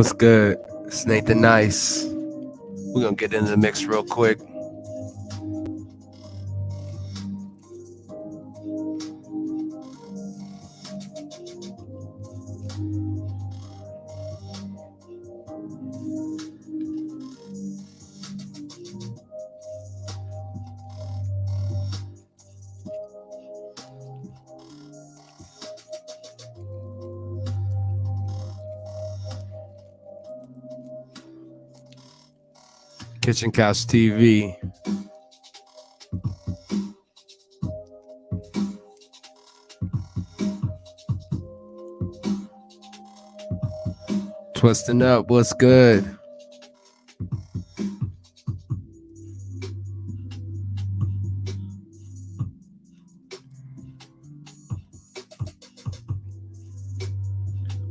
What's good? It's Nathan Nice. We're gonna get into the mix real quick. Kitchen Couch TV. Twisting up. What's good?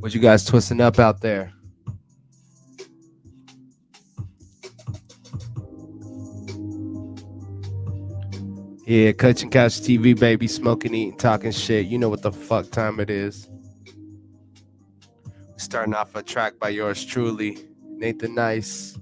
What you guys twisting up out there? Yeah, Kitchen Couch TV, baby. Smoking, eating, talking shit. You know what the fuck time it is. Starting off a track by yours truly, Nathan Nice.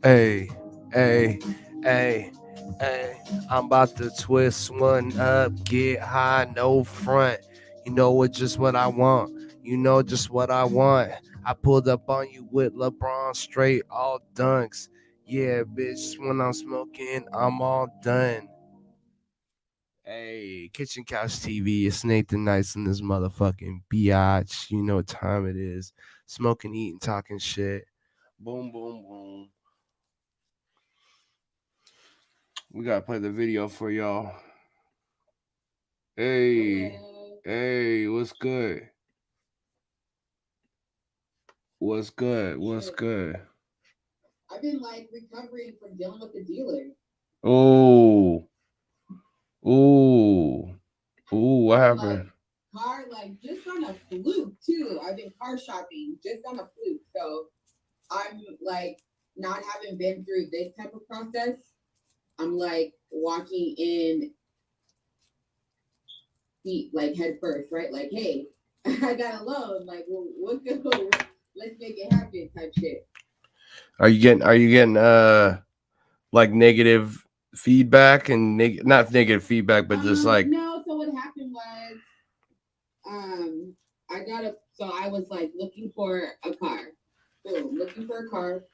Hey, hey, hey, hey. I'm about to twist one up, get high, no front. You know what, just what I want. You know just what I want. I pulled up on you with LeBron straight, all dunks. Yeah, bitch, when I'm smoking, I'm all done. Hey, Kitchen Couch TV, it's Nathan Nice in this motherfucking biatch. You know what time it is. Smoking, eating, talking shit. Boom, boom, boom. We gotta play the video for y'all. Hey, hey, what's good? What's good? What's good? I've been like recovering from dealing with the dealer. Oh, ooh, ooh, what happened? Car, like just on a fluke too. I've been car shopping just on a fluke. So I'm like not having been through this type of process. I'm like walking in feet like head first, right? Like, hey, I got a loan. Like, well, what go? Let's make it happen, type shit. Are you getting like negative feedback and not negative feedback, but just like no. So what happened was, I got a. So I was like looking for a car. Boom, looking for a car.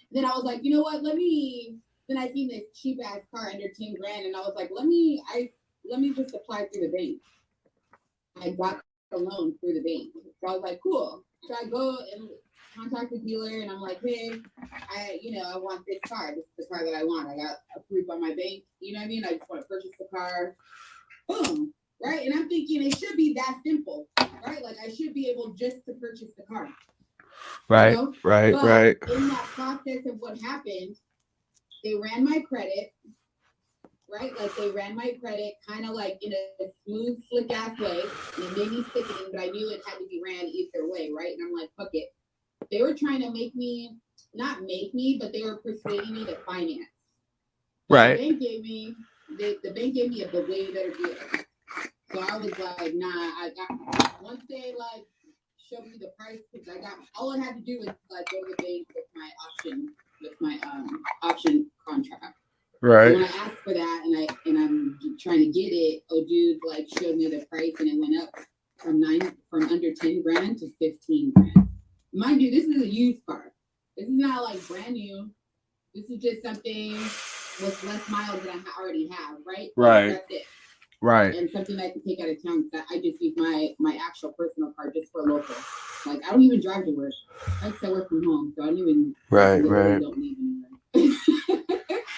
Then I was like, you know what? Let me. Then I seen this cheap ass car under 10 grand, and I was like, let me just apply through the bank. I got the loan through the bank. So I was like, cool. So I go and contact the dealer, and I'm like, hey, I want this car. This is the car that I want. I got approved by my bank. You know what I mean? I just want to purchase the car. Boom. Right? And I'm thinking it should be that simple, right? Like I should be able just to purchase the car. right, right, but right. In that process of what happened, they ran my credit, right? Like they ran my credit kind of like in a smooth, slick ass way. And it made me sickening, but I knew it had to be ran either way, right? And I'm like, fuck it. They were trying to make me, not make me, but they were persuading me to finance. Right. The bank gave me a way better deal. So I was like, nah, once they like showed me the price, because I got, all I had to do was like go to the bank with my option contract. Right. So when I asked for that and I'm trying to get it, dude like showed me the price and it went up from under 10 grand to 15 grand. Mind you, this is a used car. This is not like brand new. This is just something with less miles than I already have, right? Right. That's it. Right. And something I can take out of town. I just use my actual personal car just for local. Like I don't even drive to work. I work from home, so I don't even right. don't leave anywhere.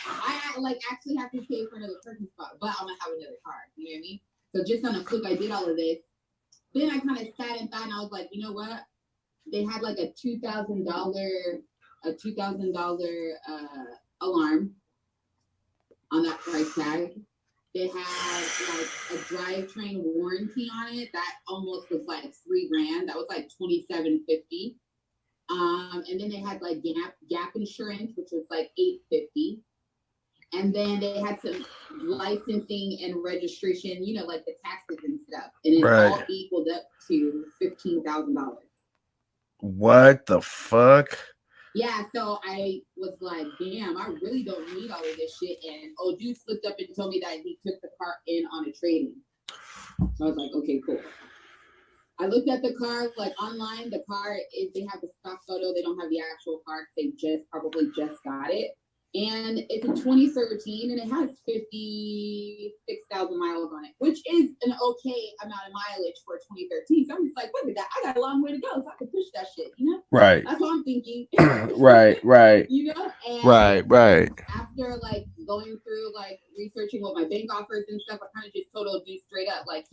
I like actually have to pay for another parking spot, but I'm gonna have another car. You know what I mean? So just on a fluke, I did all of this. Then I kind of sat and thought, and I was like, you know what? They had like a $2,000 alarm on that price tag. They had like a drivetrain warranty on it that almost was like 3 grand. That was like 27.50. And then they had like gap insurance, which was like 850. And then they had some licensing and registration, like the taxes and stuff, and it Right. all equaled up to $15,000. What the fuck? Yeah, so I was like, damn, I really don't need all of this shit. And oh, dude slipped up and told me that he took the car in on a trading. So I was like, okay, cool. I looked at the car like online. The car is they have the stock photo. They don't have the actual car. They probably just got it. And it's a 2013 and it has 56,000 miles on it, which is an okay amount of mileage for a 2013. So I'm just like, look at that. I got a long way to go. So I can push that shit. Right. That's what I'm thinking. Right. And Right. after like going through like researching what my bank offers and stuff, I kind of just told old dude straight up, like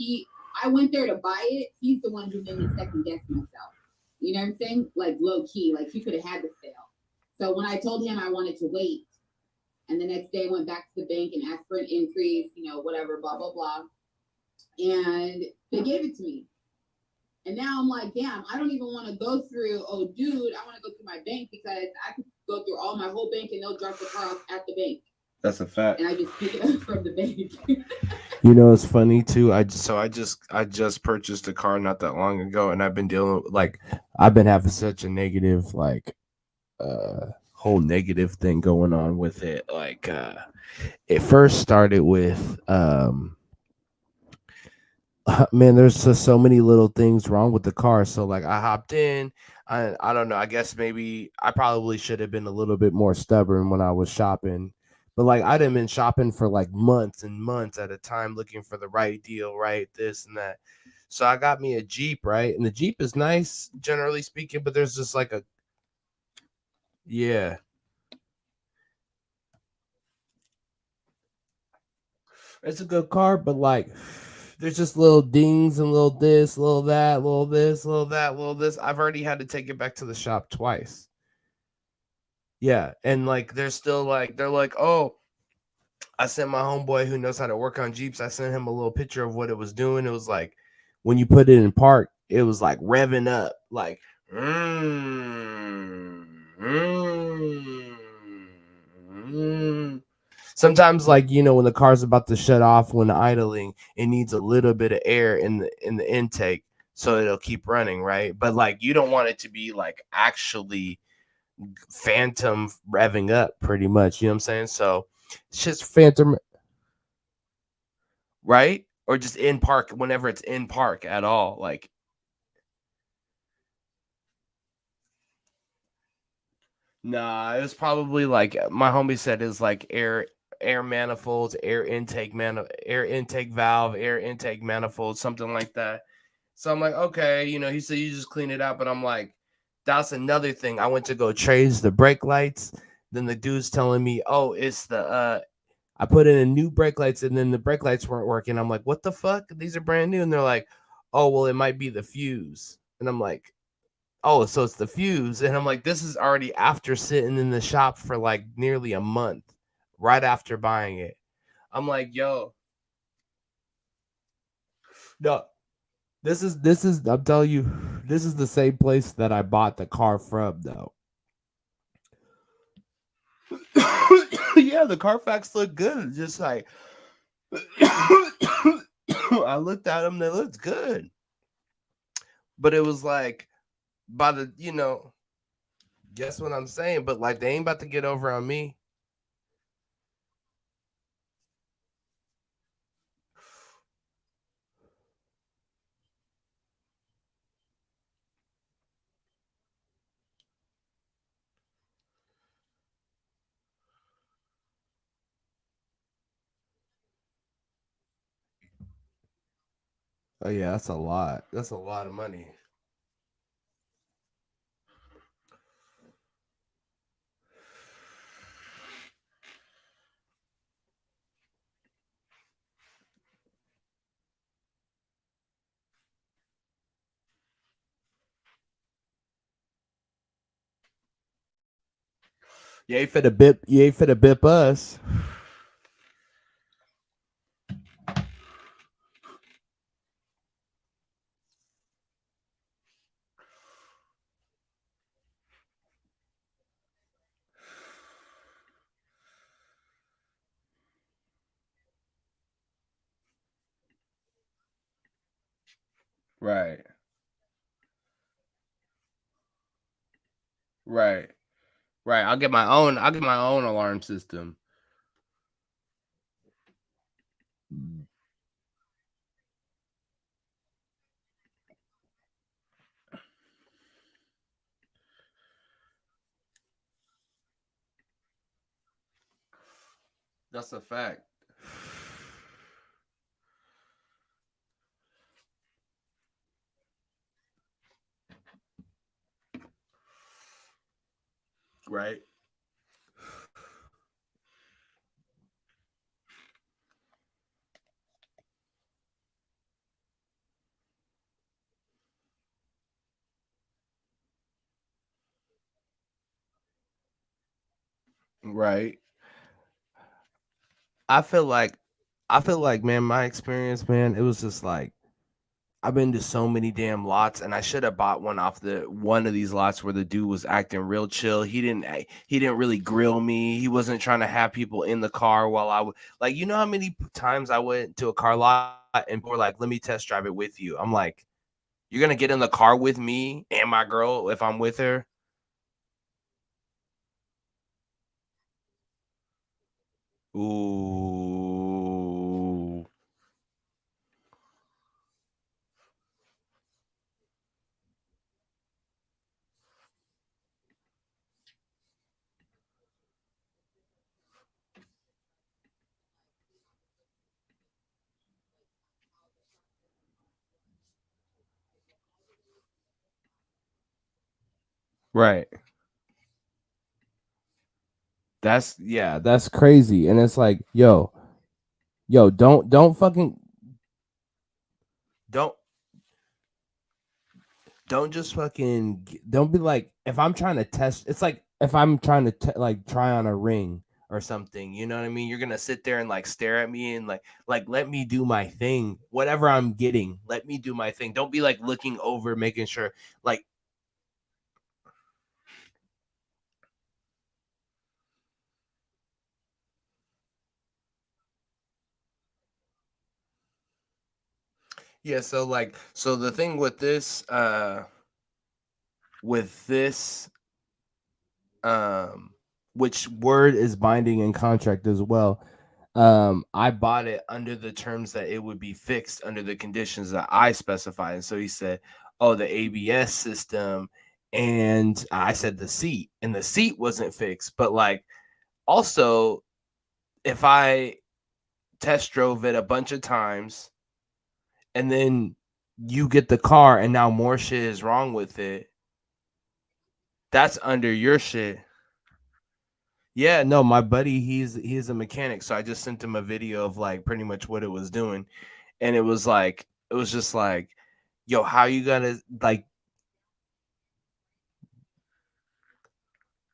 I went there to buy it. He's the one who made me second guess myself. You know what I'm saying? Like low key, like he could have had the sale. So when I told him I wanted to wait, and the next day I went back to the bank and asked for an increase, whatever, blah blah blah, and they gave it to me. And now I'm like, damn, I don't even want to go through. Oh, dude, I want to go through my bank because I could go through all my whole bank and they'll drop the car off at the bank. That's a fact. And I just pick it up from the bank. It's funny too. I just purchased a car not that long ago, and I've been dealing like I've been having such a negative whole negative thing going on with it. It first started with man, there's just so many little things wrong with the car. So like I hopped in. I don't know. I guess maybe I probably should have been a little bit more stubborn when I was shopping. But like I'd have been shopping for like months and months at a time looking for the right deal, right? This and that. So I got me a Jeep, right? And the Jeep is nice, generally speaking, but there's just like a yeah. It's a good car, but like there's just little dings and little this, little that, little this, little that, little this. I've already had to take it back to the shop twice. Yeah, and like they're still like they're like, "Oh, I sent my homeboy who knows how to work on Jeeps. I sent him a little picture of what it was doing. It was like when you put it in park, it was like revving up, like mm, mm, mm. Sometimes like when the car's about to shut off when idling, it needs a little bit of air in the intake so it'll keep running, right? But like you don't want it to be like actually phantom revving up pretty much, you know what I'm saying? So it's just phantom, right? Or just in park whenever it's in park at all. Like nah, it was probably like my homie said is like air manifolds, air intake valve, air intake manifold, something like that. So I'm like, okay, he said you just clean it out, but I'm like, that's another thing. I went to go trace the brake lights. Then the dude's telling me, oh, it's the I put in a new brake lights and then the brake lights weren't working. I'm like, what the fuck? These are brand new. And they're like, oh, well, it might be the fuse. And I'm like, oh, so it's the fuse. And I'm like, this is already after sitting in the shop for like nearly a month, right after buying it. I'm like, yo, no, this is I'm telling you, this is the same place that I bought the car from though. Yeah, the Carfax looked good. Just like I looked at them, they looked good. But it was like by the guess what I'm saying? But like they ain't about to get over on me. Oh yeah, that's a lot. That's a lot of money. You ain't finna bip us. Right. Right. Right. I'll get my own. I'll get my own alarm system. That's a fact. Right. Right. I feel like man, my experience, man, it was just like I've been to so many damn lots, and I should have bought one off the one of these lots where the dude was acting real chill. He didn't really grill me. He wasn't trying to have people in the car while I would like. You know how many times I went to a car lot and people were like, "Let me test drive it with you." I'm like, "You're gonna get in the car with me and my girl if I'm with her?" Ooh, right. That's yeah, that's crazy. And it's like, yo, don't fucking don't don't just fucking don't be like if I'm trying to test it's like if I'm trying to like try on a ring or something, you know what I mean? You're gonna sit there and like stare at me and like let me do my thing. Whatever I'm getting, let me do my thing. Don't be like looking over, making sure like yeah, so like so the thing with this um which word is binding in contract as well. I bought it under the terms that it would be fixed under the conditions that I specified. And so he said, "Oh, the ABS system," and I said the seat, and the seat wasn't fixed. But like, also, if I test drove it a bunch of times, and then you get the car, and now more shit is wrong with it, that's under your shit. Yeah, no, my buddy, he's a mechanic, so I just sent him a video of like pretty much what it was doing, and it was just like, yo, how you gonna like?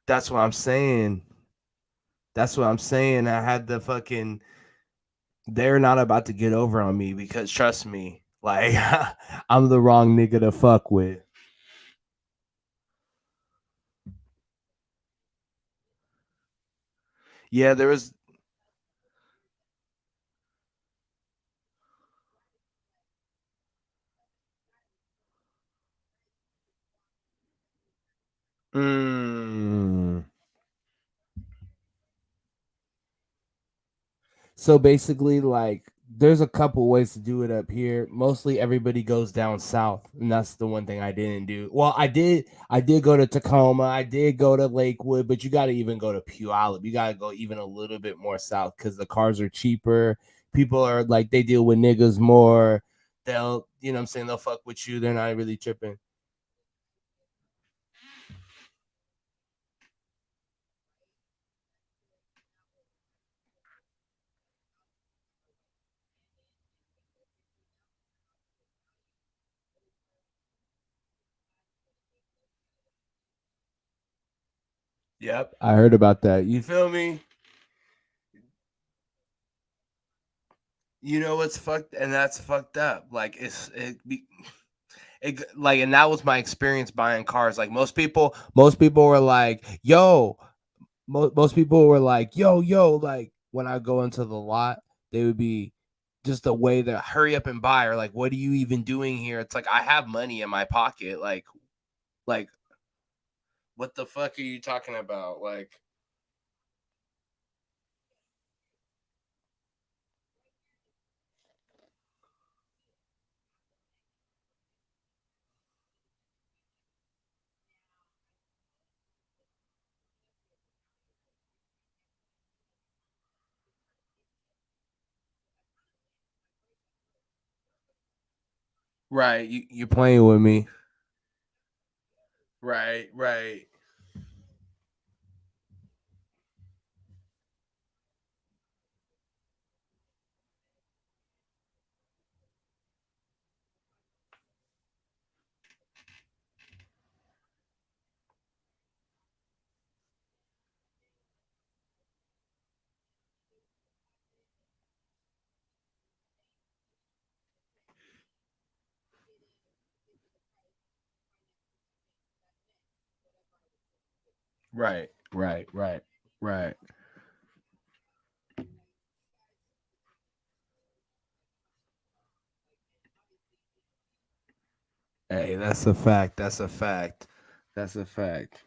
That's what I'm saying. That's what I'm saying. I had the fucking. They're not about to get over on me because trust me, like I'm the wrong nigga to fuck with. Yeah, there was. Mm, So basically, like, there's a couple ways to do it up here. Mostly, everybody goes down south, and that's the one thing I didn't do. Well, I did go to Tacoma, I did go to Lakewood, but you got to even go to Puyallup. You got to go even a little bit more south because the cars are cheaper. People are like they deal with niggas more. They'll, you know, what I'm saying they'll fuck with you. They're not really tripping. Yep, I heard about that. You feel me? You know what's fucked, and that's fucked up. Like like and that was my experience buying cars. Like most people were like, "Yo," most people were like, "Yo, yo," like when I go into the lot, they would be just the way that hurry up and buy, or like, what are you even doing here? It's like, I have money in my pocket. Like, what the fuck are you talking about? Like, right, you're playing with me. Right, right, right, right, right, right. Hey, that's a fact. That's a fact. That's a fact.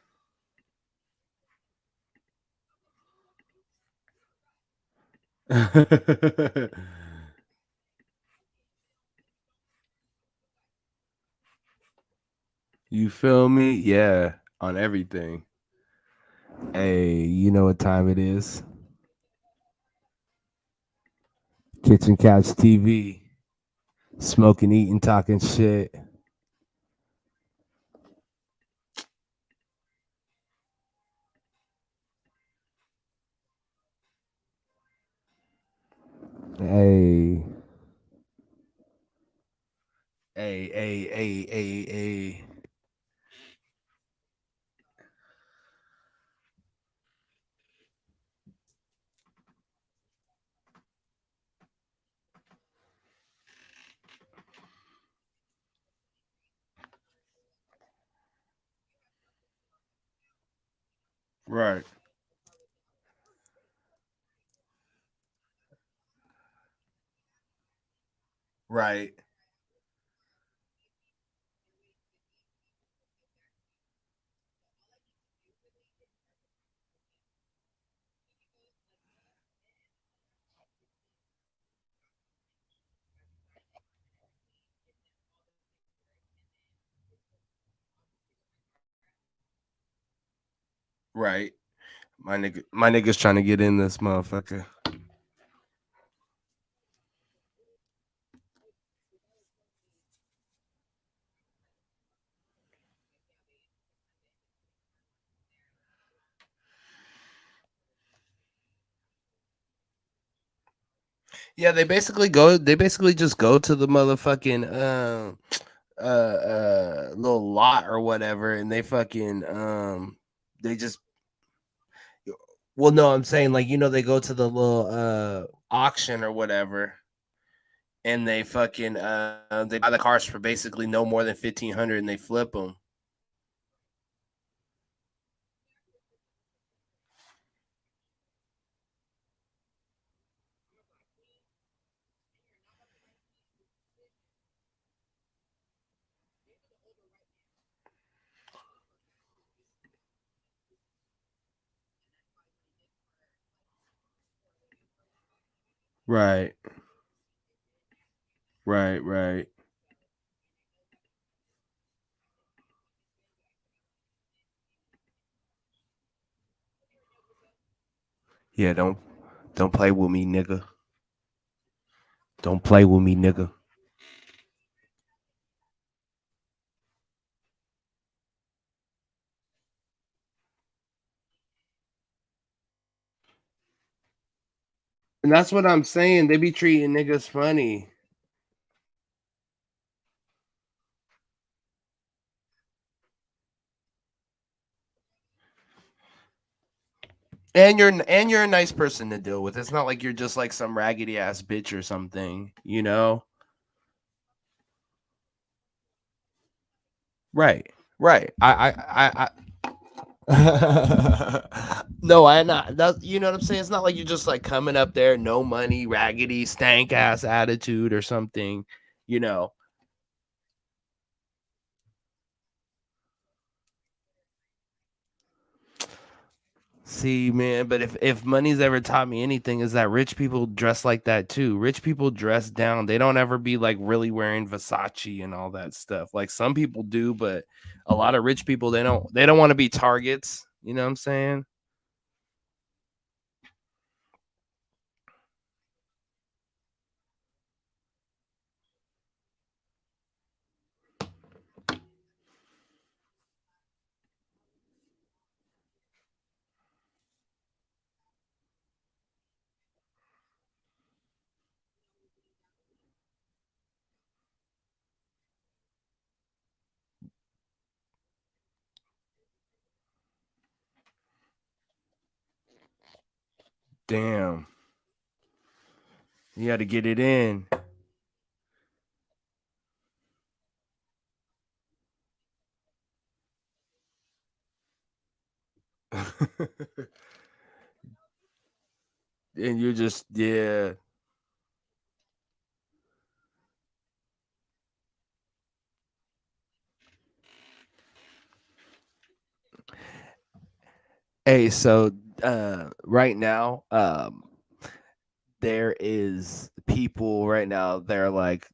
You feel me? Yeah, on everything. Hey, you know what time it is? Kitchen couch TV, smoking, eating, talking shit. Hey, hey. Right, right, right. My nigga's trying to get in this motherfucker. Yeah, they basically go. They basically just go to the motherfucking little lot or whatever, and they fucking they just, well, no, I'm saying, like, they go to the little auction or whatever, and they fucking they buy the cars for basically no more than 1,500, and they flip them. Right, right, right. Yeah, don't play with me, nigga. Don't play with me, nigga. And that's what I'm saying. They be treating niggas funny. And you're a nice person to deal with. It's not like you're just like some raggedy ass bitch or something, you know? Right. Right. I No, I not that. You know what I'm saying? It's not like you're just like coming up there, no money, raggedy, stank ass attitude or something. You know. See, man, but if money's ever taught me anything, is that rich people dress like that too. Rich people dress down. They don't ever be like really wearing Versace and all that stuff. Like some people do, but a lot of rich people they don't want to be targets. You know what I'm saying? Damn. You got to get it in. And you're just yeah. Hey, so right now, there is people right now. They're like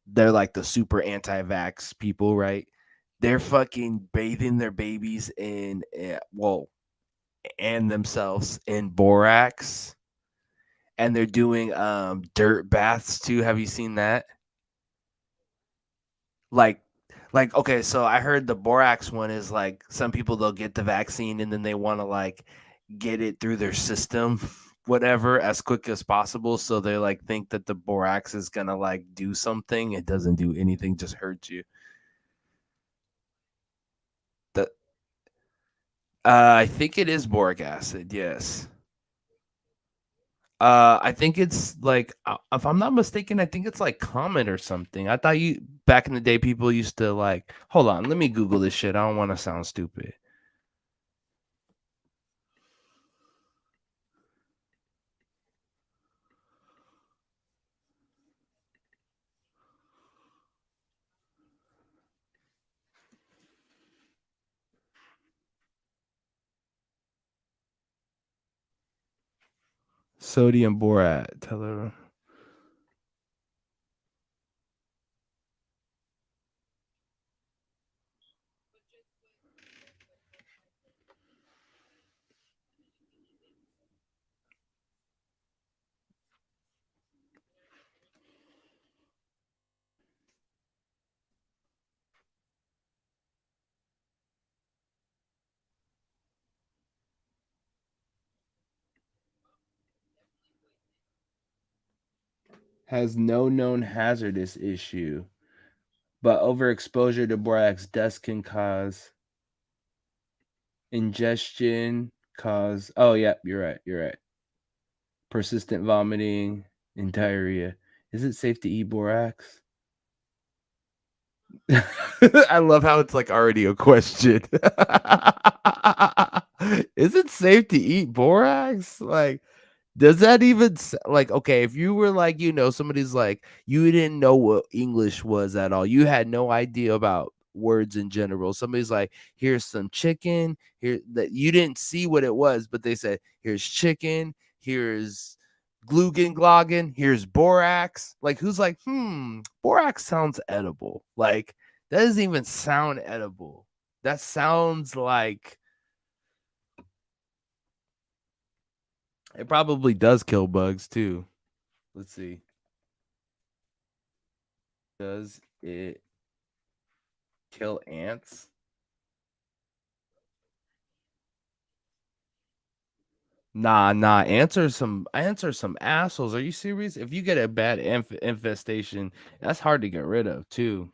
the super anti-vax people, right? They're fucking bathing their babies in well, and themselves in borax, and they're doing dirt baths too. Have you seen that? Like okay, so I heard the borax one is like some people they'll get the vaccine and then they want to like get it through their system whatever as quick as possible, so they like think that the borax is gonna like do something. It doesn't do anything, just hurts you. The I think it is boric acid, yes. I think it's like if I'm not mistaken, I think it's like Comet or something. I thought you back in the day people used to like hold on, let me Google this shit. I don't want to sound stupid. Sodium borat. Tell her has no known hazardous issue, but overexposure to borax dust can cause ingestion, cause oh yeah, you're right, you're right. Persistent vomiting and diarrhea. Is it safe to eat borax? I love how it's like already a question. Is it safe to eat borax? Like, does that even like okay, if you were like, somebody's like, you didn't know what English was at all. You had no idea about words in general. Somebody's like, here's some chicken, here that you didn't see what it was, but they said, here's chicken, here's glugen glogen, here's borax. Like who's like, borax sounds edible. Like that doesn't even sound edible. That sounds like it probably does kill bugs too. Let's see. Does it kill ants? Nah, nah. Ants are some assholes. Are you serious? If you get a bad infestation, that's hard to get rid of too.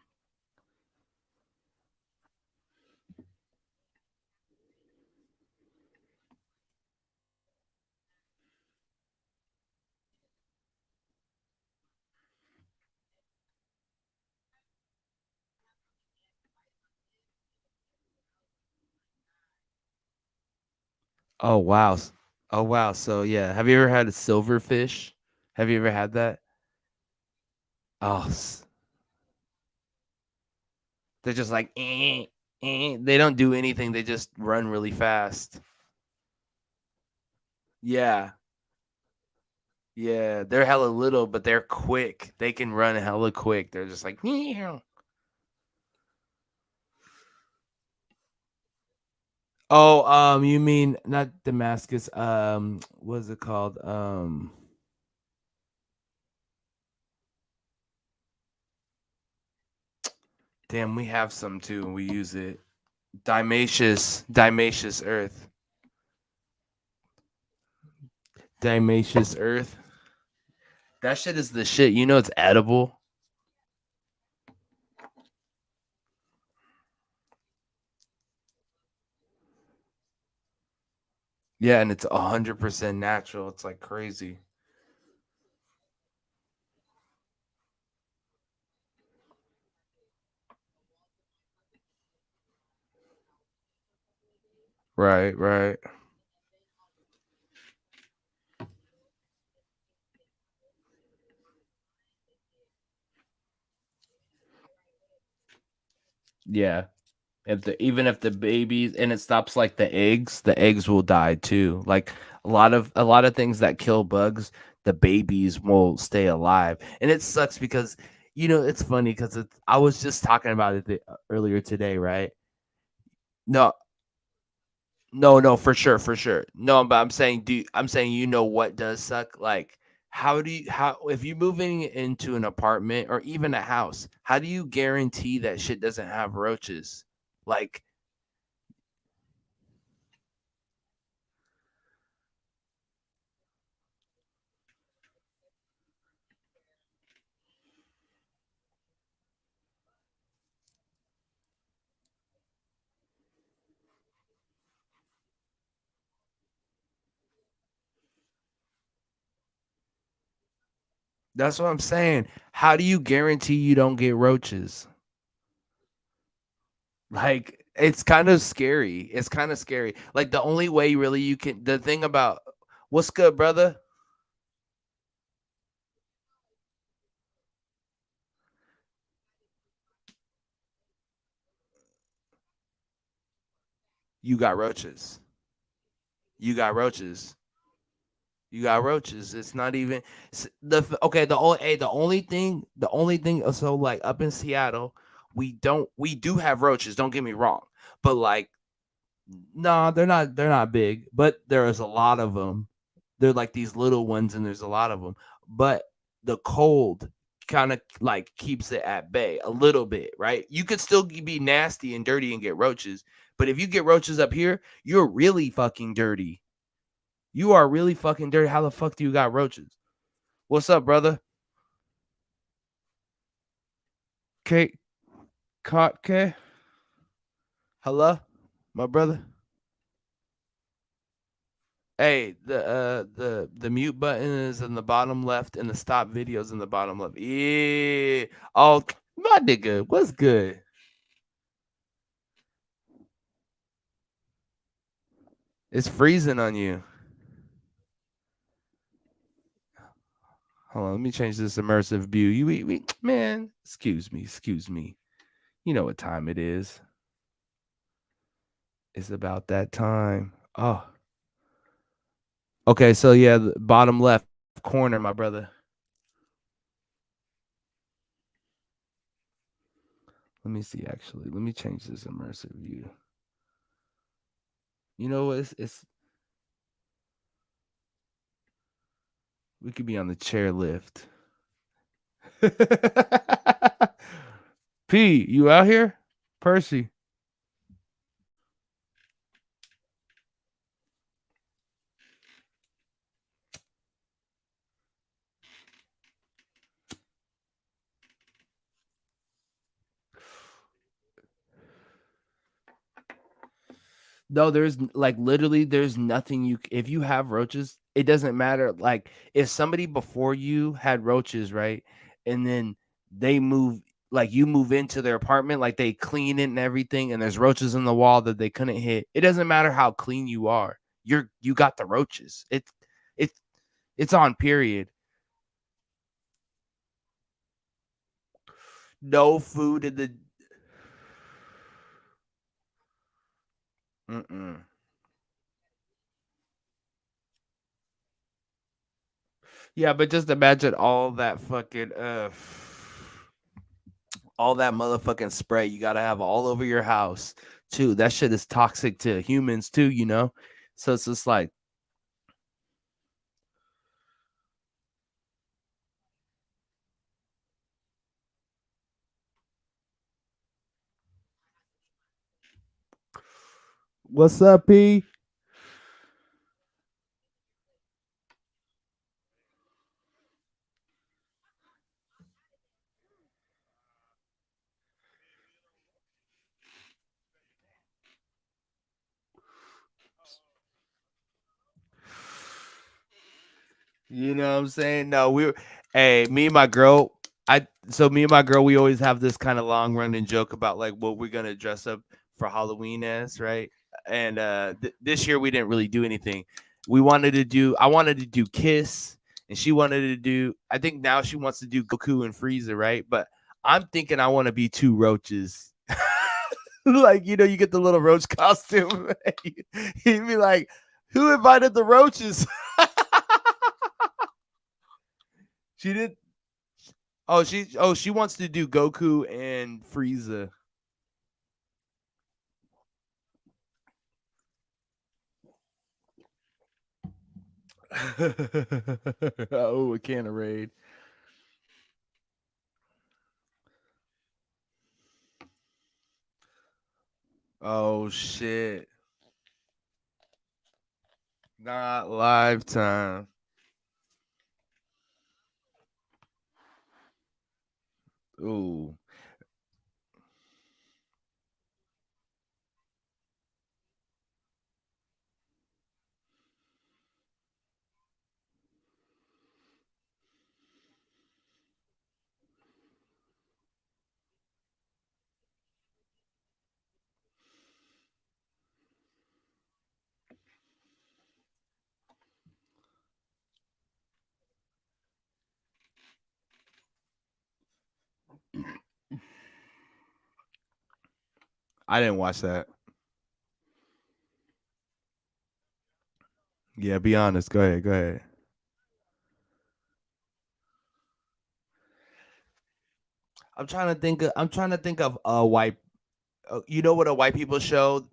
Oh wow. Oh wow. So yeah, have you ever had a silverfish? Have you ever had that? Oh, they're just like They don't do anything. They just run really fast. Yeah. Yeah, they're hella little, but they're quick. They can run hella quick. They're just like, meow. Oh, you mean not Damascus? What's it called? Damn, we have some too, and we use it. Dimaceous Earth, Dimaceous Earth. That shit is the shit. You know it's edible. Yeah, and it's 100% natural. It's like crazy. Right, right. Yeah. If the even if the babies and it stops like the eggs will die too. Like a lot of things that kill bugs, the babies will stay alive. And it sucks because it's funny because I was just talking about it earlier today, right? No, no, no, for sure, for sure. No, but I'm saying what does suck? Like how if you're moving into an apartment or even a house, how do you guarantee that shit doesn't have roaches? Like that's what I'm saying. How do you guarantee you don't get roaches? Like it's kind of scary. It's kind of scary. Like the only way really you can the thing about what's good, brother? You got roaches. You got roaches. You got roaches. It's not even okay. The only thing. So like up in Seattle, we do have roaches. Don't get me wrong, but like no, they're not big, but there is a lot of them. They're like these little ones, and there's a lot of them. But the cold kind of like keeps it at bay a little bit, right? You could still be nasty and dirty and get roaches, but if you get roaches up here, you're really fucking dirty. You are really fucking dirty. How the fuck do you got roaches? What's up, brother? Kate, K, hello, my brother. Hey, the mute button is in the bottom left, and the stop videos in the bottom left. Yeah. Oh, my nigga, what's good? It's freezing on you. Hold on, let me change this immersive view. Man, excuse me. You know what time it is. It's about that time. Oh, okay. So yeah, the bottom left corner, my brother. Let me see. Actually, let me change this immersive view. You know what? It's we could be on the chairlift. P, you out here? Percy. No, like literally there's nothing if you have roaches, it doesn't matter. Like if somebody before you had roaches, right? And then they move like you move into their apartment, like they clean it and everything, and there's roaches in the wall that they couldn't hit. It doesn't matter how clean you are. you got the roaches. It's it's on period. No food in the mm-mm. Yeah, but just imagine all that motherfucking spray you gotta have all over your house too. That shit is toxic to humans too, you know? So it's just like, what's up, P? You know what I'm saying? No, hey, me and my girl, me and my girl, we always have this kind of long running joke about like what we're gonna dress up for Halloween as, right? And this year we didn't really do anything. I wanted to do Kiss, and she wanted to do, I think now she wants to do Goku and Frieza, right? But I'm thinking I want to be two roaches. Like, you know, you get the little roach costume. He'd be like, who invited the roaches? She did. She wants to do Goku and Frieza. Oh, a can of raid. Oh shit. Not lifetime. Ooh. I didn't watch that. Yeah, be honest. Go ahead. Go ahead. I'm trying to think of a white. You know what a white people show?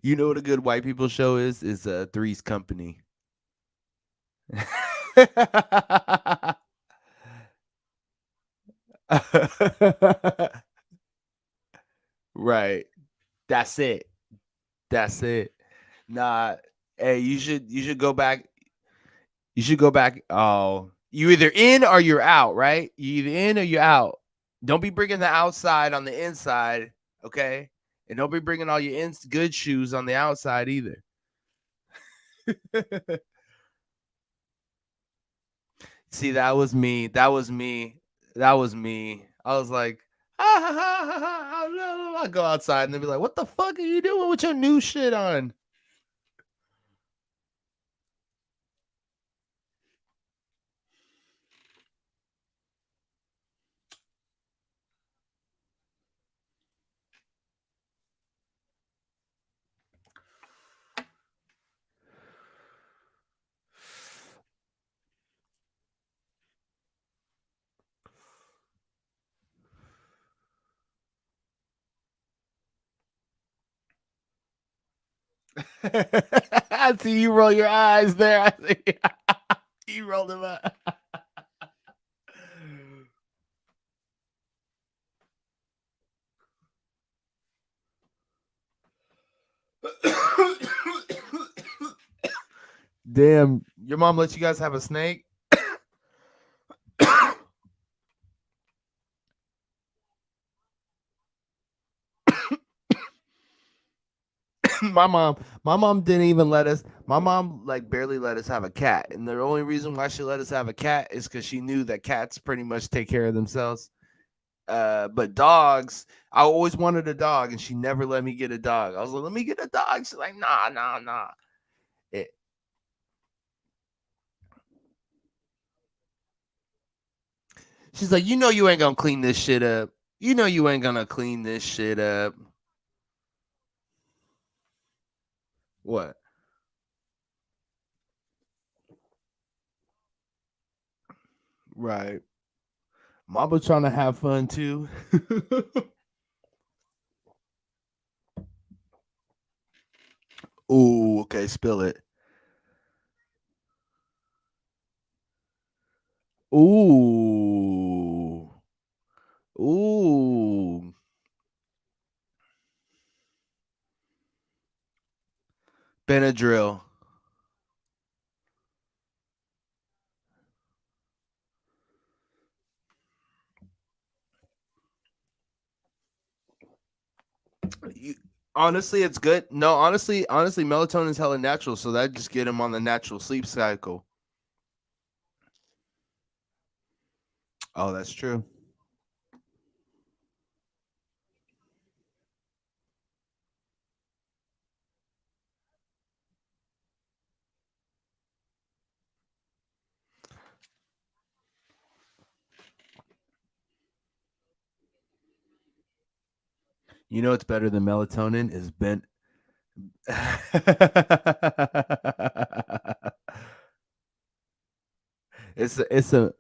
You know what a good white people show is? Is Three's Company. Right. That's it. That's it. Nah. Hey, you should go back. You should go back. Oh, you either in or you're out, right? You either in or you're out. Don't be bringing the outside on the inside, okay? And don't be bringing all your good shoes on the outside either. See, that was me. That was me. That was me. I was like, ah, ha, ha, ha, ha, I go outside and they be like, what the fuck are you doing with your new shit on? I see you roll your eyes there. I see you roll them up. Damn, your mom let you guys have a snake? My mom didn't even let us. My mom like barely let us have a cat, and the only reason why she let us have a cat is because she knew that cats pretty much take care of themselves. But dogs, I always wanted a dog, and she never let me get a dog. I was like, let me get a dog. She's like, nah, nah, nah. It, she's like, you know, you ain't gonna clean this shit up. You know, you ain't gonna clean this shit up. What? Right. Mama trying to have fun too. Ooh, okay, spill it. Ooh. Ooh. Benadryl. You, honestly, it's good. No, honestly, melatonin is hella natural, so that just get him on the natural sleep cycle. Oh, that's true. You know what's better than melatonin is ben. It's a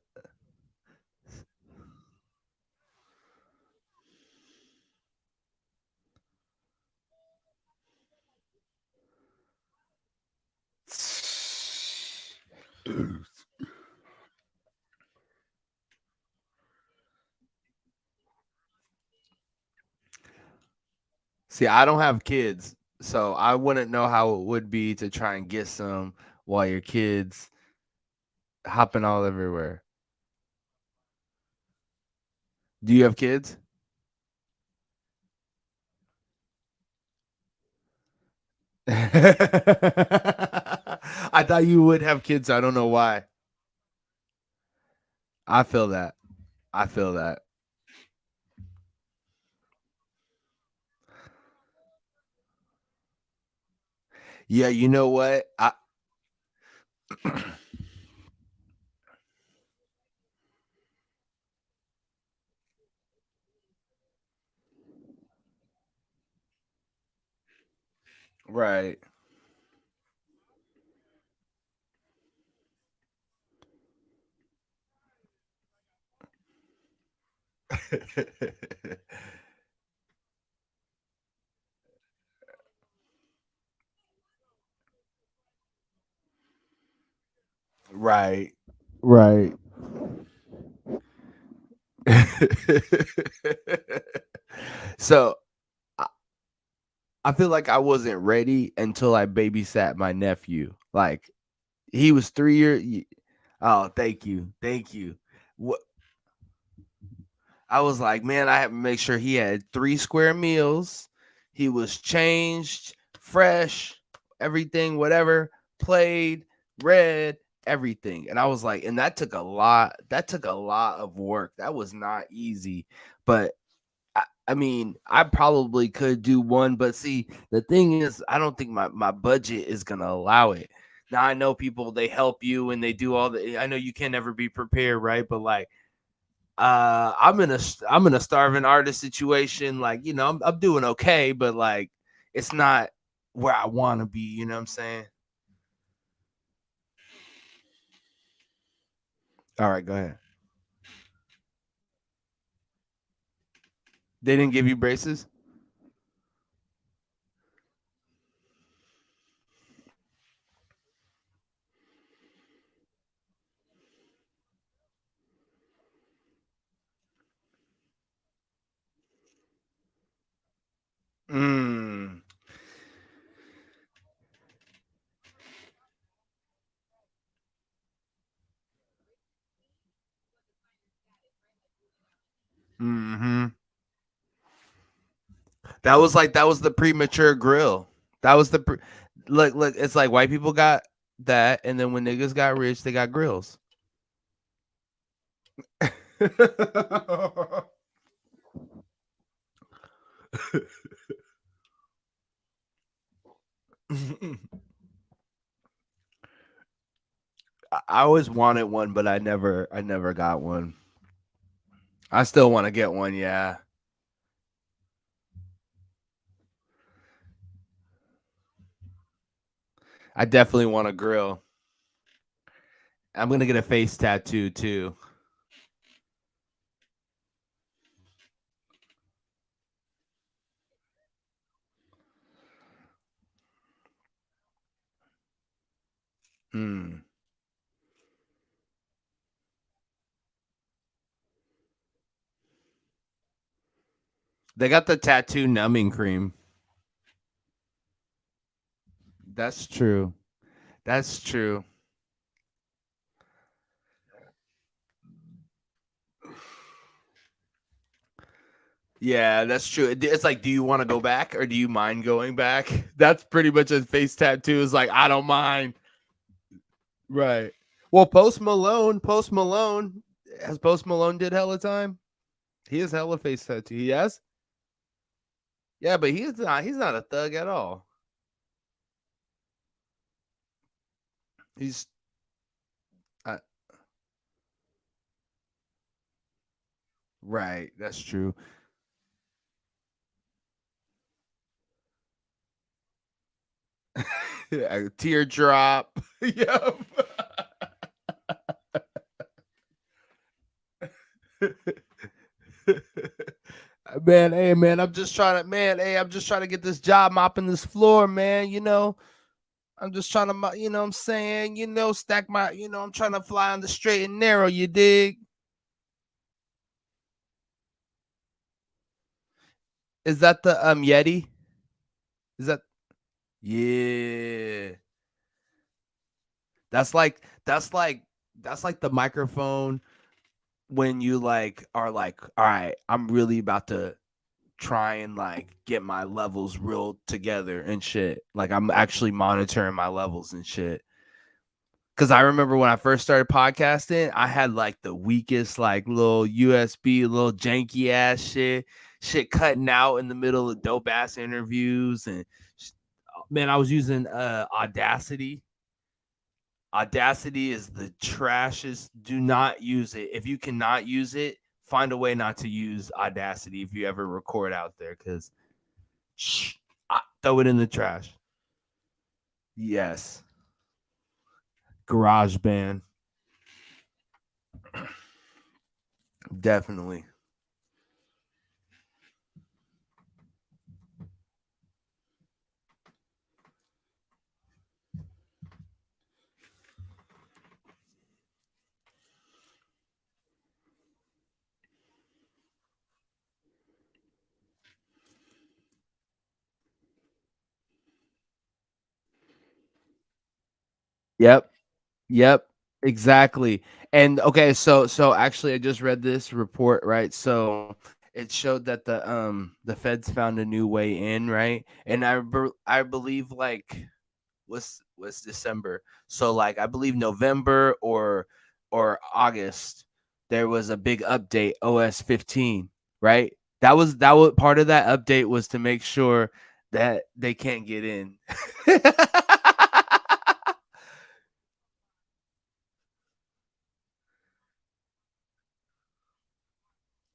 See, I don't have kids, so I wouldn't know how it would be to try and get some while your kids hopping all everywhere. Do you have kids? I thought you would have kids. I don't know why. I feel that. I feel that. Yeah, you know what? Right. Right. Right. So I, I feel like I wasn't ready until I babysat my nephew. Like he was 3 years. Oh, thank you, thank you. What I was like, man, I have to make sure he had 3 square meals. He was changed, fresh, everything, whatever, played, read, everything. And I was like, and that took a lot. That took a lot of work. That was not easy. But I mean, I probably could do one, but see, the thing is, I don't think my budget is gonna allow it. Now I know people they help you and they do all the. I know you can never be prepared, right? But like, I'm in a starving artist situation. Like, you know, I'm doing okay, but like, it's not where I want to be. You know what I'm saying? All right, go ahead. They didn't give you braces. Mm. Hmm. That was the premature grill. That was the look. It's like white people got that, and then when niggas got rich, they got grills. I always wanted one, but I never got one. I still want to get one. Yeah, I definitely want a grill. I'm gonna get a face tattoo too. Hmm. They got the tattoo numbing cream. That's true. That's true. Yeah, that's true. It's like, do you want to go back or do you mind going back? That's pretty much a face tattoo. Is like, I don't mind. Right. Well, Post Malone, has Post Malone did hella time? He has hella face tattoo. He has? Yeah, but he's not a thug at all. He's uh, right. That's true. A teardrop. Yep. Man, hey man, I'm just trying to get this job mopping this floor, man. I'm just trying to, what I'm saying, stack my, I'm trying to fly on the straight and narrow. You dig? Is that the Yeti? Is that? Yeah. That's like that's like that's like the microphone when you like are like, all right, I'm really about to try and like get my levels real together and shit. Like I'm actually monitoring my levels and shit. Cause I remember when I first started podcasting, I had like the weakest, like little USB, little janky ass shit cutting out in the middle of dope ass interviews. And man, I was using Audacity. Audacity is the trashes. Do not use it. If you cannot use it, find a way not to use Audacity if you ever record out there, because throw it in the trash. Yes. Garage band. Definitely. Yep. Yep. Exactly. And okay, so actually I just read this report, right? So it showed that the feds found a new way in, right? And I believe like was December. So like I believe November or August there was a big update OS 15, right? That was part of that update was to make sure that they can't get in.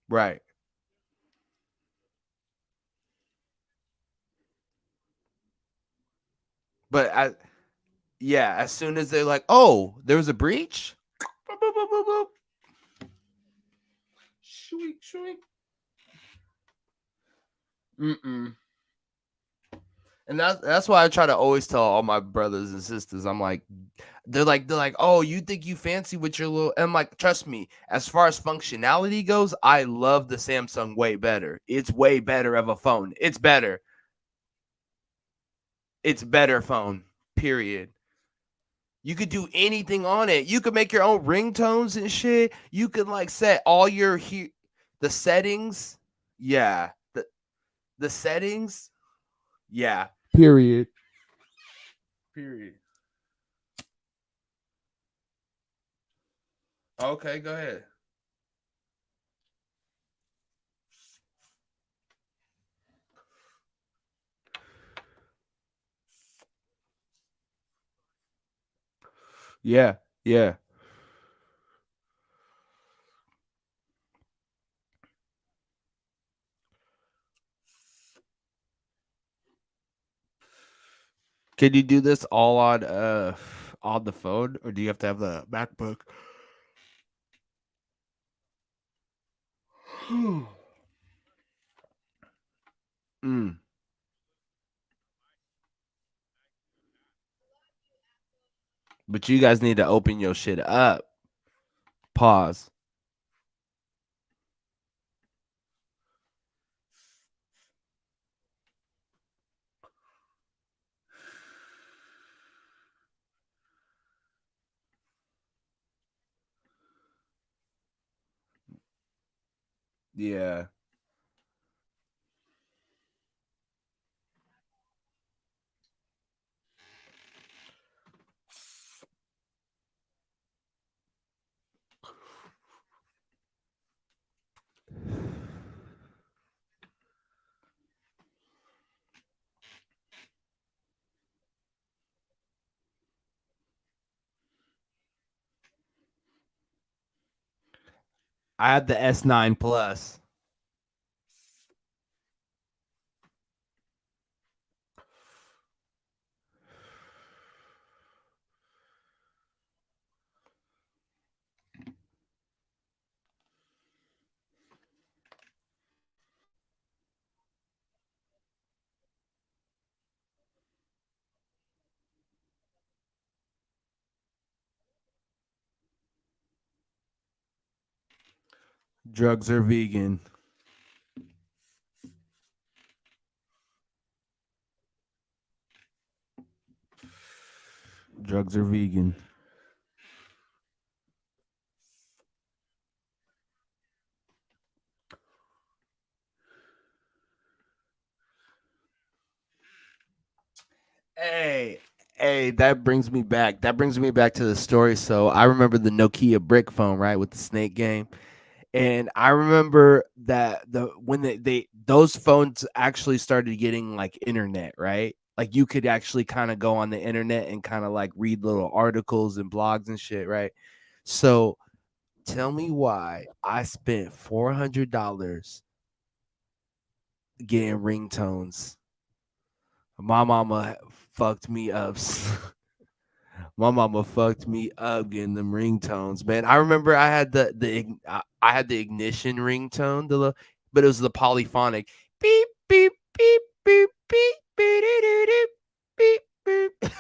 Right. But yeah, as soon as they're like, "Oh, there was a breach." Boop, boop, boop, boop, boop. Shweek, shweek. Mm-mm. And that's why I try to always tell all my brothers and sisters. I'm like, they're like, oh, you think you fancy with your little? And I'm like, trust me. As far as functionality goes, I love the Samsung way better. It's way better of a phone. It's better. It's better phone. Period. You could do anything on it. You could make your own ringtones and shit. You could like set all your the settings. Yeah. The settings. Yeah. Period. Period. Okay, go ahead. Yeah, yeah. Can you do this all on the phone, or do you have to have the MacBook? Mm. But you guys need to open your shit up. Pause. Yeah. I had the S9 Plus. Drugs are vegan. Drugs are vegan. Hey, hey, that brings me back. That brings me back to the story. So I remember the Nokia brick phone, right, with the snake game. And I remember that the when they those phones actually started getting like internet, right? Like you could actually kind of go on the internet and kind of like read little articles and blogs and shit, right? So tell me why I spent $400 getting ringtones. My mama fucked me up. My mama fucked me up getting them ringtones, man. I remember I had I had the ignition ringtone, but it was the polyphonic beep beep beep beep beep beep beep beep beep.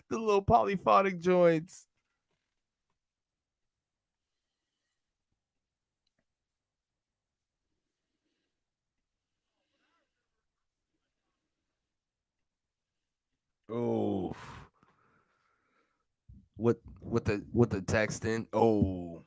The little polyphonic joints. Oh, with the texting. Oh,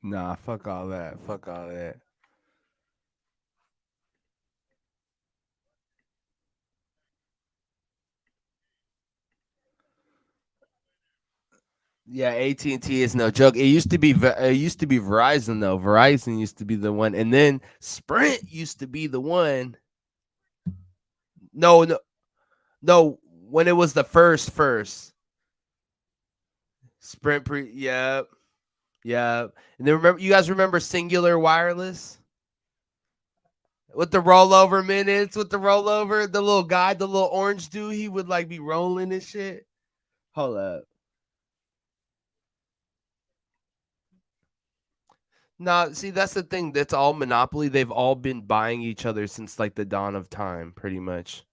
nah, fuck all that. Fuck all that. Yeah, AT&T is no joke. It used to be Verizon though. Verizon used to be the one, and then Sprint used to be the one. No, no, no. When it was the first Sprint pre, yeah, yeah. And then remember, you guys remember Singular Wireless with the rollover minutes, with the rollover, the little guy, the little orange dude, he would like be rolling and shit. Hold up. Nah, see, that's the thing. That's all monopoly. They've all been buying each other since like the dawn of time, pretty much.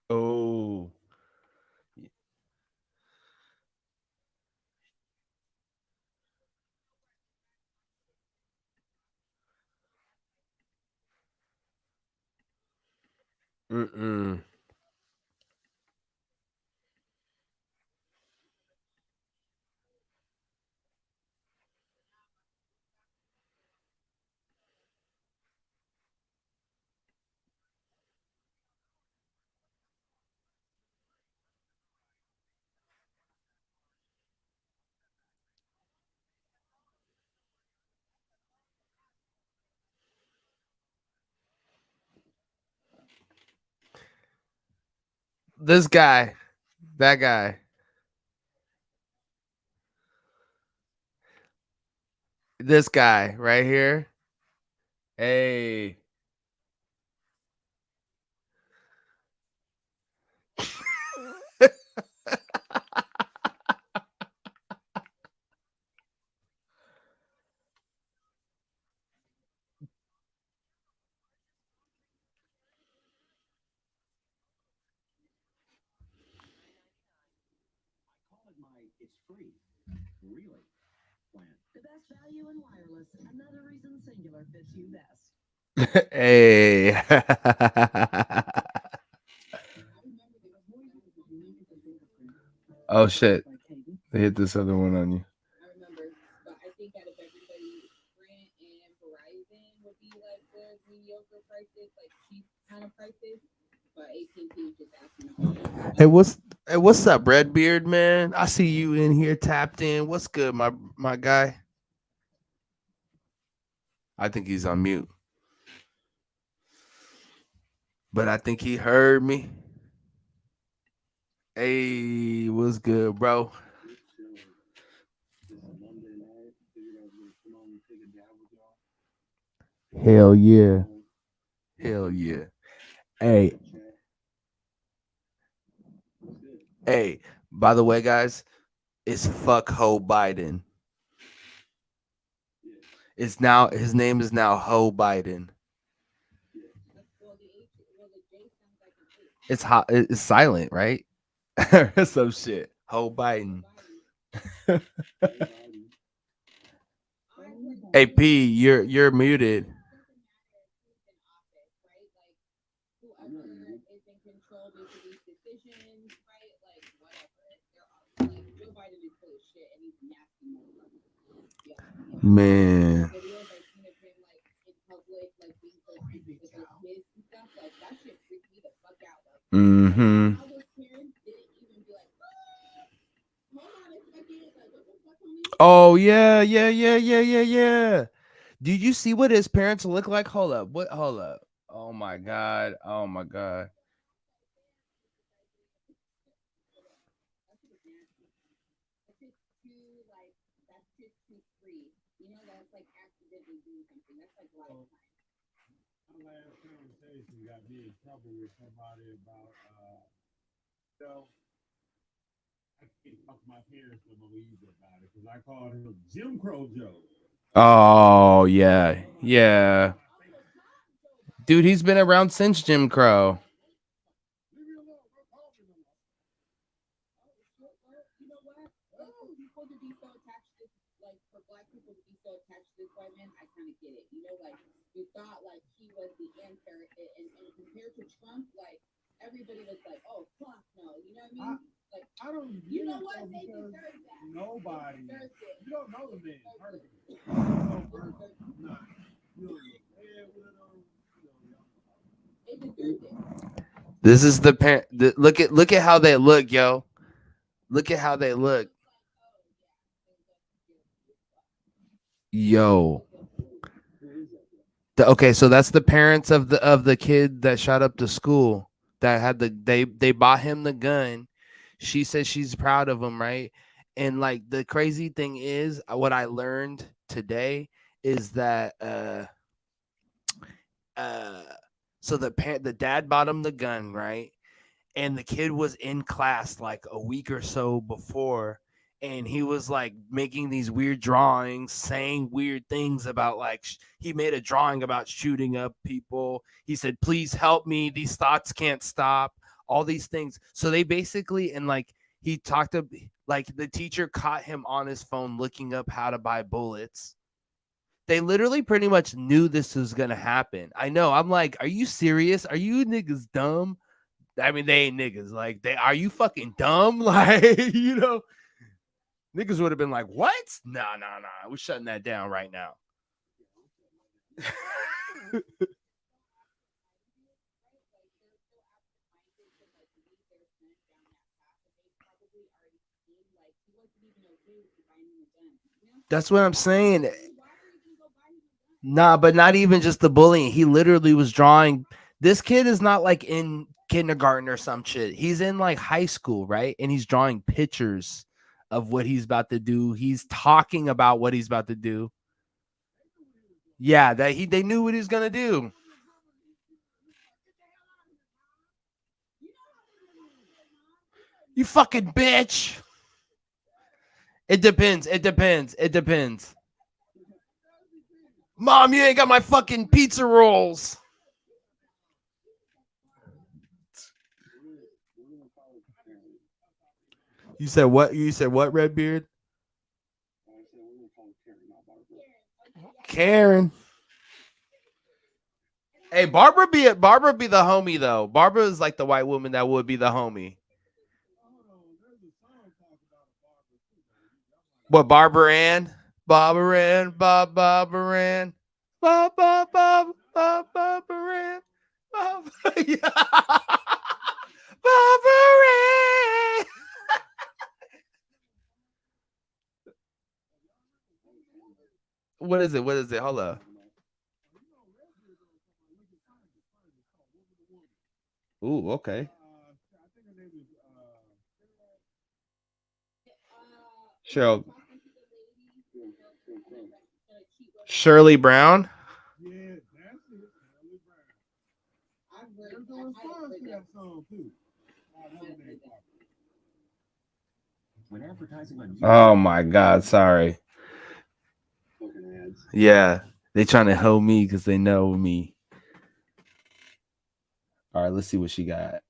Oh. Mm-mm. This guy, that guy, this guy right here. Hey. Hey. Oh shit. They hit this other one on you. I remember, but I think out of everybody, Sprint and Verizon would be like the mediocre prices, like cheap kind of prices. But AT&T was just asking a whole bunch of Hey, money. what's up, Redbeard man? I see you in here tapped in. What's good, my guy? I think he's on mute, but I think he heard me. Hey, what's good, bro? Hell yeah. Hell yeah. Hey, hey, by the way, guys, it's fuck Ho Biden. It's now his name is now Ho Biden. Well, the J sounds like an H. It's hot. It's silent, right? Some shit. Ho Joe Biden. Biden. Hey P, you're muted. Doesn't matter who's in office, right? Like whoever is in control making these decisions, right? Like whatever. They're all, like Joe Biden is full of shit and he's a nasty motherfucker. Yeah, yeah. Like the Man. videos I've seen of him like in public, like being so stupid with those kids and stuff, like that shit freaked me the fuck out. Like Mm-hmm. how those parents didn't even be like, hold on a second, like what the fuck, homie? Oh yeah, yeah, yeah, yeah, yeah, yeah. Did you see what his parents look like? Hold up. What hold up. Oh my god. Oh my god. That shit is nasty. That's just too like that's just too free. You know, that's like accidentally doing something. That's like life time. Oh yeah. Yeah. Dude, he's been around since Jim Crow. Well, you know what? Like for people to be so attached to like for black people to be so attached to this white man, I kind of get it. You know, like you thought like he was the answer, and compared to Trump, like everybody was like, oh fuck no, you know what I mean? Like you know what? They deserve that. They deserved it. They deserved it. They deserved it. They deserved it. This is the parent. Look at how they look, yo. Look at how they look, Like, oh yeah, they're guilty as fuck. yo. So guilty. Okay, so that's the parents of the kid that shot up the school. That had they bought him the gun. She says she's proud of him, right? And like the crazy thing is, what I learned today is that uh so the dad bought him the gun, right? And the kid was in class like a week or so before, and he was like making these weird drawings, saying weird things about like he made a drawing about shooting up people. He said, please help me, these thoughts can't stop, all these things. So they basically, and like he talked to, like the teacher caught him on his phone looking up how to buy bullets. They literally pretty much knew this was gonna happen. I know. I'm like, are you serious? Are you niggas dumb? I mean, they ain't niggas. Like, they are you fucking dumb? Like, niggas would have been like, what? Nah, nah, nah. We're shutting that down right now. That's what I'm saying. Nah, but not even just the bullying. He literally was drawing. This kid is not like in kindergarten or some shit. He's in like high school, right? And he's drawing pictures of what he's about to do. He's talking about what he's about to do. Yeah, that they knew what he was gonna do. You fucking bitch. It depends. It depends. It depends. Mom, you ain't got my fucking pizza rolls. You said what? You said what, Redbeard? Karen. Hey, Barbara be the homie though. Barbara is like the white woman that would be the homie. What, Barbara Ann? Barbara Ann, Barbara Ann, Barbara Ann, Barbara Ann. What is it? What is it? Hold up. Ooh, okay. Cheryl, Shirley Brown. Oh my God! Sorry. Yeah, they trying to help me because they know me. All right, let's see what she got.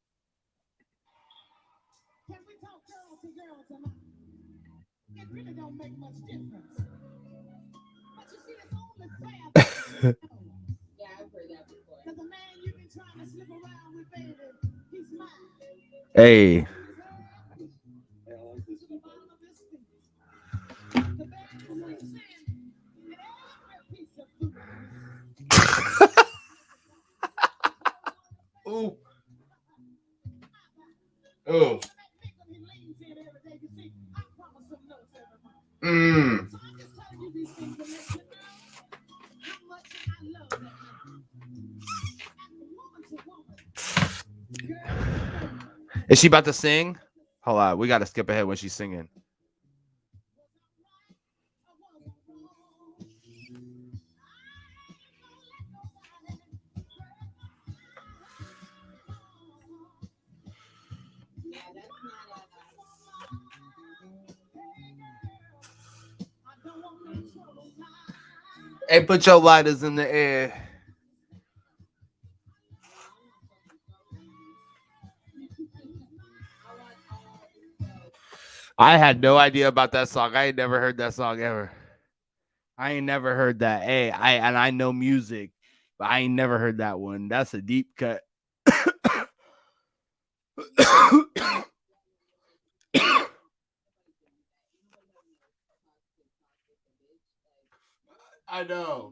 Hey. Ooh. Oh. Mm. Is she about to sing? Hold on, we got to skip ahead when she's singing. Hey, put your lighters in the air. I had no idea about that song. I ain't never heard that song ever. I ain't never heard that. Hey, I know music, but I ain't never heard that one. That's a deep cut. I know.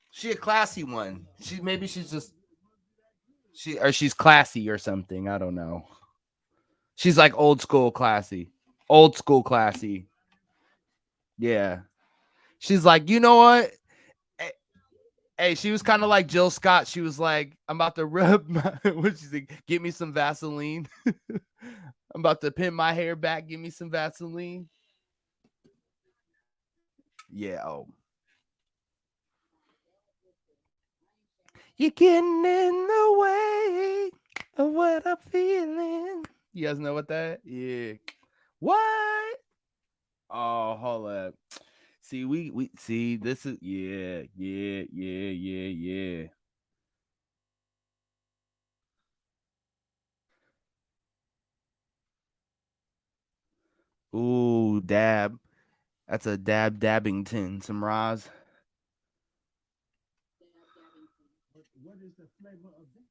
She a classy one. She's just she's classy or something. I don't know. She's like old school classy. Old school classy. Yeah. She's like, you know what? Hey, hey, she was kind of like Jill Scott. She was like, I'm about to rub my what she said, give me some Vaseline. I'm about to pin my hair back, give me some Vaseline. Yeah, oh. You're getting in the way of what I'm feeling. You guys know what that? Yeah. What? Oh, hold up. See, we see this is yeah. Ooh, dab. That's a dabbington. Some Roz. Dabbington. What is the flavor of that?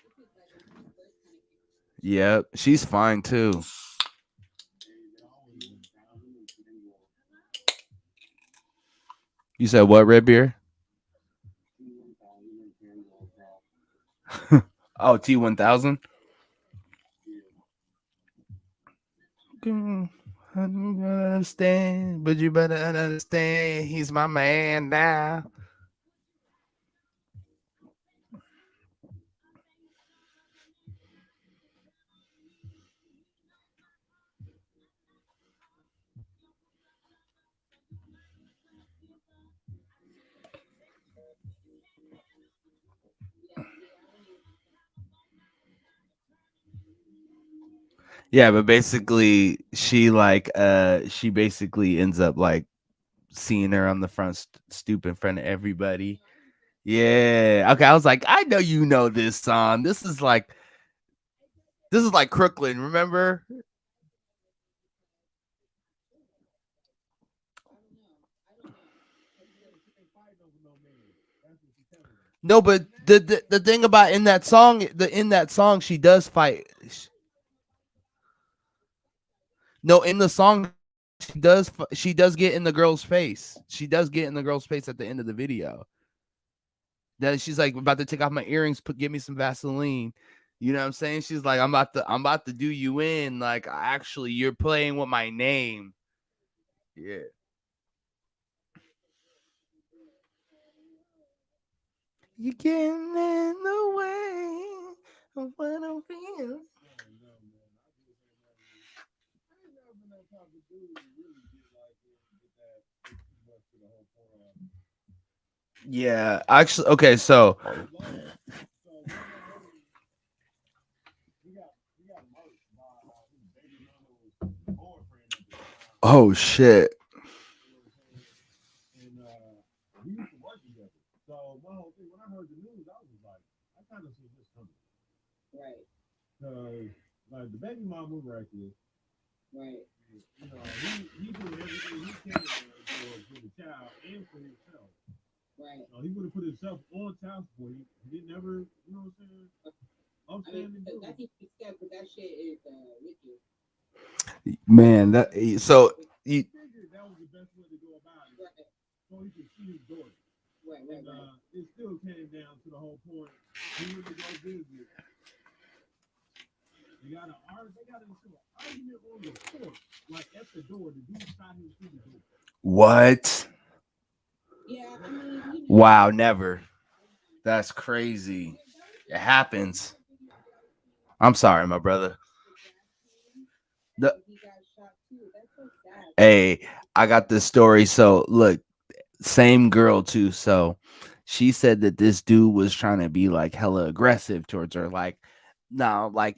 This is like when she first kind of came out. Yep, she's fine too. You said what, red beer? Oh, T1000. Understand, but you better understand. He's my man now. Yeah, see, I don't even. Yeah, but basically, she basically ends up like seeing her on the front stoop in front of everybody. Yeah. Okay. I was like, I know you know this song. This is like Crooklyn. Remember? I don't know. I don't know. No, but the thing about in that song, she does fight. No, in the song, she does get in the girl's face. She does get in the girl's face at the end of the video. Then she's like about to take off my earrings, give me some Vaseline. You know what I'm saying? She's like, I'm about to do you in. Like, actually, you're playing with my name. Yeah. You getting in the way of what I'm feeling. Yeah, actually, okay, so oh shit. Right. Right. Right. I mean, that's even step, but that shit is wicked. Man, that so you, Right. Right. Right. Right. what? Yeah. I mean, Wow, never. That's crazy. It happens. I'm sorry, my brother. the gas man, The, he got shot too. That's so sad. hey, I got this story. So look, same girl too. So she said that this dude was trying to be like hella aggressive towards her. Like, no, I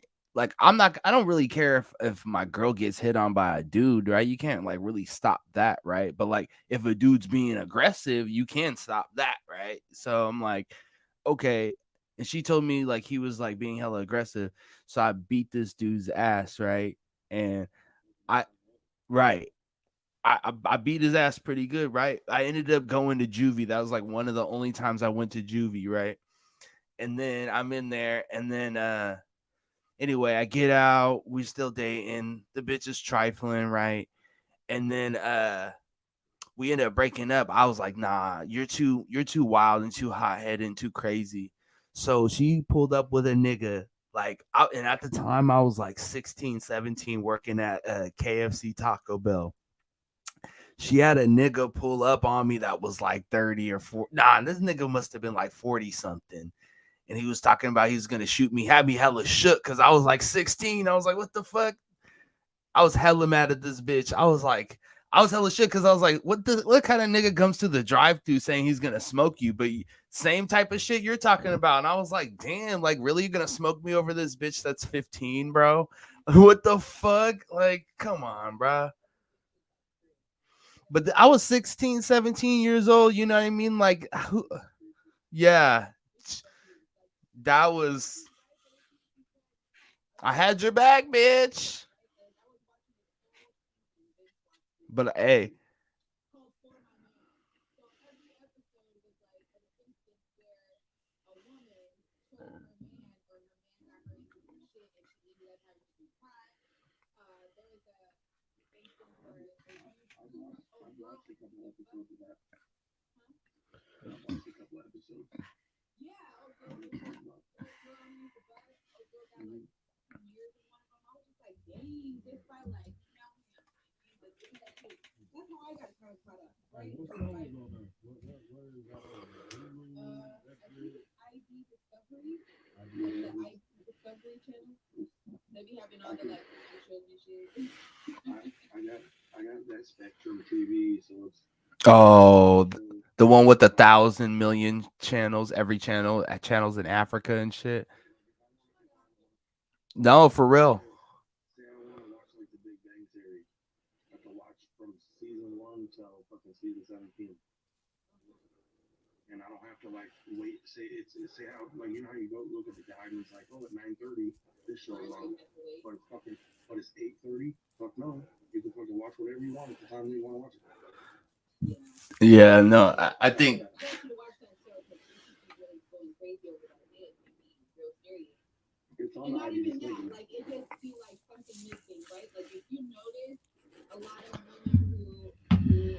don't really care if my girl gets hit on by a dude, right? You can't like really stop that, right? But like if a dude's being aggressive, you can stop that, right? So I'm like, okay. And she told me like he was like being hella aggressive. So I beat this dude's ass, right? And I right. I beat his ass pretty good, right? I ended up going to juvie. That was like one of the only times I went to juvie, right? And then I'm in there, and then anyway, I get out, we still dating. The bitch is trifling, right? And then we ended up breaking up. I was like, nah, you're too wild and too hot headed and too crazy. So she pulled up with a nigga. And at the time I was like 16, 17, working at KFC Taco Bell. She had a nigga pull up on me that was like 30 or 40. Nah, this nigga must have been like 40 something. And he was talking about he was gonna shoot me, had me hella shook because I was like 16. I was like, what the fuck? I was hella mad at this bitch. I was hella shook because I was like, what kind of nigga comes to the drive-through saying he's gonna smoke you? But same type of shit you're talking about. And I was like, damn, like really you gonna smoke me over this bitch that's 15, bro? What the fuck? Like, come on, bro. But I was 16, 17 years old. You know what I mean? Like, yeah, that was. I had your back, bitch. But hey, called For My Man. So every episode was like an instance where a woman told her man or her man got her into some shit and she ended up having to be caught. There was a instance where a dude, oh girl, huh? Yeah, oh girl needs the, oh girl needs the bus. Oh girl got like 2 years in one of them. I was just like, dang, just by like, like look at that shit. That's how I got caught up, right? Just by I think it's ID Discovery, like the ID Discovery channel. They be having all the like commercials and shit. oh, the one with 1,000 million channels, every channel, channels in Africa and shit. No, for real. Right, so you have to wait. Yeah. Yeah, no, I think. You guys need to watch that show because Incest is really going crazy over that shit and being real serious. And not even that, like it just be like something missing, right? Like if you notice a lot of women who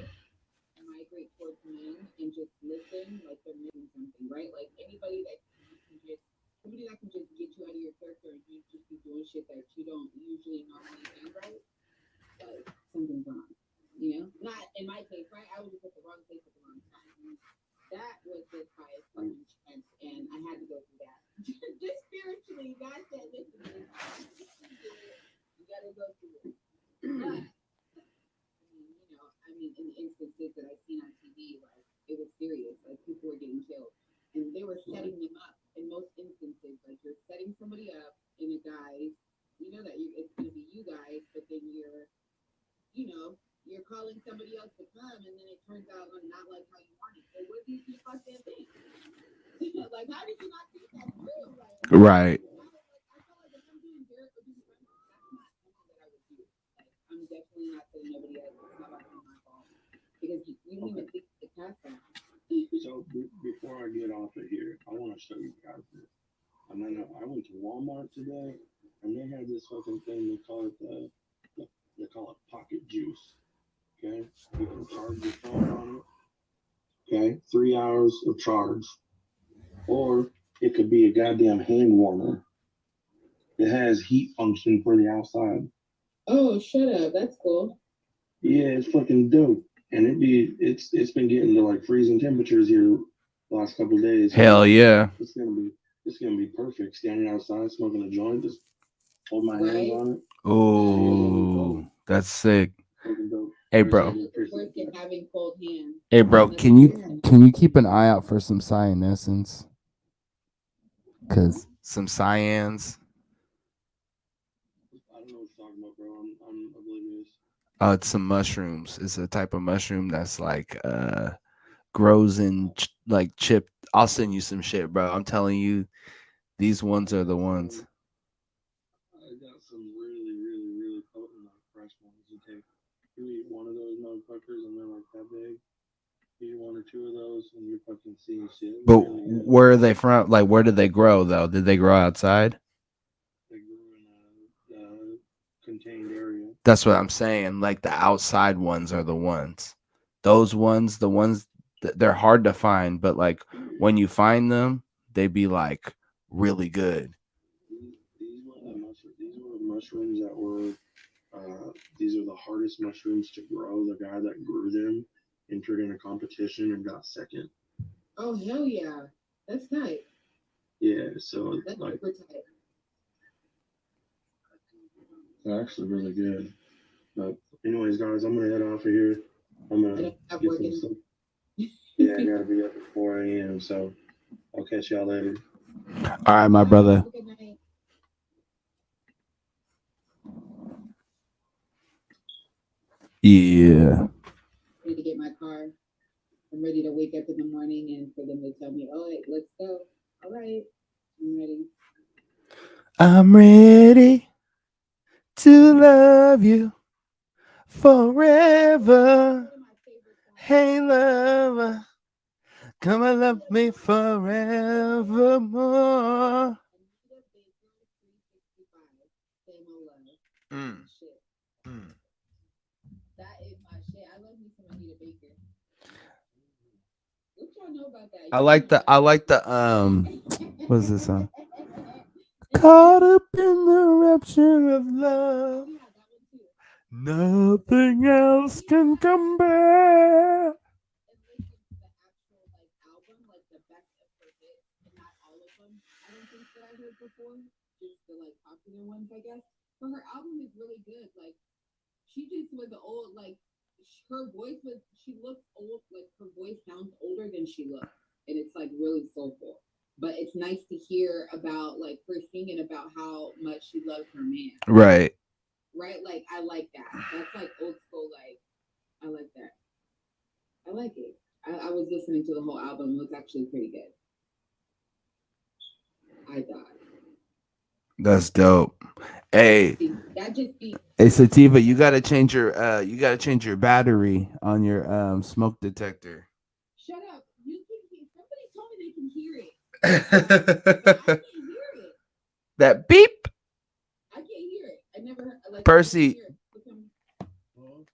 migrate towards men and just listen, like they're missing something, right? Like anybody that you can just somebody that can just get you out of your character and you just be doing shit that you don't usually normally do, right? Like something's wrong. You know? Not in my case, right? I was just at the wrong place at the wrong time. That was just by a fucking chance and I had to go through that. Just spiritually, God said, listen, bitch, you gotta go through it. But I mean, in the instances that I've seen on TV, like it was serious. Like people were getting killed, and they were setting them up. In most instances, like you're setting somebody up in a guise, you know that it's going to be you guys, but then you know, you're calling somebody else to come, and then it turns out not like how you wanted. So what do you fucking think? Like, how did you not think that through? Like, Right. I felt like if I'm doing dirt or doing something, that's not something that I would do. Like, I'm definitely not saying nobody else. It's not about my fault because you didn't even think to cast that. Oh, shut up. That's cool. Hell yeah. Right? Oh, that's sick. Hey, bro. Nothing worse than having cold hands. Hey, bro. Nothing Can you worse than can you keep an eye out for some cyanescence? Cause some cyans. It's some mushrooms. It's a type of mushroom that's like grows in like chip. I'll send you some shit, bro. I'm telling you, these ones are the ones. But where are they from? Like, where did they grow though? Did they grow outside? That's what I'm saying. Like the outside ones are the ones. Those ones, the ones they're hard to find, but like when you find them, they be like really good. Oh hell yeah, that's tight. That's super tight. I don't have work in. All right, my All right, brother. have a good night. Yeah. car. I'm ready to wake up in the morning and for them to tell me, "Oh, wait, let's go." All right, I'm ready. I'm ready to love you forever. One of my favorite songs. Hey, lover, come and love me forevermore. Anita Baker, 365. Same old love. Mm, Shit. mm. That is my shit. I love me some Anita Baker. What y'all know about that? I Y'all know like the about I that. like the what is this song? Caught up in the rapture of love. Yeah, that one too. Nothing else Yeah. can compare. And listen to the actual like album, like the best of her hits, and not all of them. I don't think that I heard before, just the like popular ones, I guess. But her album is really good. Like she just was old. Like her voice was. She looks old. Like her voice sounds older than she looks, and it's like really soulful. But it's nice to hear about like her singing about how much she loves her man. Right. Right? Like I like that. That's like old school. Like I like that. I like it. I was listening to the whole album. It was actually pretty good. I thought. That's dope. Hey, See, that just be hey Sativa, you gotta change your battery on your smoke detector. shut up. You can hear somebody told me they can hear it. But I can't hear it. That beep. I can't hear it. I never heard like I can Percy, hear it.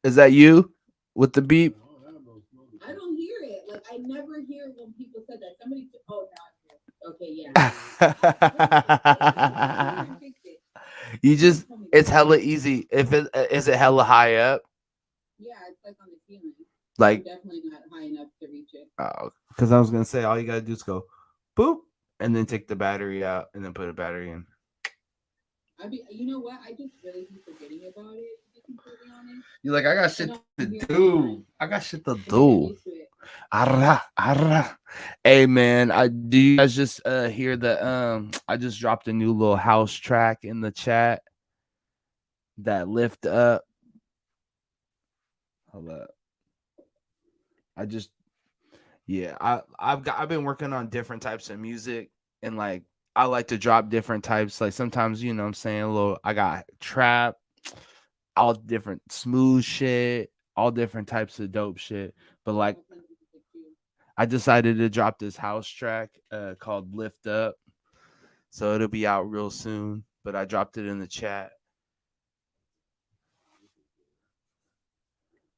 is that you with the beep? I don't hear it. Like I never hear when people said that. Oh now I hear it. Okay, yeah. Somebody here fix it. You Somebody just told me it's that. hella easy. If it is it hella high up? Yeah, it's like on the ceiling. I'm Like definitely not high enough to reach it. because I was gonna say all you gotta do is go boop and then take the battery out and then put a battery in. You know what? I just really be forgetting about it. To be completely honest, You're like, I got I shit don't to hear it all the do. time. I got shit to I need to get do. used to it. Arra, arra. Hey man, I do you guys just hear the I just dropped a new little house track in the chat that lift up. Hold up. I just yeah, I've been working on different types of music and like I like to drop different types. Like sometimes, you know what I'm saying, a little I got trap, all different smooth shit, all different types of dope shit. But like All kinds of music too. I decided to drop this house track called Lift Up. So it'll be out real soon. But I dropped it in the chat.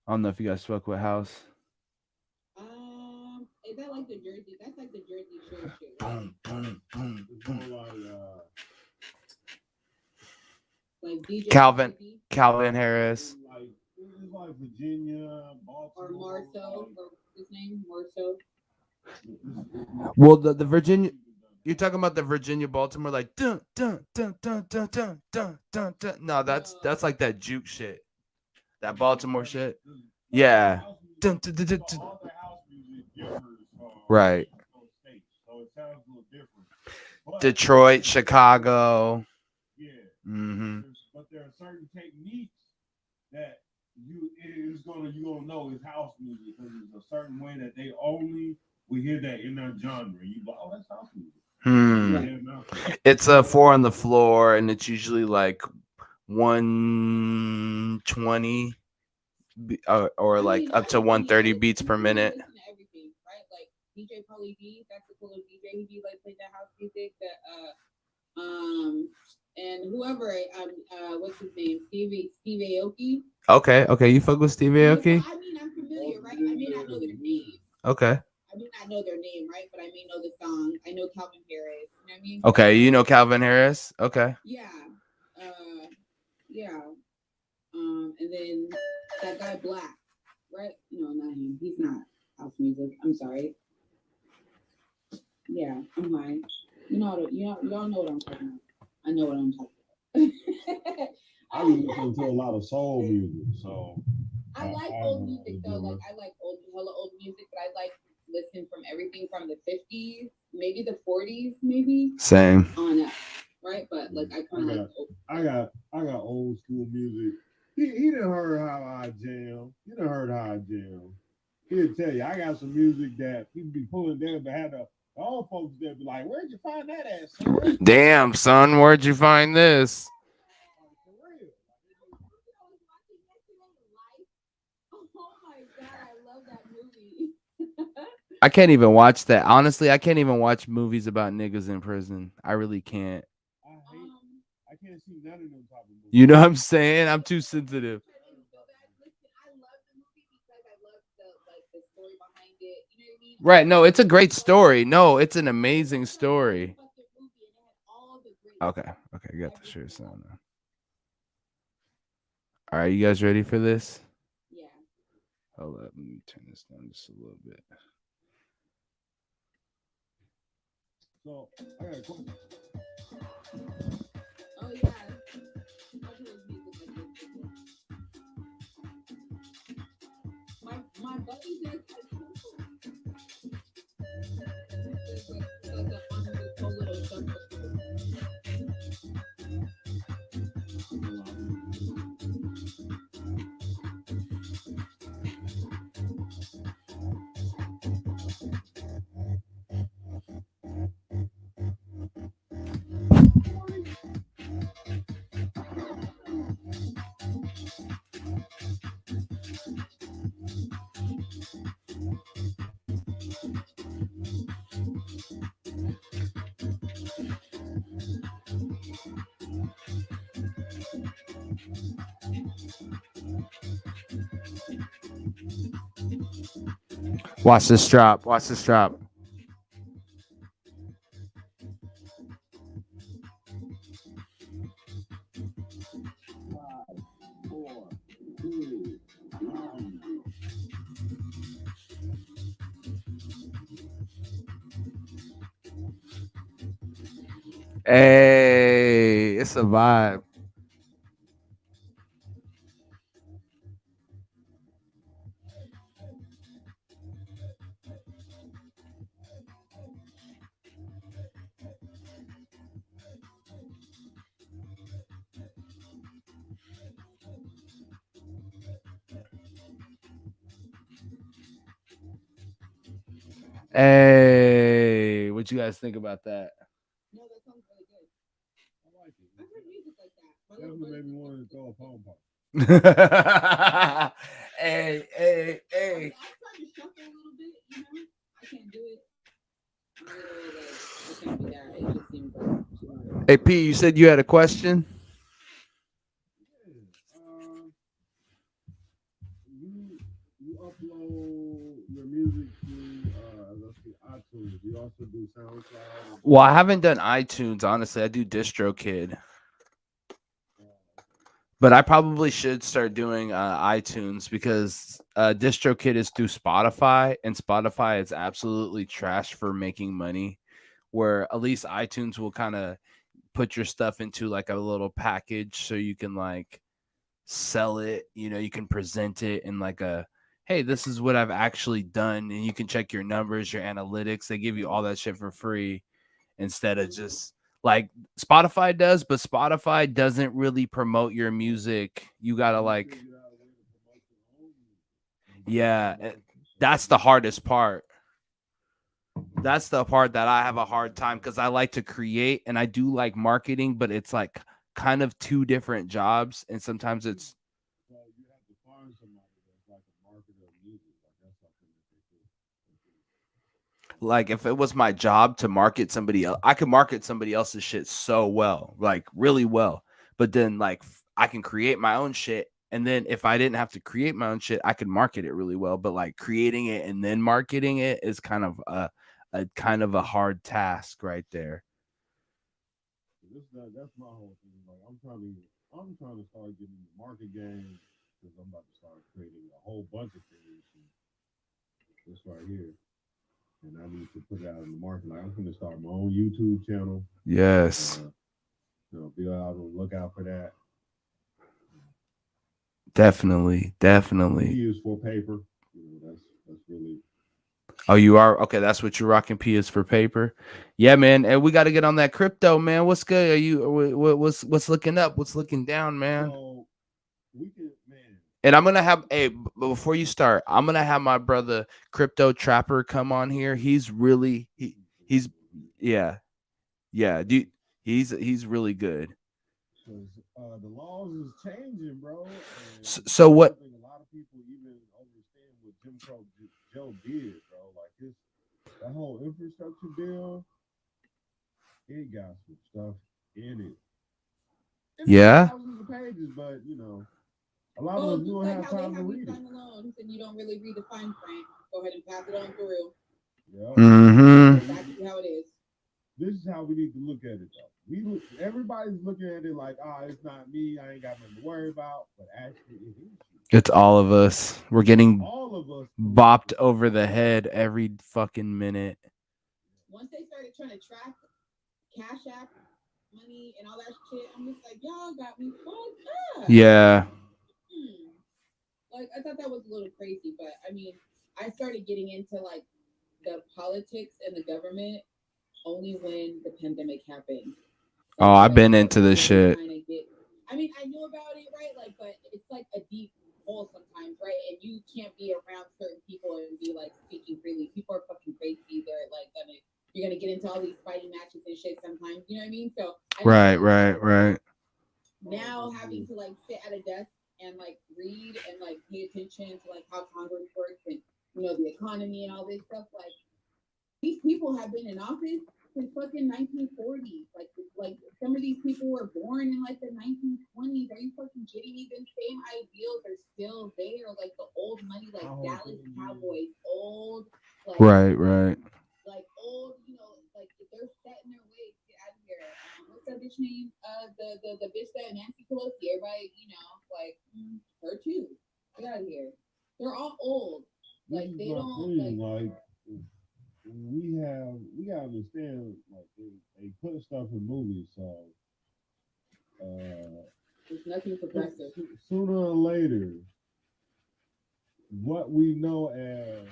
I don't know if you guys fuck with house. Is that like the Jersey? That's like the Jersey Shore shit, right? Boom, boom, boom, boom. Like DJ Calvin Pauly D Calvin Harris. It's like Virginia, or Baltimore, Marceau, or what's his name? Marceau. Well, the Virginia. You're talking about the Virginia Baltimore like dun dun dun dun dun dun dun dun dun. No, that's No. like that juke shit. That Baltimore shit. Yeah. Dun, dun, dun, dun, dun. All the house music differs Right. from states, so it sounds a little different. But Detroit, Chicago. yeah, Mm-hmm. but there are certain techniques that you're gonna know is house music because there's a certain way that they only we hear that in their genre. You go, oh, that's house music. Hmm. Right. Yeah, no. It's a 4 on the floor, and it's usually like 120 or I like mean, up to 130 beats per you minute. listen to everything, right? Like DJ Pauly D, that's the coolest DJ. He be like playing that house music. That and whoever what's his name? Steve Aoki. Okay, you fuck with Steve Aoki? I mean, I'm familiar, right? I may not know their name. Okay. I may not know their name, right? But I may know the song. I know Calvin Harris. You know what I mean? Okay, you know Calvin Harris? Okay. Yeah. Yeah. And then that guy Black, right? No, not him. He's not house music. I'm sorry. Yeah, I'm lying. Y'all know what I'm talking about. I know what I'm talking about. I listen to a lot of soul music, so I like old music though. Like I like hella old music, but I like listen from everything from the 50s, maybe the 40s, maybe Same. on up, right? But like I kind of I got old school music. He done heard how I jam. You done heard how I jam. He'll tell you, I got some music that people be pulling there, but had the old folks there be like, "Where'd you find that at, son?" Damn, son, where'd you find this? Like, for real. I was watching yesterday Life. Oh my god, I love that movie. I can't even watch that. Honestly, I can't even watch movies about niggas in prison. I really can't. I hate. I can't see none of them type of movies. You know what I'm saying? I'm too sensitive. I didn't go back. Listen, I love the movie because I love the story behind it. You know what I mean? Right. No, it's a great story. No, it's an amazing story. Fucking movie, and it had all the great Okay. Okay. I got the shirt everything. on now. All right. You guys ready for this? Yeah. Hold up. Let me turn this down just a little bit. So I got a question. Oh yeah. I've heard music like this before. My buddy does like there's a fun little stuff. Watch this drop. Watch this drop. Hey, it's a vibe. Hey, what you guys think about that? No, that sounds really good. I like it. I've heard music like that. My little Definitely made me brother want to does throw a phone pop. Hey, hey, I hey. tried to shuffle a little bit, you know. I can't do it. I'm a little like I can't do that. It just seems like too much. Hey, P, you said you had a question? Yeah. You upload your music to let's see, iTunes. You also do SoundCloud. Well, I haven't done iTunes, honestly. I do DistroKid. But I probably should start doing iTunes because DistroKid is through Spotify, and Spotify is absolutely trash for making money. Where at least iTunes will kind of put your stuff into like a little package so you can like sell it. You know, you can present it in like a hey, this is what I've actually done, and you can check your numbers, your analytics. They give you all that shit for free instead of just like Spotify does, but Spotify doesn't really promote your music. You gotta like, yeah, that's the hardest part. That's the part that I have a hard time because I like to create and I do like marketing, but it's like kind of two different jobs, and sometimes it's So you have to find somebody that's like a marketer of music. Like that's something that they do. like if it was my job to market somebody else, I could market somebody else's shit so well, like really well. But then like I can create my own shit. And then if I didn't have to create my own shit, I could market it really well. But like creating it and then marketing it is kind of a kind of a hard task right there. That's my whole thing. Like I'm trying to start getting the market game because I'm about to start creating a whole bunch of things. This right here. And I need to put it out in the market. Like I'm going to start my own YouTube channel. Yes. Be out on the lookout for that. Definitely. P is for paper. That's really. Oh, you are okay. That's what you're rocking. P is for paper. Yeah, man. And we got to get on that crypto, man. What's good? Are you? What's looking up? What's looking down, man? So we can, man. And I'm gonna have before you start, I'm gonna have my brother Crypto Trapper come on here. He's really he's yeah, yeah, dude. He's really good. Because the laws is changing, bro. And So I what? don't think a lot of people even understand what Jim Crow Joe did, bro. Like his that whole infrastructure bill, it got some stuff in it. It's like Yeah, thousands of pages, but a lot of Oh, us we just don't like have how they time to have you read it. sign the loans and you don't really read the fine print. Go ahead and pass it on through. Yeah. That's mm-hmm. exactly how it is. This is how we need to look at it, though. Everybody's looking at it like, it's not me. I ain't got nothing to worry about. But actually, it is you. It's all of us. We're getting All of us bopped collectively. over the head every fucking minute. Once they started trying to track Cash App money and all that shit, I'm just like, y'all got me fucked up. Yeah. Hmm. Like I thought that was a little crazy, but I mean, I started getting into like the politics and the government only when the pandemic happened. Oh, That's when I've I been started into this really shit. trying to get. I mean, I knew about it, right? Like, but it's like a deep hole sometimes, right? And you can't be around certain people and be like speaking freely. People are fucking crazy. They're like gonna, you're gonna get into all these fighting matches and shit sometimes. You know what I mean? So I didn't Right, really want right, to. right. Now having to like sit at a desk and like read and like pay attention to like how Congress works and the economy and all this stuff, like these people have been in office since fucking 1940s. Like some of these people were born in like the 1920s. Are you fucking kidding me? The same ideals are still there. Like the old money, like Dallas Cowboys, old, like Right, right. old. Like if they're set in their ways. Get out of here. What's that bitch name? The bitch that Nancy Pelosi. Everybody, her too. Get out of here. They're all old. This Like is they my don't thing. Like we gotta understand. Like they put stuff in movies, so uh, There's nothing progressive. sooner or later, what we know as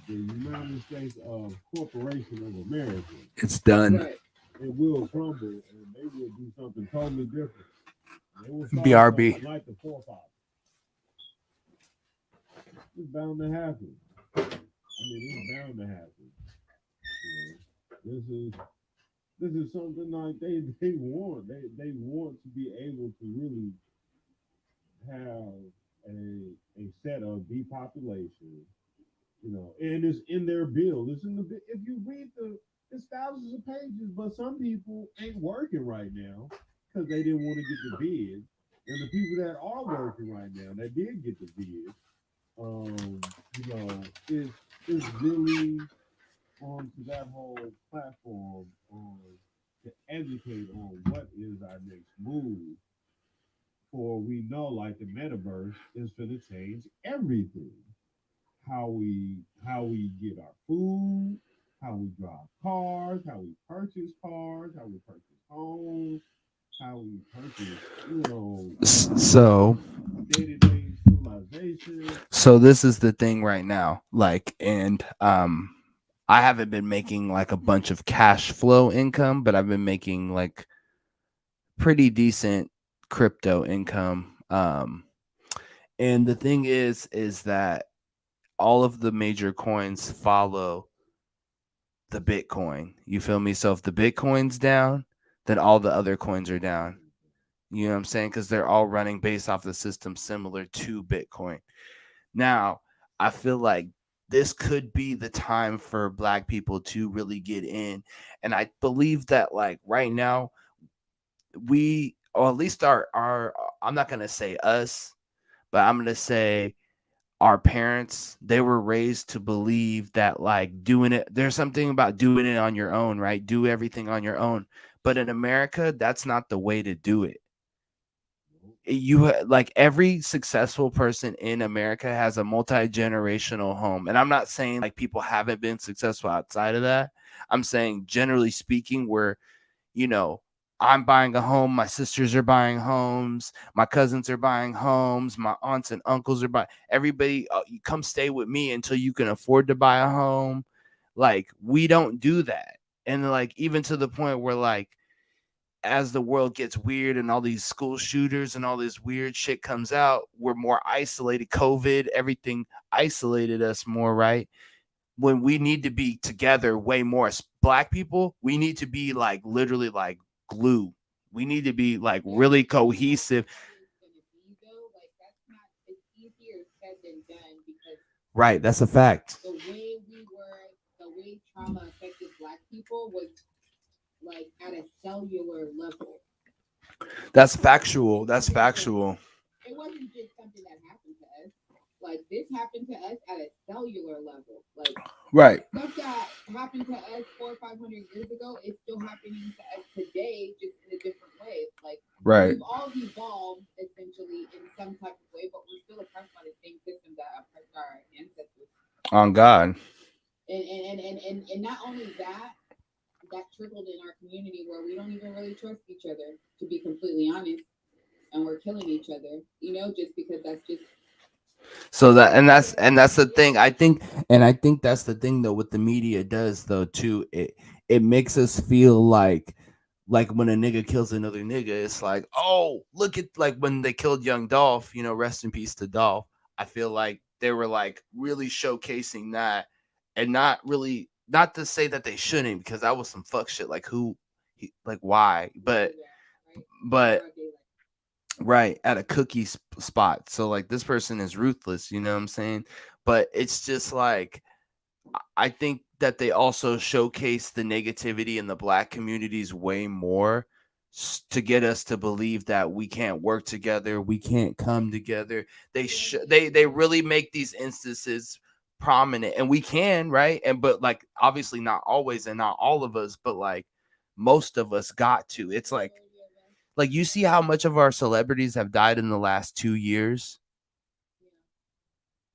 the United States of Corporation of America, It's done. Right. it will crumble and they will do something totally different. They will start BRB. something like the forefathers. It's bound to happen. I mean, it's bound to happen. This is something like they want. They want to be able to really have a set of depopulation. And it's in their bill. It's in the if you read it's thousands of pages, but some people ain't working right now because they didn't want to get the bid. And the people that are working right now that did get the bid, um, is really onto that whole platform to educate on what is our next move. For we know, like the metaverse is going to change everything. How we get our food, how we drive cars, how we purchase cars, how we purchase homes, how we purchase, So, day-to-day civilization. so this is the thing right now. Like, and I haven't been making like a bunch of cash flow income, but I've been making like pretty decent crypto income. And the thing is that all of the major coins follow the Bitcoin. You feel me? So if the Bitcoin's down, then all the other coins are down. You know what I'm saying? Because they're all running based off the system similar to Bitcoin. Now, I feel like this could be the time for black people to really get in. And I believe that like right now, we or at least our I'm not gonna say us, but I'm gonna say our parents, they were raised to believe that like doing it, there's something about doing it on your own, right? Do everything on your own. But in America, that's not the way to do it. Like every successful person in America has a multi-generational home. And I'm not saying like people haven't been successful outside of that. I'm saying generally speaking, where you know, I'm buying a home, my sisters are buying homes, my cousins are buying homes, my aunts and uncles are buying. Everybody, you come stay with me until you can afford to buy a home. Like we don't do that, and like even to the point where like as the world gets weird and all these school shooters and all this weird shit comes out, we're more isolated. COVID, everything isolated us more, right? When we need to be together way more as black people, we need to be like literally like glue. We need to be like really cohesive. Like that's not. It's easier said than done because Right, that's a fact. the way trauma affected Black people was like at a cellular level. That's factual. That's factual. It wasn't just something that happened to us. Like this happened to us at a cellular level. Like Right. stuff that happened to us 400 or 500 years ago is still happening to us today, just in a different way. Like Right. we've all evolved essentially in some type of way, but we're still oppressed by the same system that oppressed our ancestors. On God. And not only that, that trickled in our community where we don't even really trust each other, to be completely honest, and we're killing each other, just because that's just. So that and that's the thing. I think that's the thing though what the media does though too. It makes us feel like when a nigga kills another nigga, it's like, oh, look at like when they killed young Dolph, rest in peace to Dolph. I feel like they were like really showcasing that and not to say that they shouldn't because that was some fuck shit. Like like why? But right at a cookie spot. So like this person is ruthless, you know what I'm saying? But it's just like I think that they also showcase the negativity in the black communities way more to get us to believe that we can't work together, we can't come together. They really make these instances prominent and we can, right? And but like obviously not always and not all of us, but like most of us got to. It's like you see how much of our celebrities have died in the last 2 years?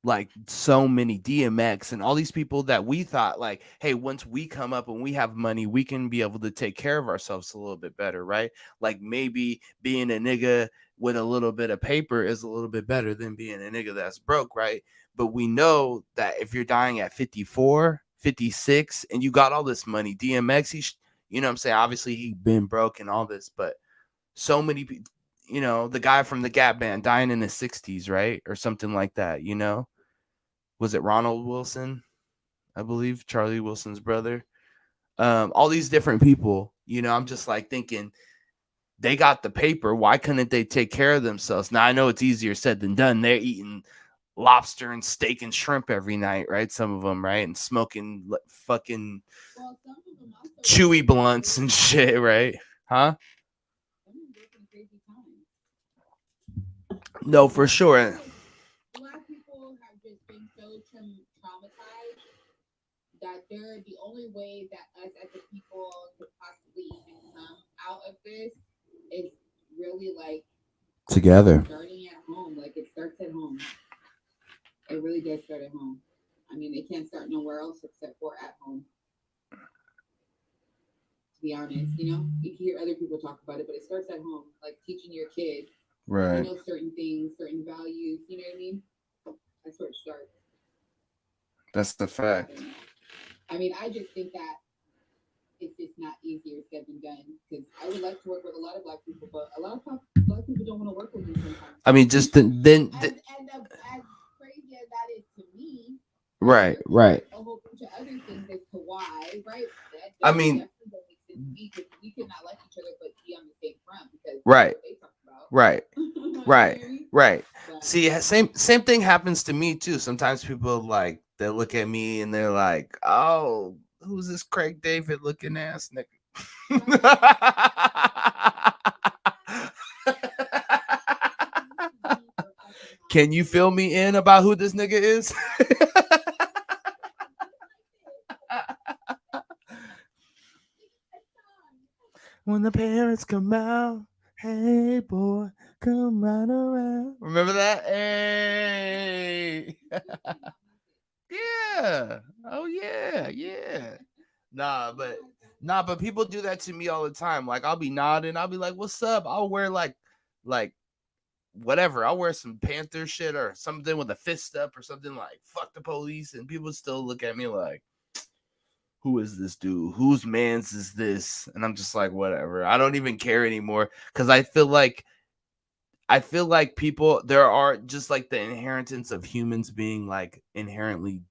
Like so many DMX and all these people that we thought like, hey, once we come up and we have money, we can be able to take care of ourselves a little bit better, right? Like maybe being a nigga with a little bit of paper is a little bit better than being a nigga that's broke, right? But we know that if you're dying at 54, 56 and you got all this money, DMX, you know what I'm saying? Obviously he been broke and all this, but so many people, the guy from the Gap Band dying in his 60s, right? Or something like that, Was it Ronald Wilson? I believe Charlie Wilson's brother. All these different people, I'm just like thinking they got the paper. Why couldn't they take care of themselves? Now I know it's easier said than done. They're eating lobster and steak and shrimp every night, right? Some of them, right? And smoking fucking chewy blunts and shit, right? Huh? No, for sure. Black people have just been so traumatized that they're the only way that us as a people could possibly even come out of this is really like Together. starting at home. Like it starts at home. It really does start at home. I mean, it can't start nowhere else except for at home. To be honest, you can hear other people talk about it, but it starts at home. Like teaching your kids, right? Certain things, certain values. You know what I mean? That's where it starts. That's the fact. I mean, I just think that it's just not easier said than done because I would like to work with a lot of black people, but a lot of black people don't want to work with me sometimes. I mean, just as crazy as that is to me, right. A whole bunch of other things as to why, right? I mean, we cannot like each other, but be on the same front because right, that's what they talk about. Right, right, right. But, see, same thing happens to me too. Sometimes people like they look at me and they're like, "Oh, who's this Craig David looking ass nigga?" Can you fill me in about who this nigga is? When the parents come out, hey boy, come right around. Remember that? Hey. Yeah. Oh yeah. Yeah. But people do that to me all the time. Like I'll be nodding, I'll be like, "What's up?" I'll wear like whatever. I'll wear some Panther shit or something with a fist up or something like "fuck the police," and people still look at me like, who is this dude? Whose man's is this? And I'm just like, whatever. I don't even care anymore because I feel like people there are just like the inheritance of humans being like inherently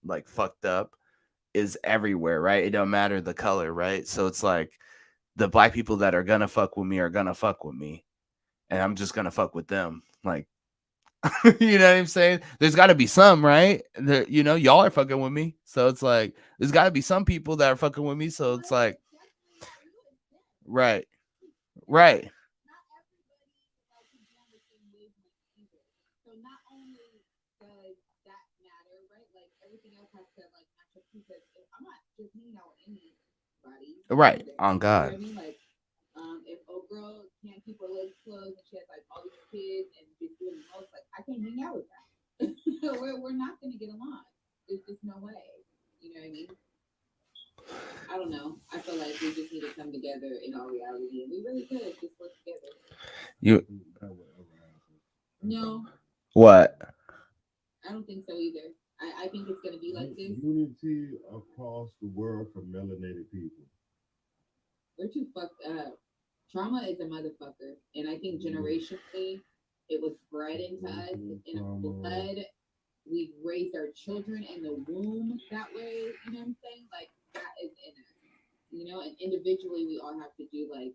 like fucked up is everywhere, right? It don't matter the color, right? So it's like the black people that are gonna fuck with me are gonna fuck with me, and I'm just gonna fuck with them. Like, you know what I'm saying? There's got to be some, right? There, y'all are fucking with me, so it's like there's got to be some people that are fucking with me. So it's like, right, right, Not everybody like can be on the same wavelength either. So not only does that matter, right? Like everything else has to like match up because I'm not just hanging out with anybody right. either. On You know what God, I mean? Like, if a girl can't keep her legs closed and she has like all these kids and just doing the most, like I can't hang out with that. we're not gonna get along. There's just no way. You know what I mean? I don't know. I feel like we just need to come together in all reality, and we really could just work together. you That would ever happen. No, what? I don't think so either. I think it's gonna be like this. Unity across the world for melanated people. We're too fucked up. Trauma is a motherfucker, and I think generationally, it was bred into us in our blood. We raised our children in the womb that way. You know what I'm saying? Like that is in us. And individually, we all have to do like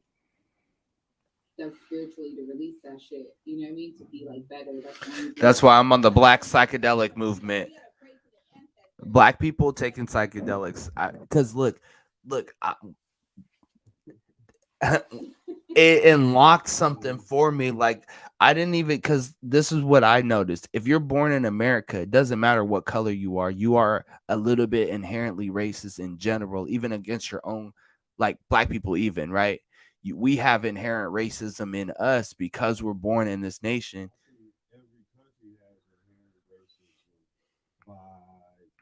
stuff spiritually to release that shit. You know what I mean? To be like better. That's the only thing. That's why I'm on the black psychedelic movement. We gotta pray to the ancestors. Black people taking psychedelics, because look, it unlocked something for me. Like I didn't even because this is what I noticed. If you're born in America, it doesn't matter what color you are a little bit inherently racist in general, even against your own, like black people, even right. We have inherent racism in us because we're born in this nation. Every country has inherent racism by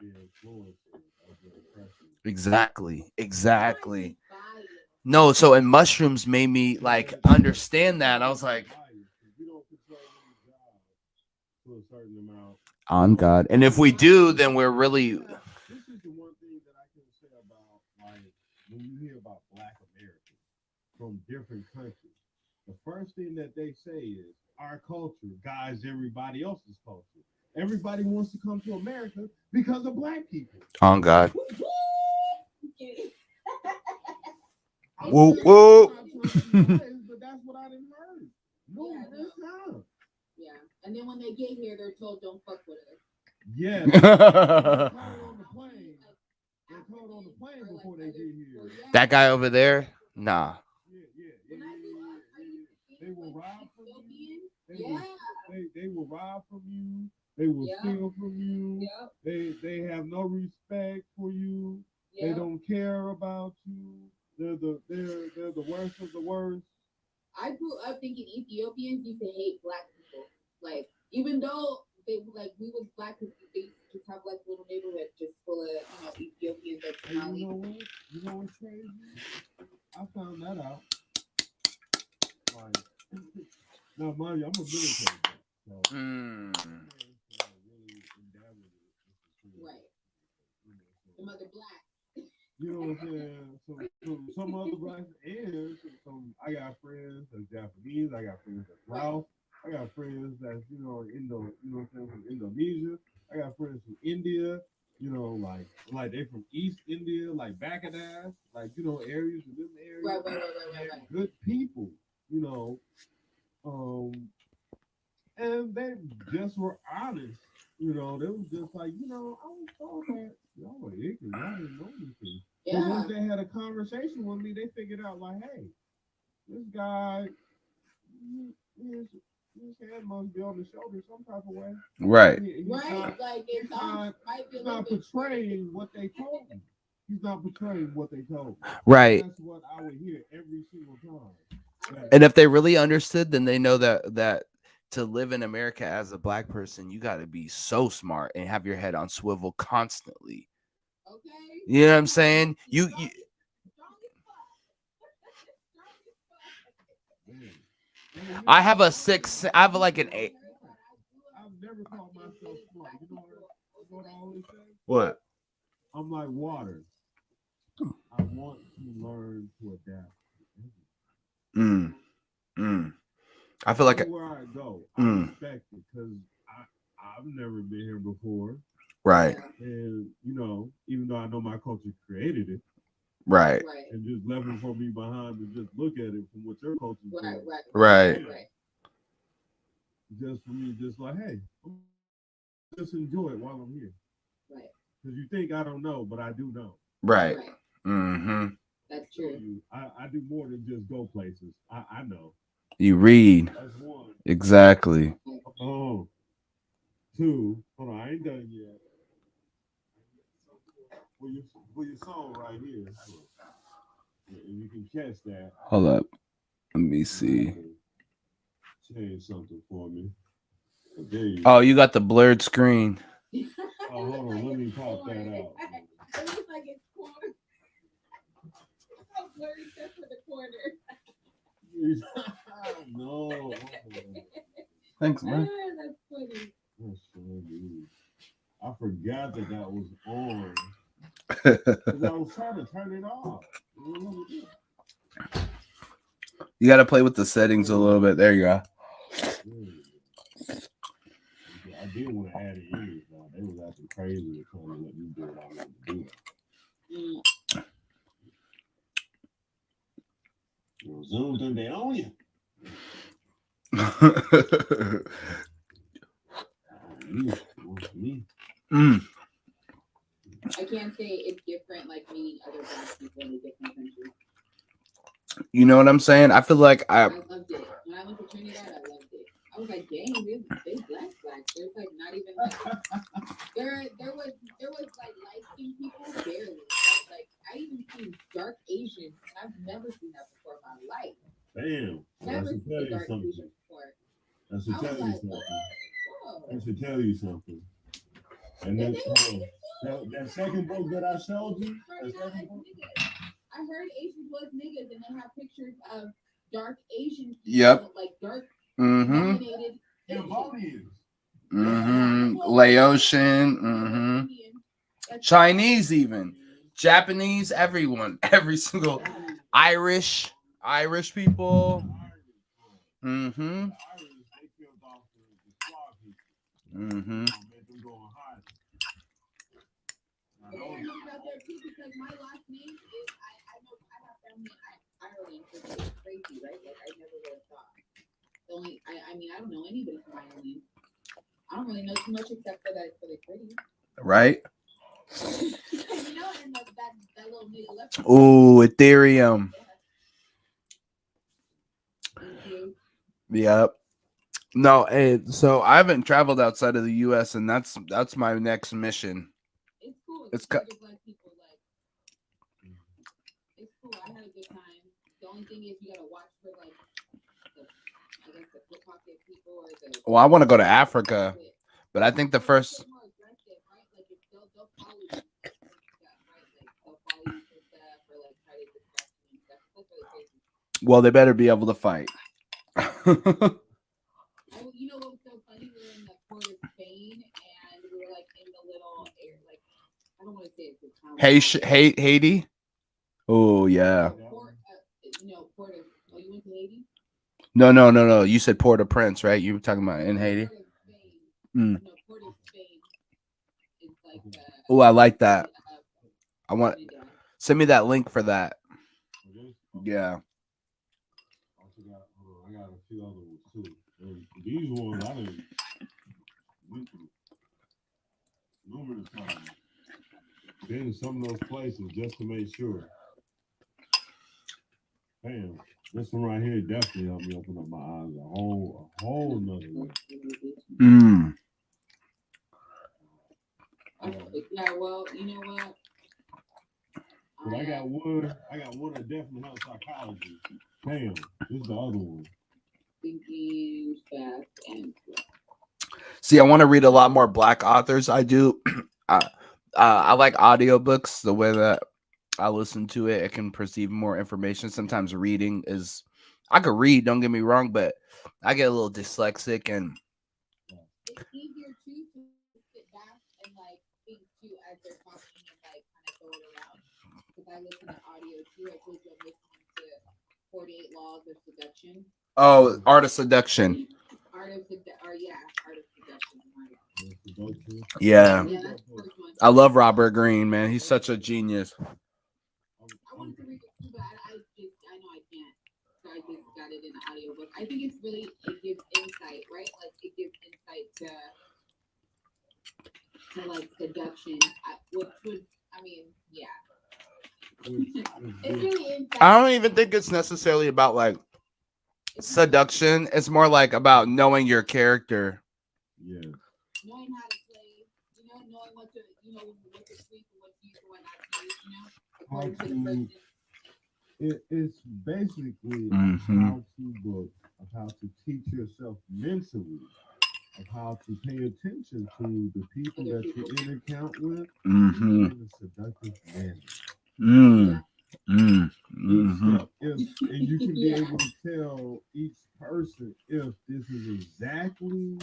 the influences of the oppression. Exactly. Bias. No, so and mushrooms made me like understand that. I was like, You don't control any job to a certain amount. on God. And if we do, then we're really This is the one thing that I can say about like when you hear about Black Americans from different countries. The first thing that they say is our culture guides everybody else's culture. Everybody wants to come to America because of Black people. on God. Whoop, whoop. But that's what I didn't heard. No, Yeah, that's not. Yeah. And then when they get here, they're told don't fuck with us. Yes. They're told on the plane. They're told on the plane before they get here. That guy over there, nah. They will rob from you. Yeah. They will rob from you. They will steal from you. Yep. They have no respect for you. They Yep. don't care about you. They're the worst of the worst. I grew up thinking Ethiopians used to hate black people. Like, even though they like we was black, because they just have like little neighborhood just full of Ethiopians or And Somali. you know what? You know what's crazy? I found that out. Like, now, mind you, I'm a military guy, so really endeavored it. Right. The mother black. You know what I'm saying? So some other black and I got friends that's Japanese. I got friends that's Ralph. I got friends that's from Indonesia. I got friends from India. Like they from East India, like Bangladesh, like areas in them areas. Right. Good people, and they just were honest. They was just like, I was told that y'all were ignorant. Y'all didn't know anything. But Yeah. once they had a conversation with me, they figured out like, hey, this guy, his head must be on the shoulder some type of way. Right. He's Right. Like it's not portraying what they told me. He's not portraying what they told me. Right. That's what I would hear every single time. And if they really understood, then they know that to live in America as a black person, you got to be so smart and have your head on swivel constantly. Okay. You know what I'm saying? You I have a 6. I have like an 8. I've never called myself smart. You know what I always say? What? I'm like water. I want to learn to adapt. Mm. Mm. I feel like Everywhere I go, I respect it because I've never been here before, right, and even though I know my culture created it, right, and just left it for me behind to just look at it from what your culture doing. right. Just for me, just like, hey, just enjoy it while I'm here. Because you think I don't know, but I do know. Right. Mm-hmm. That's true. I do more than just go places. I know. You read. That's one. Exactly. Oh, two. Hold on, I ain't done yet. For your song right here. And you can catch that. Hold up. Let me see. Change something for me. There you Oh, go. you got the blurred screen. Oh, hold on. Let me pop that out. It looks like it's corn. It's so blurry except for the corner. No. Thanks, man. That's funny. That's so good. I forgot that was on. Because I was trying to turn it off. You got to play with the settings a little bit. There you go. I did want to add it in. They was acting crazy trying to let me do what I wanted to do. Zoom think they own you. Me. I can't say it's different like meeting other black people in a different country. You know what I'm saying? I feel like I loved it. When I went to Trinidad, I loved it. I was like, dang, they black. There's like not even like there was like light skinned people barely. Right? Like I even seen dark Asians, and I've never seen that before in my life. Damn. Never seen a dark Asian before. That should tell you something. That should tell you something. And that second book that I showed you, I heard Asians was niggas, and they have pictures of dark Asian people, yep, like dark melanated Cambodians, Laotian, Chinese, even Japanese, everyone, every single Irish people. Mm-hmm. About that too, because my last name is I know I have family in Ireland, which is crazy, right? Like I never would have thought. I mean I don't know anybody from Ireland. I don't really know too much except for that it's really pretty. Right. You know, and that little nigga left. Oh, Ethereum. Yep. No, so I haven't traveled outside of the U.S. and that's my next mission. It's cool. It's black people like. It's cool. I had a good time. The only thing is you gotta watch for like the pickpocket people or the. Well, I want to go to Africa, but I think the first. They'll follow you and stuff, right? Like they'll follow you for stuff or like try to distract you and stuff. That's really crazy. Well, they better be able to fight. You know what was so funny? We were in the port of Spain and we were like in the little air, like I don't want to say it's a town. Haiti. Oh yeah. Port of. Oh, you went to Haiti? No. You said Port-au-Prince, right? You were talking about in Haiti. Port of Spain. No, Port of Spain. It's like. Oh, I like that. I want. Send me that link for that. Yeah. I got a few other ones too. These ones I didn't went through numerous times. Been in some of those places just to make sure. Damn, this one right here definitely helped me open up my eyes a whole nother way. Yeah, well, you know what? But I got one that definitely helps psychology. Damn, this is the other one. Thinking fast and slow. See, I want to read a lot more Black authors. I do. I like audiobooks. The way that I listen to it, it can perceive more information. Sometimes reading is, I could read, don't get me wrong, but I get a little dyslexic and. It's easier too to sit back and like think too as they're talking and like kind of throw it around. Because I listen to audio too. I told you I'm listening to 48 Laws of Seduction. Oh, Art of Seduction. Art of Seduction. Yeah. Yeah, that's the first one. I love Robert Greene, man. He's such a genius. I wanted to read it too, but I know I can't. So I just got it in the audiobook. I think it's really, it gives insight, right? Like it gives insight to like seduction, which would, I mean, yeah. It's really insight. I don't even think it's necessarily about like seduction. It's more like about knowing your character. Yeah. Knowing how to play, knowing what to, what to tweak and what to use and what not to use, according to the person. It's basically a Mhm. how-to book of how to teach yourself mentally of how to pay attention to the people that you're in account with Mm-hmm. in a seductive manner. Mm. Mm. Each Mm-hmm. step, and you can be able to tell each person if this is exactly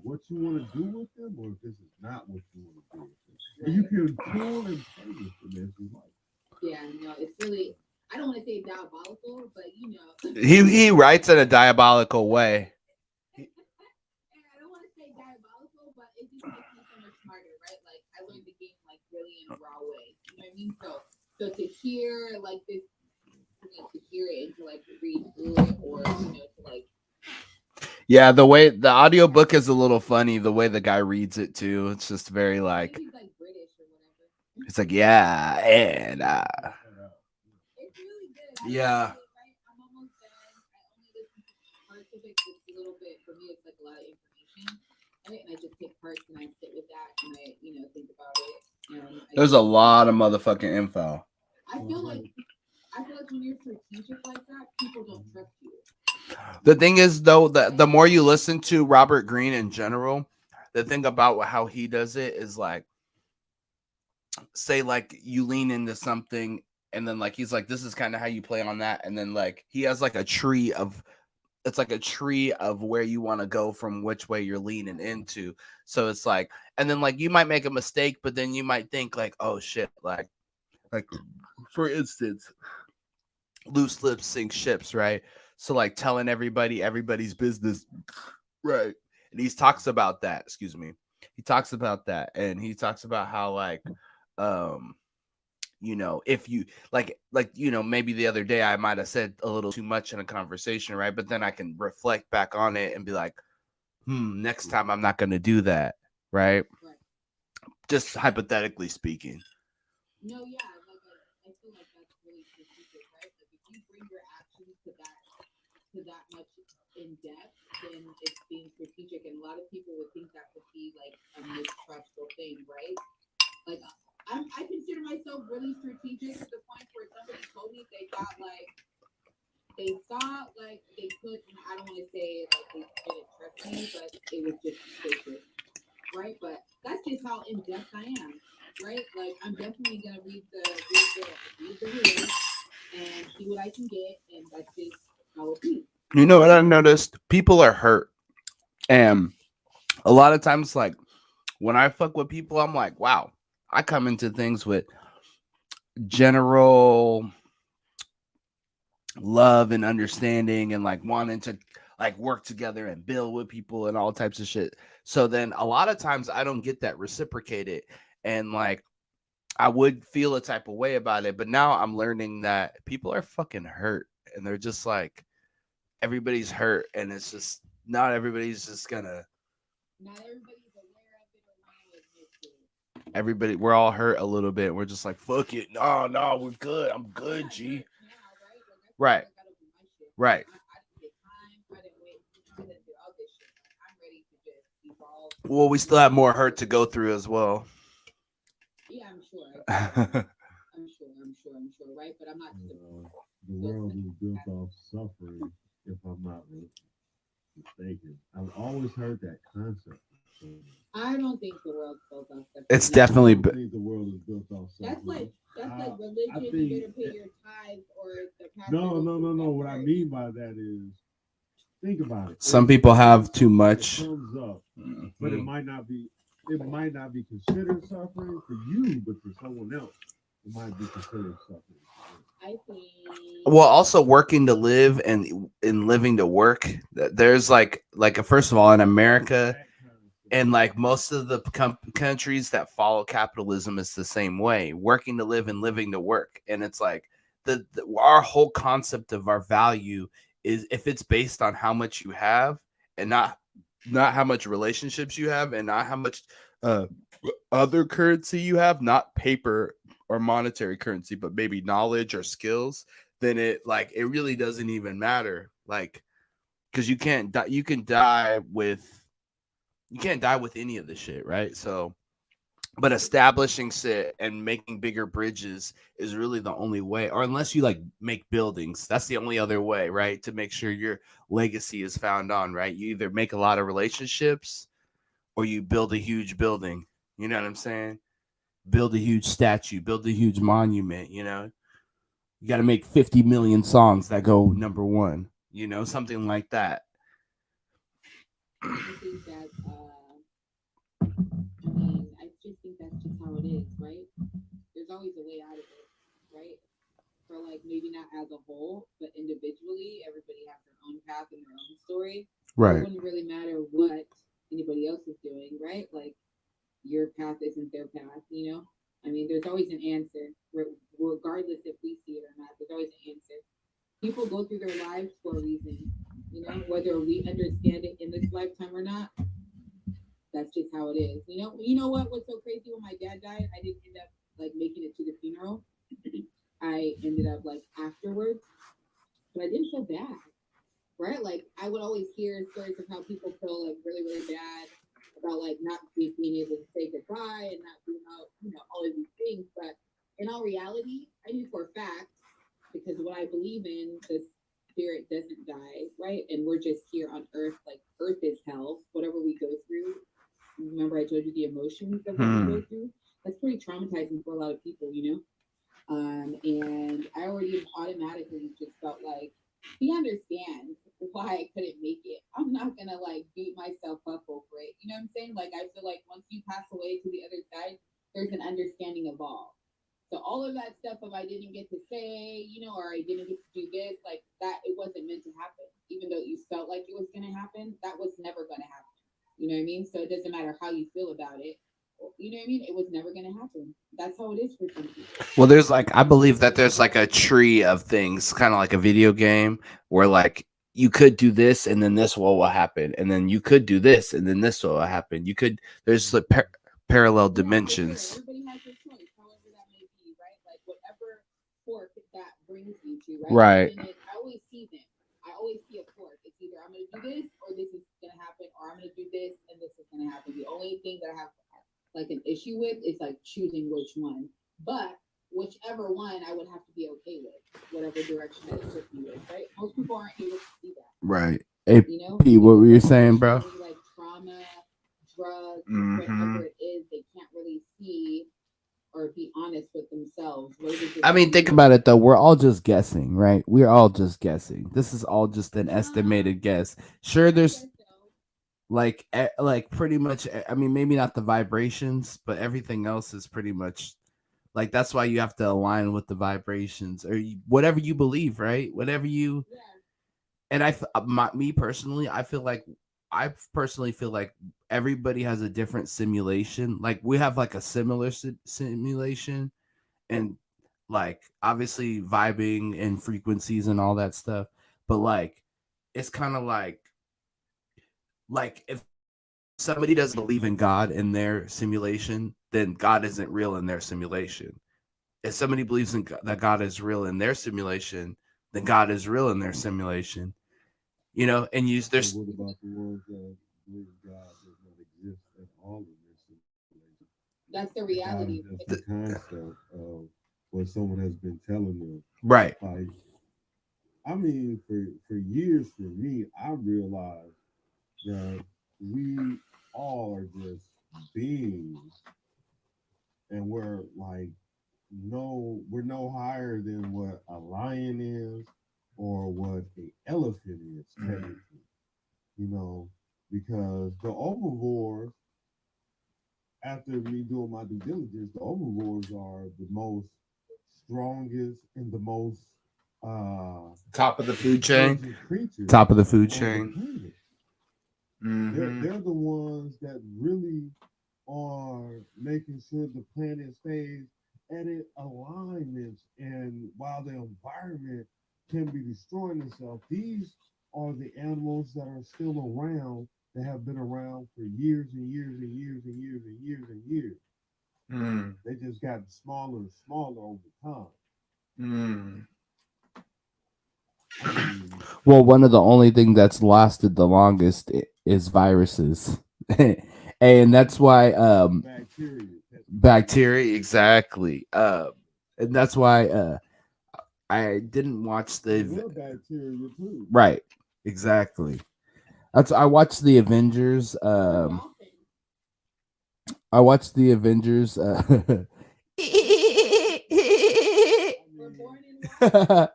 what you want to do with them or if this is not what you want to do with them. And you can pull and play with them as you like. Yeah, no, it's really, I don't want to say diabolical, but He writes in a diabolical way. I don't want to say diabolical, but it just makes me so much smarter, right? Like I learned the game like really in a raw way. You know what I mean? So to hear like this, to hear it and to like read through it, or to like. Yeah, the way the audiobook is a little funny, the way the guy reads it too. It's just very like He's like British or whatever. it's like yeah, and It's really good. yeah. I'm almost done. I only listen to parts of it just a little bit. For me, it's like a lot of information. Right? And I just take parts and I sit with that and I, think about it. There's a lot of motherfucking info. I feel like when you're strategic like that, people don't trust you. The thing is, though, the more you listen to Robert Greene in general, the thing about how he does it is like, say, like you lean into something, and then like he's like, this is kind of how you play on that, and then like he has like a tree of. It's like a tree of where you want to go from which way you're leaning into. So it's like, and then like you might make a mistake, but then you might think like, oh shit, like for instance, loose lips sink ships, right? So like telling everybody's business, right? And he talks about that. Excuse me. He talks about that, and he talks about how like, if you like maybe the other day I might have said a little too much in a conversation, right? But then I can reflect back on it and be like, next time I'm not going to do that, right? Just hypothetically speaking. No, yeah, like I feel like that's really strategic, right? Like if you bring your actions to that much in depth, then it's being strategic, and a lot of people would think that would be like a mistrustful thing, right? Like I consider myself really strategic to the point where somebody told me they thought like they could, and I don't want to say like they didn't trust me, but it was just suspicious, right? But that's just how in depth I am, right? Like I'm definitely gonna read the rules and see what I can get, and that's just how it be. You know what I noticed? People are hurt, and a lot of times, like when I fuck with people, I'm like, wow, I come into things with general love and understanding and like wanting to like work together and build with people and all types of shit. So then a lot of times I don't get that reciprocated, and like I would feel a type of way about it, but now I'm learning that people are fucking hurt, and they're just like everybody's hurt, and it's just not everybody's just gonna. Not everybody's aware of it or want to admit to it. Everybody, we're all hurt a little bit. We're just like, fuck it. No, we're good. I'm good, G. Right. Right. Well, we still have more hurt to go through as well. Yeah, I'm sure. I'm sure, right? But I'm not. The world is built off suffering, if I'm not mistaken. I've always heard that concept. I don't think the world's built off suffering. It's definitely. I think the world is built off suffering. That's like religion. You better pay your tithes, or the pastor. No. What I mean by that is, think about it. Some people have too much. It comes up, but it might not be. It might not be considered suffering for you, but for someone else, it might be considered suffering. I think Well, also working to live and living to work. There's first of all in America That kind of stuff. and like most of the countries that follow capitalism is the same way, working to live and living to work. And it's like our whole concept of our value is if it's based on how much you have and not how much relationships you have and not how much uh other currency you have, not paper or monetary currency, but maybe knowledge or skills, then it really doesn't even matter. Like, because you can't die, you can't die with any of the shit, right? So, but establishing shit and making bigger bridges is really the only way, or unless you like make buildings, that's the only other way, right? To make sure your legacy is found on, right? You either make a lot of relationships or you build a huge building. You know what I'm saying? Build a huge statue, build a huge monument, you know? You got to make 50 million songs that go number one, something like that. I think that I mean I just think that's just how it is, right? There's always a way out of it, right? For like maybe not as a whole, but individually, everybody has their own path and their own story. So it Right. wouldn't really matter what anybody else is doing, right? Like your path isn't their path, you know? I mean, there's always an answer, regardless if we see it or not. There's always an answer. People go through their lives for a reason, you know, whether we understand it in this lifetime or not. That's just how it is. You know what? What's so crazy when my dad died? I didn't end up like making it to the funeral. I ended up like afterwards, but I didn't feel bad, right? Like I would always hear stories of how people feel like really, really bad about like not being able to say goodbye and not being out, all of these things. But in all reality, I knew for a fact because what I believe in, the spirit doesn't die, right? And we're just here on earth, like earth is hell. Whatever we go through, remember I told you the emotions of what we go Hmm. through. That's pretty traumatizing for a lot of people, you know. And I already automatically just felt like he understands why I couldn't make it. I'm not gonna like beat myself up over it. You know what I'm saying? Like I feel like once you pass away to the other side, there's an understanding of all. So all of that stuff of I didn't get to say, or I didn't get to do this, like that, it wasn't meant to happen. Even though you felt like it was gonna happen, that was never gonna happen. You know what I mean? So it doesn't matter how you feel about it. You know what I mean? It was never gonna happen. That's how it is for some people. Well, I believe that there's like a tree of things, kind of like a video game where like you could do this and then this will happen. And then you could do this and then this will happen. There's like parallel Yeah, for sure. dimensions. Everybody has their choice, however that may be, right? Like whatever fork that brings you to, right? Right. Even if I always see them, I always see a fork. It's either I'm gonna do this or this is gonna happen, or I'm gonna do this and this is gonna happen. The only thing that I have like an issue with is like choosing which one. But whichever one I would have to be okay with, whatever direction that it took me with, right? Most people aren't able to see that, Right. Hey, P, what because were you of saying, bro? emotionally like trauma, drugs, Hmm. whatever it is, they can't really see or be honest with themselves. What is it I that mean, you think need? about it though. We're all just guessing, right? We're all just guessing. This is all just an Uh, estimated guess. Sure, I there's guess so. like pretty much. I mean, maybe not the vibrations, but everything else is pretty much like that's why you have to align with the vibrations or whatever you believe, right? Whatever you Yeah. and me personally, I personally feel like everybody has a different simulation. Like we have like a similar simulation and like obviously vibing and frequencies and all that stuff, but like it's kind of like if somebody doesn't believe in God in their simulation, then God isn't real in their simulation. If somebody believes in that God is real in their simulation, then God is real in their simulation. And use So there's what about the ones that believe God does not exist at all in their simulation? That's the God is reality. just a concept of what someone has been telling them. right. Like, I mean, for years, for me, I realized that we all are just beings, and we're no higher than what a lion is or what an elephant is technically, you know, because the overboard after me doing my due diligence, the overboards are the most strongest and the most Top of the food chain. intelligent creatures Top of the food on the chain. planet. Mm-hmm. They're the ones that really are making sure the planet stays at its alignments. And while the environment can be destroying itself, these are the animals that are still around that have been around for years and years and years and years and years and years. Mm. They just gotten smaller and smaller over time. Mm. I mean, Well, one of the only thing that's lasted the longest is viruses, and that's why bacteria. bacteria exactly. And that's why I didn't watch We're bacteria too. right exactly. That's I watched the Avengers. We're dolphins. I watched the Avengers. I We're mean, born in water.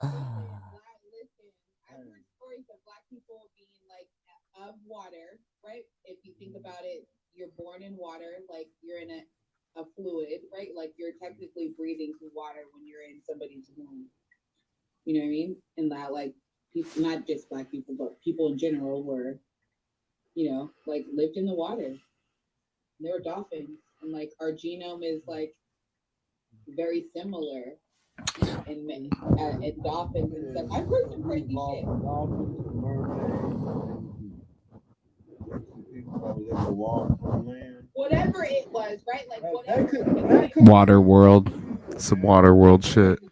Listen. I've heard stories of black people being like of water, right? If you think about it, you're born in water, like you're in a fluid, right? Like you're technically breathing through water when you're in somebody's womb. You know what I mean? And that like people, not just black people, but people in general were, like lived in the water. They were dolphins, and like our genome is like very similar and dolphins and stuff. I've heard some crazy shit. Dolphins, mermaids, people that was in the water on land. Whatever it was, right? Like whatever. That could Water world, some water world shit. Right? You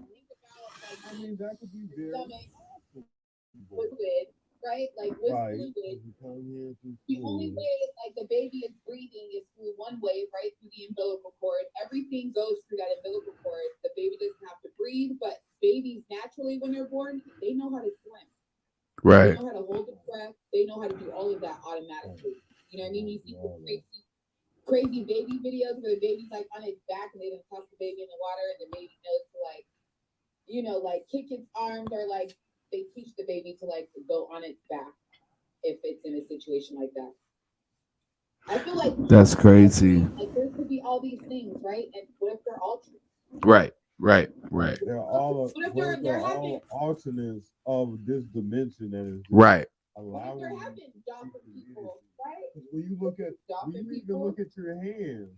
think about like I mean, that could be very stomach possible. fluid, right? Like with Right. fluid, You come here through the only fluid. way like the baby is breathing is through one way, right? Through the umbilical cord. Everything goes through that umbilical cord. The baby doesn't have to breathe, but babies naturally when they're born, they know how to swim. They Right. know how to hold the breath. They know how to do all of that automatically. You know what I mean? You see some crazy baby videos where the baby's like on its back and they just toss the baby in the water and the baby knows to like, like kick its arms or like they teach the baby to like go on its back if it's in a situation like that. I feel like That's crazy. like there could be all these things, right? And what if they're altered? Right. Right. Right. They're all What if they're they're all having alternates of this dimension that is just Right. what if allowing they're you having dolphin people, right? Because when you look at Dolphin when you even people. look at your hands,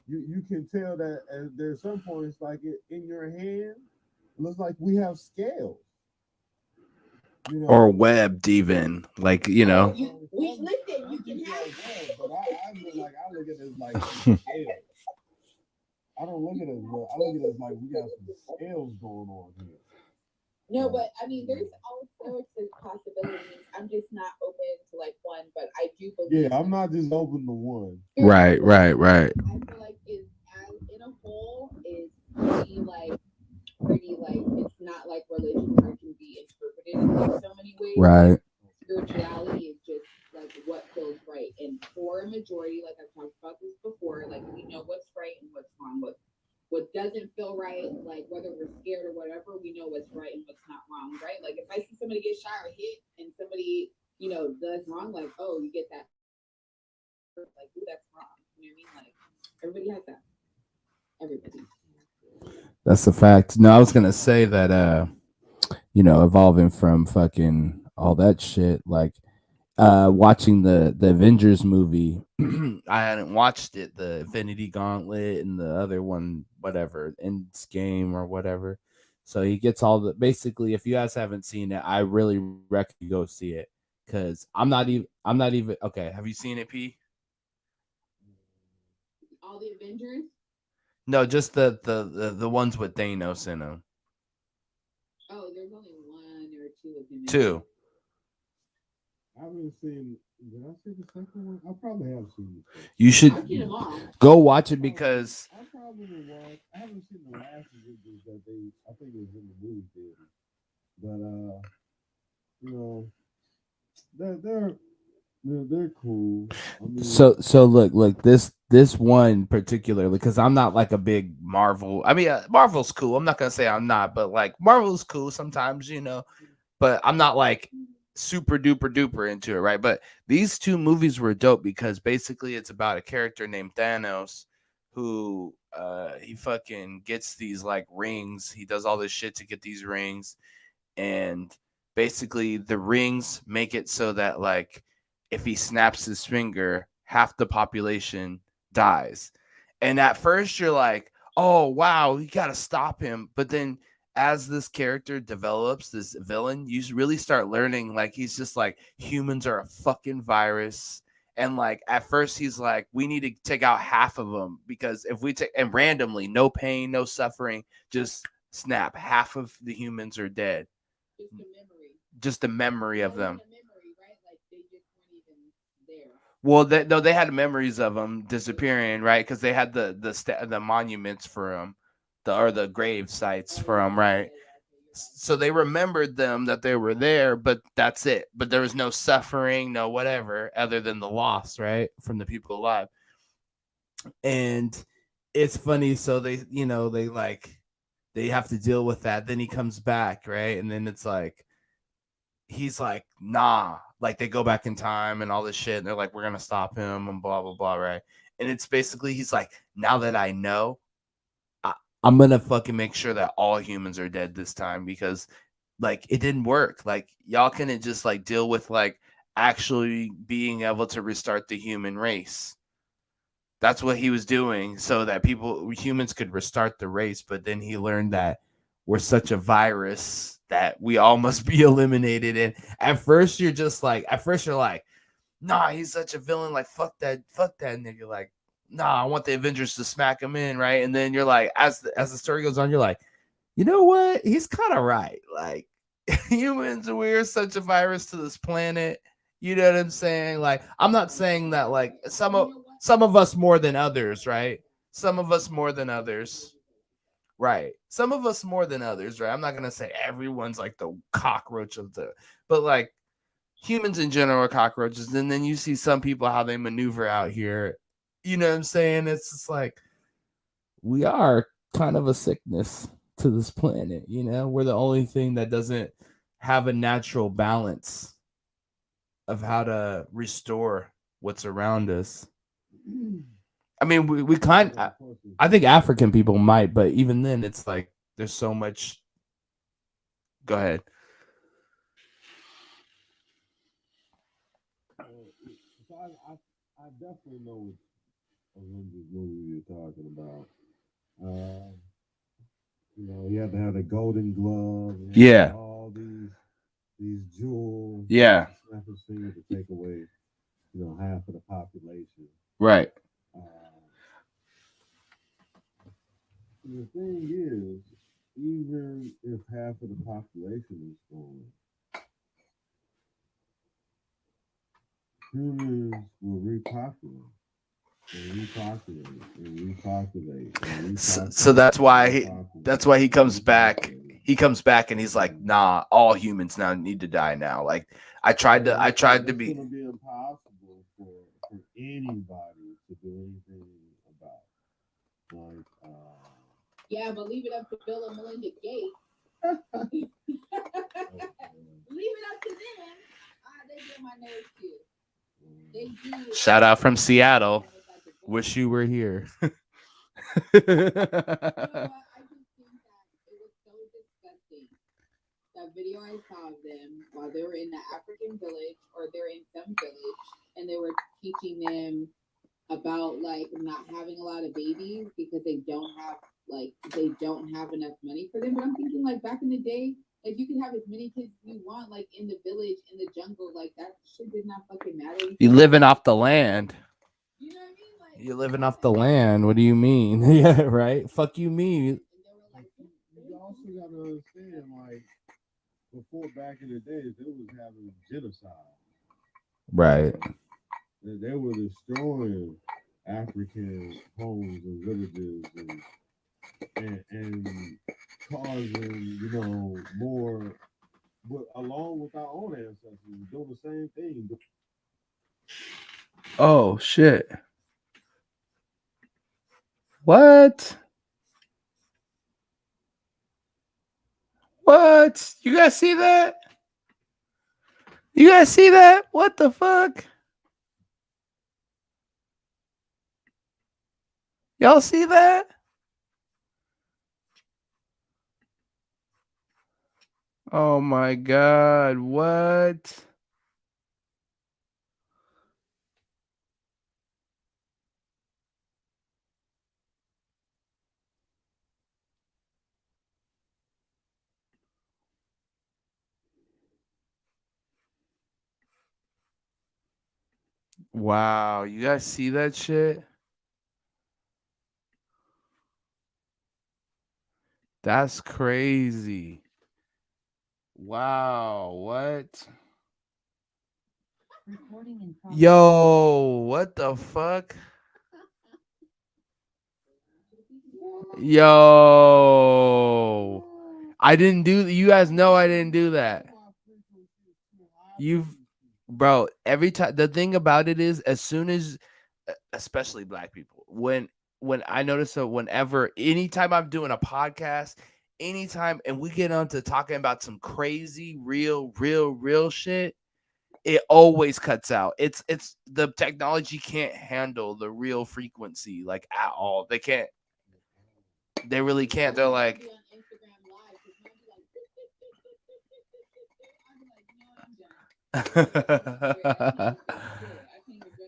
you can tell that there's some points like in your hand, it looks like we have scales. You know, Or webbed even. Like, you Oh, know. we listen. You can have. but I mean, like I look at it as like some scales. I don't look at it as well. I look at it as like we got some scales going on here. No, but I mean, there's all sorts of possibilities. I'm just not open to like one, but I do believe. Yeah, I'm not just open to one. Right. Right. Right. I feel like is as in a whole is pretty like it's not like religion where it can be interpreted in like so many ways. Right. Spirituality is just like what feels right, and for a majority, like I've talked about this before, like we know what's right and what's wrong. What doesn't feel right, like whether we're scared or whatever, we know what's right and what's not wrong, right? Like if I see somebody get shot or hit and somebody, does wrong, like, oh, you get that, like, ooh, that's wrong. You know what I mean? Like, everybody has that. Everybody. That's a fact. No, I was gonna say that evolving from fucking all that shit, like watching the Avengers movie. I hadn't watched it, the Infinity Gauntlet and the other one, whatever, Ends Game or whatever. So he gets all the basically. If you guys haven't seen it, I really recommend you go see it because I'm not even okay. Have you seen it, P? All the Avengers. No, just the ones with Thanos in them. Oh, there's only one or two of them. Two. I haven't seen. Did I see the second one? I probably have seen it. You should I've seen them all. go watch it because I probably will watch. I haven't seen the last Avengers that they. I think it was in the movie theater, but you know, they're they're they're cool. I mean, so look this one particularly because I'm not like a big Marvel. I mean, Marvel's cool. I'm not gonna say I'm not, but like Marvel's cool sometimes, but I'm not like super duper duper into it, right? But these two movies were dope because basically it's about a character named Thanos who he fucking gets these like rings. He does all this shit to get these rings, and basically the rings make it so that like if he snaps his finger, half the population dies. And at first you're like, oh wow, you gotta stop him. But then as this character develops, this villain, you really start learning like he's just like humans are a fucking virus. And like at first he's like, we need to take out half of them because if we take and randomly, no pain, no suffering, just snap, half of the humans are dead. Just a memory. Just the memory of Not even them. a memory, right? Like they just weren't even there. Well, they had memories of them disappearing, right? Because they had the monuments for them, the grave sites for them, right? So they remembered them that they were there, but that's it. But there was no suffering, no whatever, other than the loss, right, from the people alive. And it's funny. So they, they like they have to deal with that. Then he comes back, right, and then it's like he's like, nah, like they go back in time and all this shit. And they're like, we're going to stop him and blah, blah, blah. Right. And it's basically, he's like, now that I know, I'm going to fucking make sure that all humans are dead this time because like it didn't work. Like y'all couldn't just like deal with like actually being able to restart the human race. That's what he was doing so that humans could restart the race. But then he learned that we're such a virus that we all must be eliminated. And at first you're like, nah, he's such a villain. Like, fuck that nigga. Like, nah, I want the Avengers to smack him in, right? And then you're like, as the story goes on, you're like, you know what? He's kind of right. Like, humans, we're such a virus to this planet. You know what I'm saying? Like, I'm not saying that like some of us more than others, right? Some of us more than others. Right. Some of us more than others, right? I'm not going to say everyone's like the cockroach but like humans in general are cockroaches. And then you see some people, how they maneuver out here. You know what I'm saying? It's just like, we are kind of a sickness to this planet. We're the only thing that doesn't have a natural balance of how to restore what's around us. I mean, we kind I think African people might, but even then it's like there's so much. Go ahead. So I definitely know what Avengers movie you're talking about. You have to have the golden glove. Yeah. All these jewels. Yeah. Snap his finger to take away, half of the population. Right. The thing is, even if half of the population is gone, humans will repopulate. And repopulate and repopulate and repopulate. So that's why he comes back. He comes back and he's like, nah, all humans now need to die now. Like I tried to be. It's gonna be impossible for anybody to do anything about. Like yeah, but leave it up to Bill and Melinda Gates. Leave it up to them. They get my nerves too. They do. Shout out from Seattle. Wish you were here. You know what? I just think that it was so disgusting. That video I saw of them while they were in the African village or they're in some village and they were teaching them about like not having a lot of babies because they don't have enough money for them. But I'm thinking like back in the day, like you could have as many kids as you want, like in the village, in the jungle, like that shit did not fucking matter. You living off the land. You know what I mean? Like you're living off the land. What do you mean? Yeah, right. Fuck you, me. You also gotta understand, like before back in the days, they was having genocide. Right. They were destroying African homes and villages and causing, more. But along with our own ancestors, doing the same thing. Oh shit. What? What? You guys see that? You guys see that? What the fuck? Y'all see that? Oh my god, what? Wow, you guys see that shit? That's crazy. Wow, what? Yo, what the fuck? Yo. I didn't do you guys know I didn't do that. You've bro, every time the thing about it is as soon as especially black people, when I notice that whenever anytime I'm doing a podcast, anytime and we get on to talking about some crazy real shit, it always cuts out. It's the technology can't handle the real frequency like at all. They can't. They really can't. They're like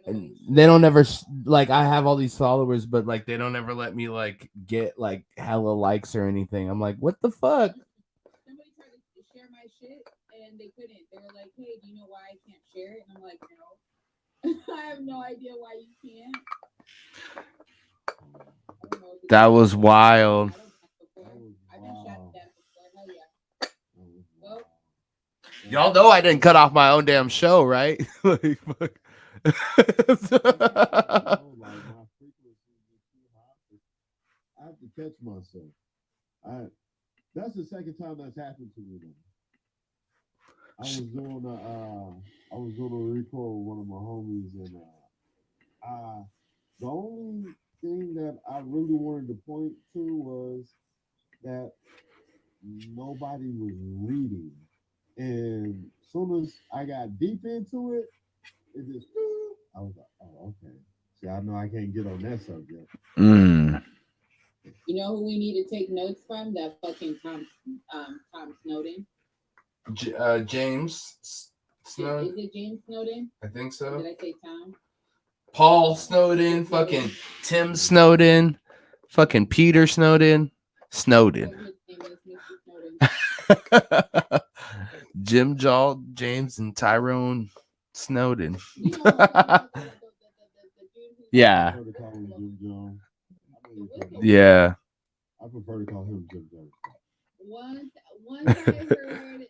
and they don't ever like I have all these followers, but like they don't ever let me like get like hella likes or anything. I'm like, what the fuck? Somebody tried to share my shit and they couldn't. They were like, "Hey, do you know why I can't share it?" And I'm like, "No, I have no idea why you can't." That was wild. I've been shot at before. Hell yeah. Well, Y'all know I didn't cut off my own damn show, right? Like, fuck. Like my frequency is too high. I have to catch myself. That's the second time that's happened to me. Though. I was doing a record with one of my homies, and the only thing that I really wanted to point to was that nobody was reading, and as soon as I got deep into it, it just I was like, oh okay. See, I know I can't get on that subject. you know who we need to take notes from? That fucking Tom Snowden. James Snowden. Is it James Snowden? I think Or so. did I say Tom? Paul Snowden, fucking Tim Snowden, fucking Peter Snowden, Snowden. Whatever his name is, Mr. Snowden. Jim Jaw, James, and Tyrone Snowden. You know, the dude who's Yeah. I prefer to call him Jim Jones. Yeah. I prefer to call him Jim Jones. Once I heard that kind of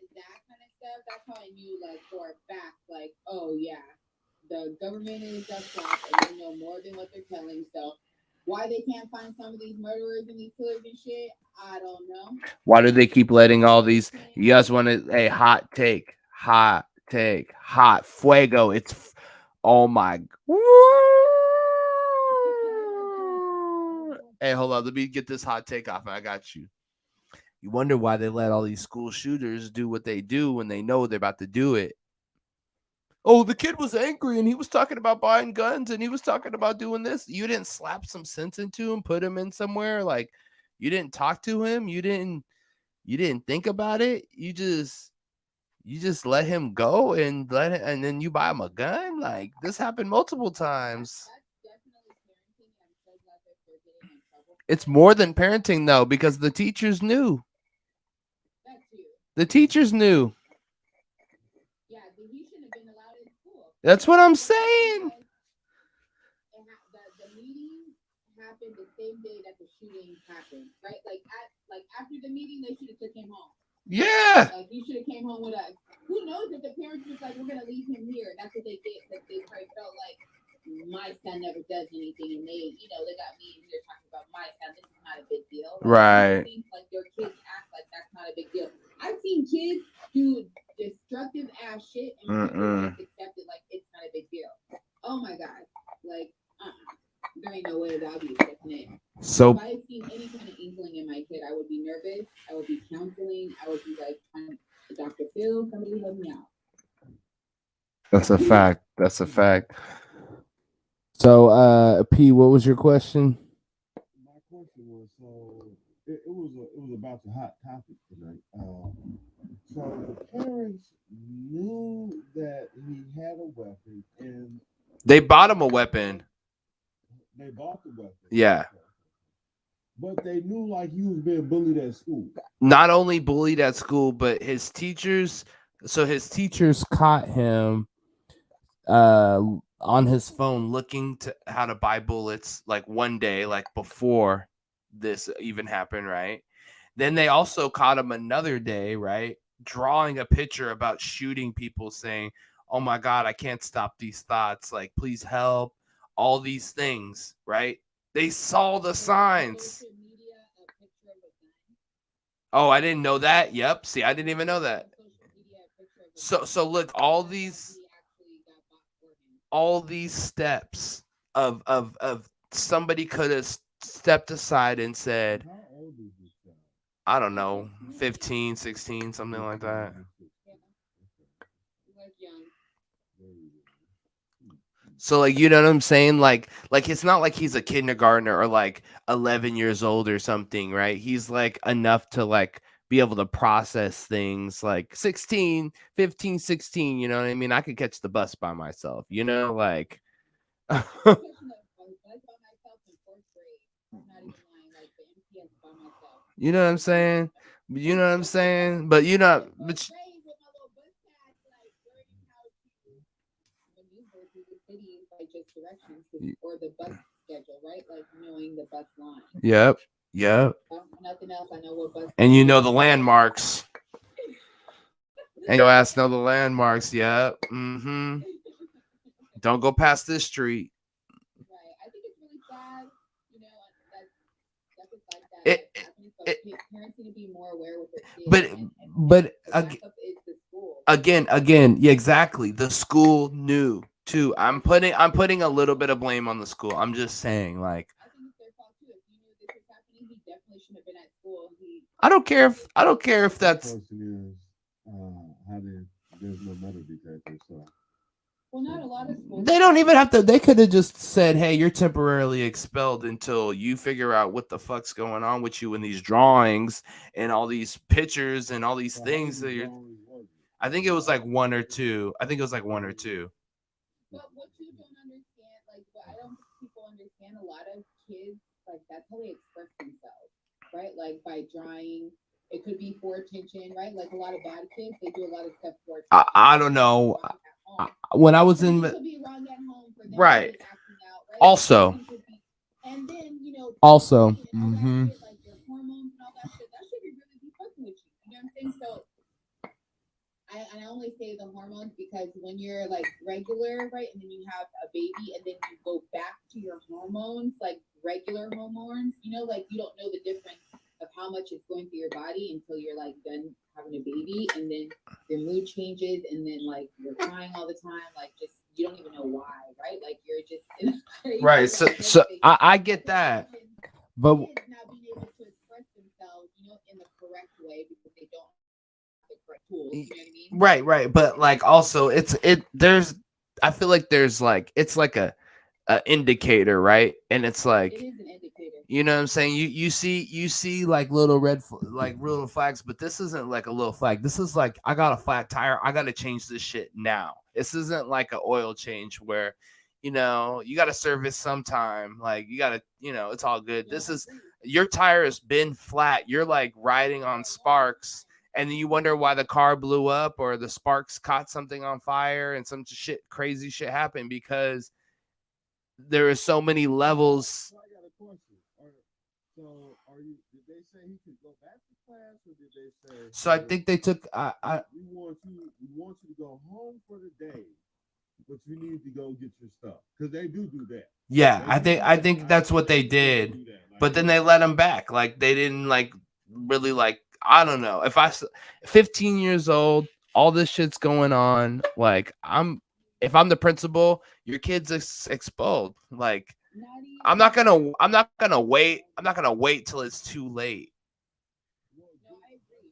stuff, that's how I knew, like, for a fact, like, oh yeah, the government is up top and they know more than what they're telling. So why they can't find some of these murderers and these killers and shit, I don't know. Why do they keep letting all these? You guys want to? Hey, hot take, hot fuego. It's oh my. Hey, hold on. Let me get this hot take off. I got you. You wonder why they let all these school shooters do what they do when they know they're about to do it. Oh, the kid was angry and he was talking about buying guns and he was talking about doing this. You didn't slap some sense into him, put him in somewhere. Like you didn't talk to him. You didn't think about it. You just let him go and and then you buy him a gun. Like this happened multiple times. It's more than parenting though, because the teachers knew. The teachers knew. Yeah, he shouldn't have been allowed in school. That's what I'm saying. The meeting happened the same day that the shooting happened, right? Like after the meeting, they should have took him home. Yeah. Like he should have came home with us. Who knows if the parents was like, we're gonna leave him here. That's what they did, because they probably felt like my son never does anything, and they got me in here talking about my son. This is not a big deal. Like, right. Think like their kids act like that's not a big deal. I've seen kids do destructive ass shit and people just accept it like it's not a big deal. Oh my god, like there ain't no way that I'll be accepting it. So if I had seen any kind of inkling in my kid, I would be nervous. I would be counseling. I would be like, Dr. Phil, somebody help me out. That's a fact. That's a fact. So, P, what was your question? My question was it was about the hot topic tonight. So the parents knew that he had a weapon, and They bought him a weapon. they bought the weapon. Yeah. Okay. But they knew like he was being bullied at school. Not only bullied at school, but his teachers. So his teachers caught him on his phone looking to how to buy bullets like one day, like before this even happened, right? Then they also caught him another day, right? Drawing a picture about shooting people, saying, "Oh my God, I can't stop these thoughts. Like, please help." All these things, right? They saw the signs. Oh, I didn't know that. Yep. See, I didn't even know that. So look, all these steps of somebody could have stepped aside and said, How old is this child? I don't know, 15, 16, something like that. Like young. Very young. So like, you know what I'm saying? Like it's not like he's a kindergartner or like 11 years old or something, right? He's like enough to like be able to process things like 16, 15, 16, you know what I mean? I could catch the bus by myself, you know, like I was catching a bus by myself in fourth grade. I'm not even lying. Like the MTS by myself. you know what I'm saying? You know what I'm saying? But you know, but Fourth grade with my little bus pass, like learning how to maneuver through the city by just directions or the bus schedule, right? Like knowing the bus line. yep. I don't know nothing else. I know what bus. And you know the landmarks. And your ass know the landmarks, yep. Mm-hmm. Don't go past this street. Right. I think it's really sad, you know, that it's like that. It- That's happening, but it- parents need to be more aware with their kids. But but the backup is the school. again, yeah, exactly. The school knew too. I'm putting a little bit of blame on the school. I'm just saying, like, I think it's their fault too. If you knew this was happening, he definitely shouldn't have been at school. I don't care if The that's question is, how did there's no metal detector, so well, not a lot of schools. they don't even have to. They could have just said, "Hey, you're temporarily expelled until you figure out what the fuck's going on with you in these drawings and all these pictures and all these how things that many you're." drawings was it? I think it was like one or two. I think it was like one or two. But what you don't understand, like what I don't think people understand, a lot of kids, like that's how they express themselves, right? Like by drawing. It could be for attention, right? Like a lot of bad kids, they do a lot of stuff for attention. I don't know. When I was Something in could be wrong at home for them Right. acting out, right? Also. Something could be- and then you know Also, and all that shit, like your hormones and all that shit, that should be really be fucking with you. You know what I'm saying? So I only say the hormones because when you're like regular, right, and then you have a baby and then you go back to your hormones, like regular hormones, you know, like you don't know the difference of how much is going through your body until you're like done having a baby, and then your mood changes, and then like you're crying all the time, like just you don't even know why, right? Like you're just in a crazy, right. like, So headspace. I get that, but Kids not being able to express themselves, you know, in the correct way because they don't have the correct tools. You know what I mean? right. But like also, there's. I feel like there's like it's like a indicator, right? And it's like, It is an indicator. you know what I'm saying? You see like little like little flags, but this isn't like a little flag. This is like, I got a flat tire. I got to change this shit now. This isn't like an oil change where, you know, you got to service sometime. Like you got to, you know, it's all good. This is, your tire has been flat. You're like riding on sparks, and then you wonder why the car blew up or the sparks caught something on fire and some shit, crazy shit happened because there are so many levels. So I got a question. So did they say he could go back to class, or did they say? So I think they took. We want you to go home for the day, but you need to go get your stuff because they do that. Yeah, I think that's what they did. But then they let him back. Like they didn't like really like, I don't know. 15 years old, all this shit's going on. Like if I'm the principal, your kid's expelled. Like I'm not gonna wait. I'm not gonna wait till it's too late. No, I agree.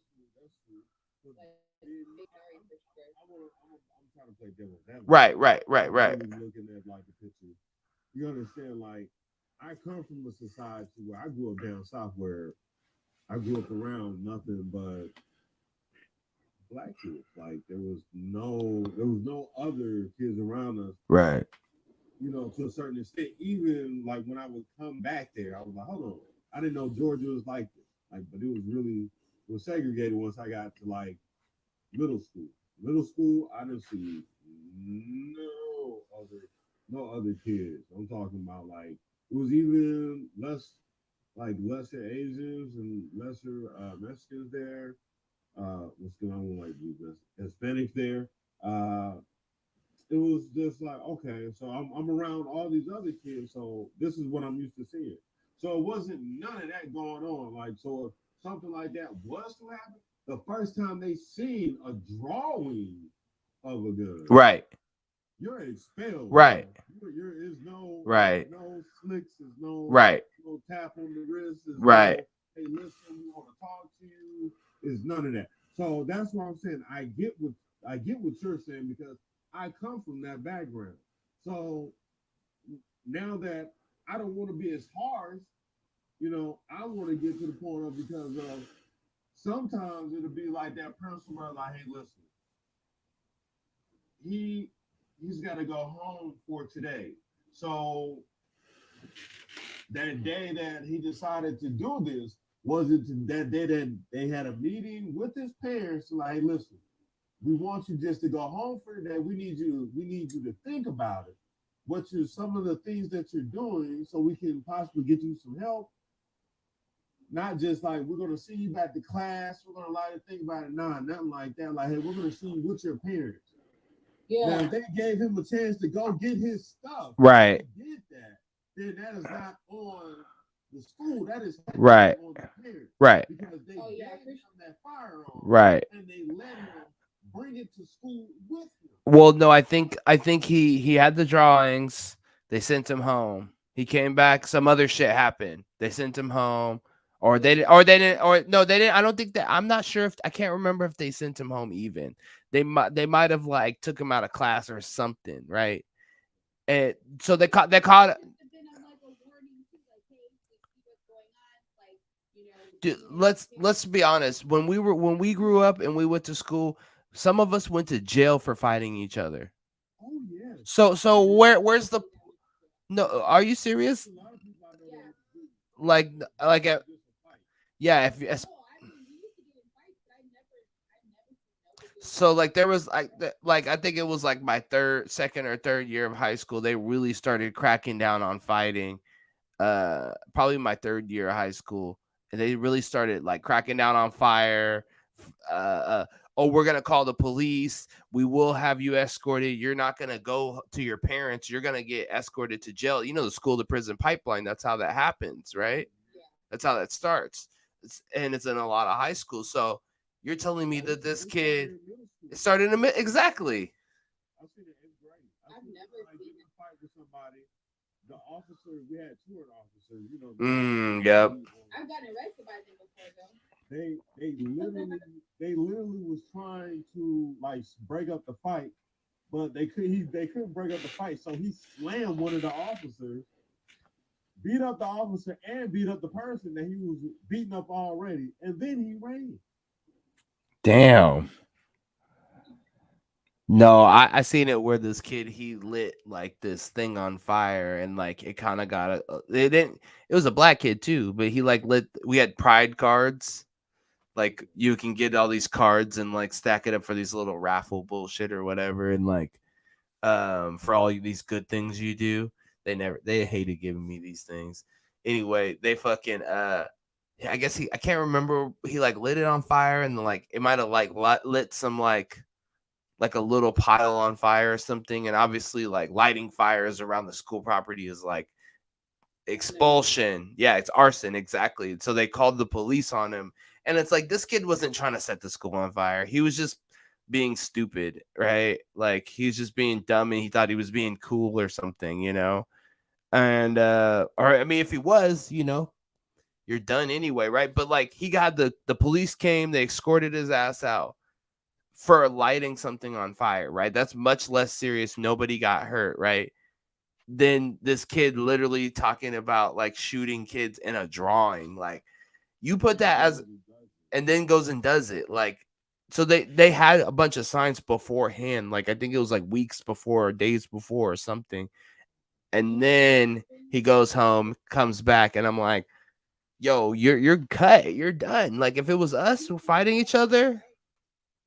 I'm trying to play devil's advocate. Right. I'm looking at like the picture. You understand? Like I come from a society where I grew up down south, where I grew up around nothing but black kids. Like there was no other kids around us. Right. To a certain extent. Even like when I would come back there, I was like, hold on, I didn't know Georgia was like this. Like, but it was segregated once I got to like middle school. Middle school, I didn't see no other kids. I'm talking about like it was even less like lesser Asians and lesser Mexicans there. What's going on with like Hispanics there? Uh, it was just like, okay, so I'm around all these other kids, so this is what I'm used to seeing. So it wasn't none of that going on. Like, so if something like that was to happen, the first time they seen a drawing of a gun, Right. you're expelled. Right. You're is no Right. no slicks, is Right. no tap on the wrist, is Right. no hey listen, we want to talk to you. Is none of that. So that's what I'm saying. I get what you're saying because I come from that background. So now that I don't want to be as harsh, I want to get to the point of because of sometimes it'll be like that person where like, hey, listen, he he's got to go home for today. So that day that he decided to do this was it that day that they had a meeting with his parents like, hey, listen, we want you just to go home for the day. We need you to think about it. What you some of the things that you're doing so we can possibly get you some help. Not just like we're gonna see you back to class, we're gonna allow you to think about it. Nah, nothing like that. Like, hey, we're gonna see you with your parents. Now, Yeah. if they gave him a chance to go get his stuff, Right. he did that, then that is not on the school. That is Right. on the parents Right. because they Oh yeah, gave him that firearm Right. and they let him bring it to school with him. Well, no, I think he had the drawings. They sent him home. He came back. Some other shit happened. They sent him home, or they did, or they didn't, or no, they didn't. I don't think that. I'm not sure if I can't remember if they sent him home. Even they might have like took him out of class or something, right? And so they caught. must have been a, like a warning too, like, hey, you see what's going on, like, Dude, you need let's be honest. When we grew up and we went to school, some of us went to jail for fighting each other. Oh yes, So yes. where's the no? Are you serious? A lot of people I know Yeah. don't do. Like It's like not a, just a fight. yeah. Oh, I mean, we used to get in fights, but I never seen nobody get So like, like there was like I think it was like my second or third year of high school. They really started cracking down on fighting. Probably my third year of high school, and they really started like cracking down on fire. Oh, we're gonna call the police. We will have you escorted. You're not gonna go to your parents. You're gonna get escorted to jail. You know the school to prison pipeline. That's how that happens, right? yeah, That's how that starts. And it's in a lot of high schools. So you're telling me Oh, that this it started kid in middle it school. started in exactly. I seen it in eighth grade. I I've seen never somebody seen get in it. a fight with somebody. The officer, we had two officers. The officers Yep. I've gotten arrested by them before though. they literally was trying to like break up the fight, but they couldn't break up the fight. So he slammed one of the officers, beat up the officer, and beat up the person that he was beating up already, and then he ran. Damn. No, I seen it where this kid he lit like this thing on fire and like it kind of got it didn't it was a black kid too, but he like lit we had pride cards. Like you can get all these cards and like stack it up for these little raffle bullshit or whatever and like for all these good things you do. They hated giving me these things. Anyway, they fucking I guess I can't remember he like lit it on fire and like it might have like lit some like a little pile on fire or something. And obviously, like lighting fires around the school property is like expulsion. Yeah, it's arson. Exactly. So they called the police on him. And it's like this kid wasn't trying to set the school on fire. He was just being stupid, right? Like he was just being dumb and he thought he was being cool or something. And or I mean if he was, you're done anyway, right? But like he got the police came, they escorted his ass out for lighting something on fire, right? That's much less serious. Nobody got hurt, right? Then this kid literally talking about like shooting kids in a drawing. Like you put And that as literally does it. and then goes and does it. Like So they had a bunch of signs beforehand. Like I think it was like weeks before or days before or something. And then he goes home, comes back, and I'm like, yo, you're cut. You're done. Like if it was us fighting each other.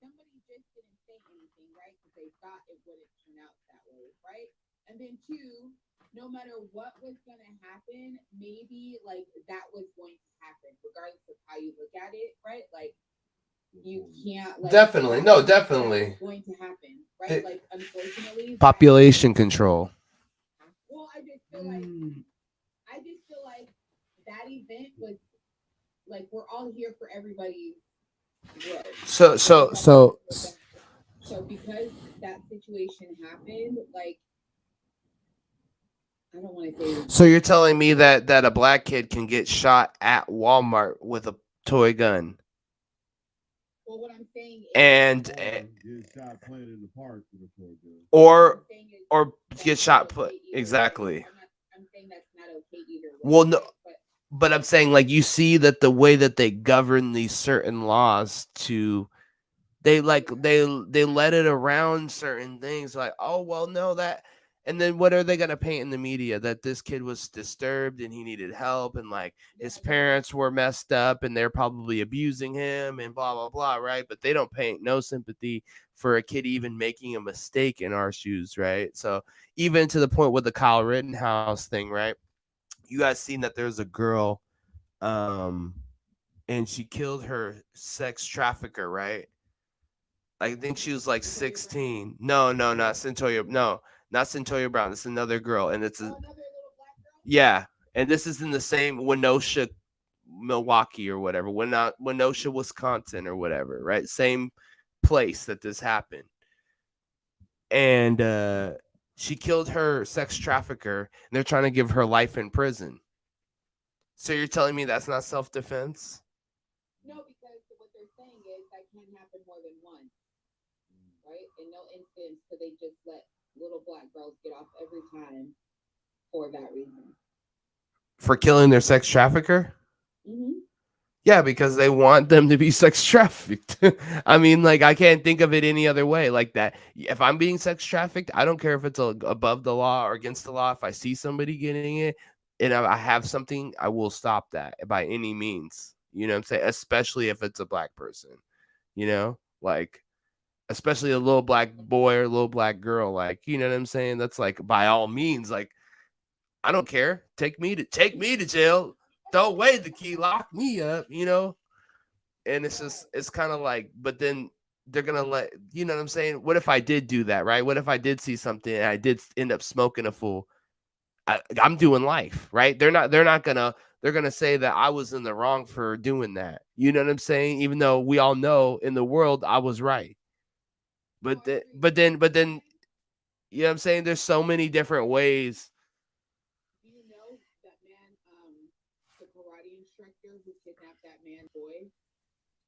Somebody just didn't say anything, right? Because they thought it wouldn't turn out that way, right? And then two, no matter what was gonna happen, maybe like that was going to happen, regardless of how you look at it, right? Like you can't like Definitely. No, definitely. that's going to happen, right? Like unfortunately, Population control. well, I just feel like that event was like we're all here for everybody's growth. So because that situation happened, like I don't want to say. So you're telling me that a black kid can get shot at Walmart with a toy gun? Well, what I'm saying is, And Get shot playing in the park with a toy gun. or I'm saying is or that's get not shot okay put either way. exactly. I'm saying that's not okay either way. Well, no, But but I'm saying like you see that the way that they govern these certain laws to they like they let it around certain things like, oh well, no, that, and then what are they going to paint in the media? That this kid was disturbed and he needed help, and like his parents were messed up and they're probably abusing him and blah blah blah, right? But they don't paint no sympathy for a kid even making a mistake in our shoes, right? So even to the point with the Kyle Rittenhouse thing, right? You guys seen that there's a girl, um and she killed her sex trafficker, right? I think she was like 16. No, no, not Centoya. No, not Centoya Brown. It's another girl, and it's a another little black girl. yeah. And this is in the same Wenosha, Milwaukee or whatever. Wenosha, Wisconsin or whatever. Right, same place that this happened. And she killed her sex trafficker, and they're trying to give her life in prison. So you're telling me that's not self defense? No, because what they're saying is that can't happen more than once, right? In no instance could they just let little black girls get off every time for that reason. For killing their sex trafficker? Mm-hmm. Yeah, because they want them to be sex trafficked. I mean, like, I can't think of it any other way like that. If I'm being sex trafficked, I don't care if it's above the law or against the law. If I see somebody getting it and I have something, I will stop that by any means. You know what I'm saying? Especially if it's a black person, you know, like, especially a little black boy or a little black girl. Like, you know what I'm saying? That's like, by all means, like, I don't care. Take me to jail. Throw away the key, lock me up, you know? And it's just it's kind of like, but then they're gonna let, you know what I'm saying? What if I did do that, right? What if I did see something and I did end up smoking a fool? I'm doing life, right? They're gonna say that I was in the wrong for doing that. You know what I'm saying? Even though we all know in the world I was right. But then you know what I'm saying? There's so many different ways. Do you know that man, the karate instructor who kidnapped that man boy,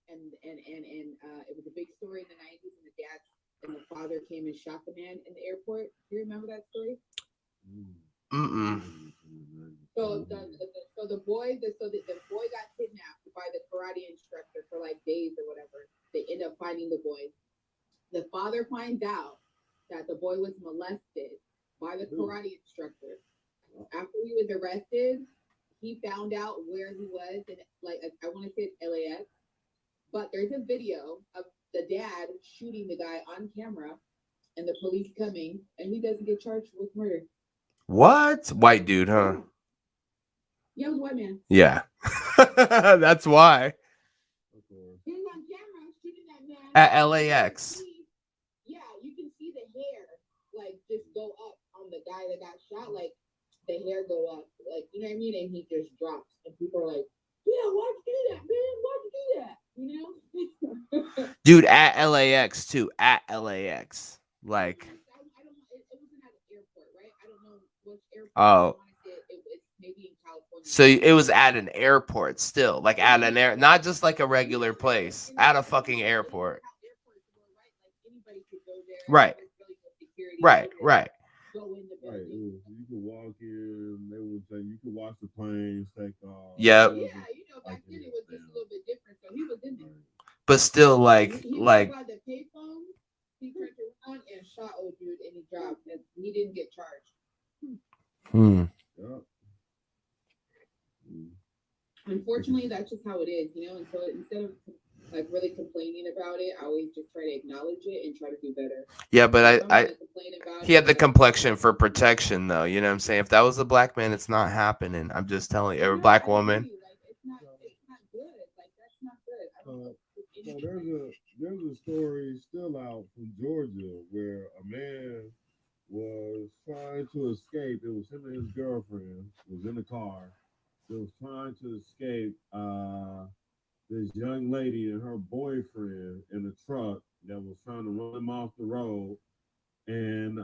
and it was a big story in the '90s, and the dad and the father came and shot the man in the airport. Do you remember that story? Mm-mm. So the boy got kidnapped by the karate instructor for like days or whatever. They end up finding the boy. The father finds out that the boy was molested by the karate instructor. After he was arrested, he found out where he was, and like I want to say it's LAX, but there's a video of the dad shooting the guy on camera, and the police coming, and he doesn't get charged with murder. What? White dude, huh? Yeah, it was a white man. Yeah. That's why. He was on camera shooting that man At LAX. Yeah, you can see the hair like just go up on the guy that got shot, like the hair go up, like you know what I mean, and he just drops, and people are like, "Yeah, why'd you do that, man? Why'd you do that?" You know? Dude, at LAX too. At LAX. Like, I don't know. It wasn't at an airport, right? I don't know which airport. I oh. want to say it's maybe in California. So it was at an airport still. Like at an air, not just like a regular place. At a fucking airport. Anybody could go there. Right. There's really no security. Right, right. Go in the Right, building. you can walk in. They would say you can watch the planes take off. Yep. Yeah, back then it was just a little bit different. So he was in there. but still, He like by the payphone. He turned around and shot old dude, and he dropped. And he didn't get charged. Yeah. Mm. Unfortunately, that's just how it is, you know. And so instead of like really complaining about it, I always just try to acknowledge it and try to do better. yeah, but If I'm I gonna complain about he it, had the like complexion for protection, though. You know what I'm saying? If that was a black man, it's not happening. I'm just telling you, or a no, black I agree. woman. Like it's not good. Like that's not good. I don't know So, if so anything. there's a story still out from Georgia where a man was trying to escape. It was him and his girlfriend was in the car. They was trying to escape this young lady and her boyfriend in a truck that was trying to run him off the road. And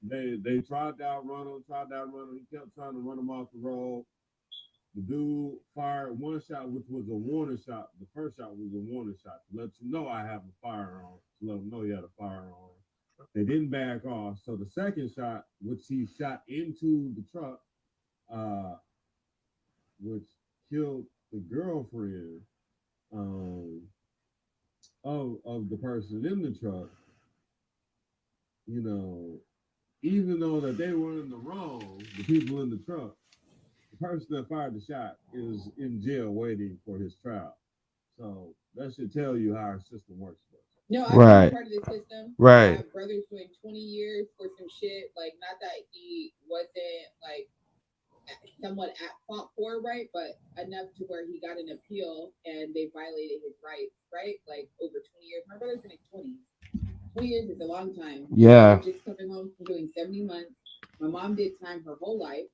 they tried to outrun him, tried to outrun him. He kept trying to run him off the road. The dude fired one shot, which was a warning shot. The first shot was a warning shot to let you know I have a firearm, to let him know he had a firearm. They didn't back off. So the second shot, which he shot into the truck, uh, which killed the girlfriend um, of the person in the truck, you know, even though that they were in the wrong, the people in the truck, the person that fired the shot is in jail waiting for his trial. So that should tell you how our system works. No, I've been a Right, part of the system. right. My brother's doing 20 years for some shit. Like, not that he wasn't like somewhat at fault for, right? But enough to where he got an appeal and they violated his rights, right? Like over 20 years. My brother's in his 20s. 20 years is a long time. Yeah. I'm just coming home from doing 70 months. My mom did time her whole life.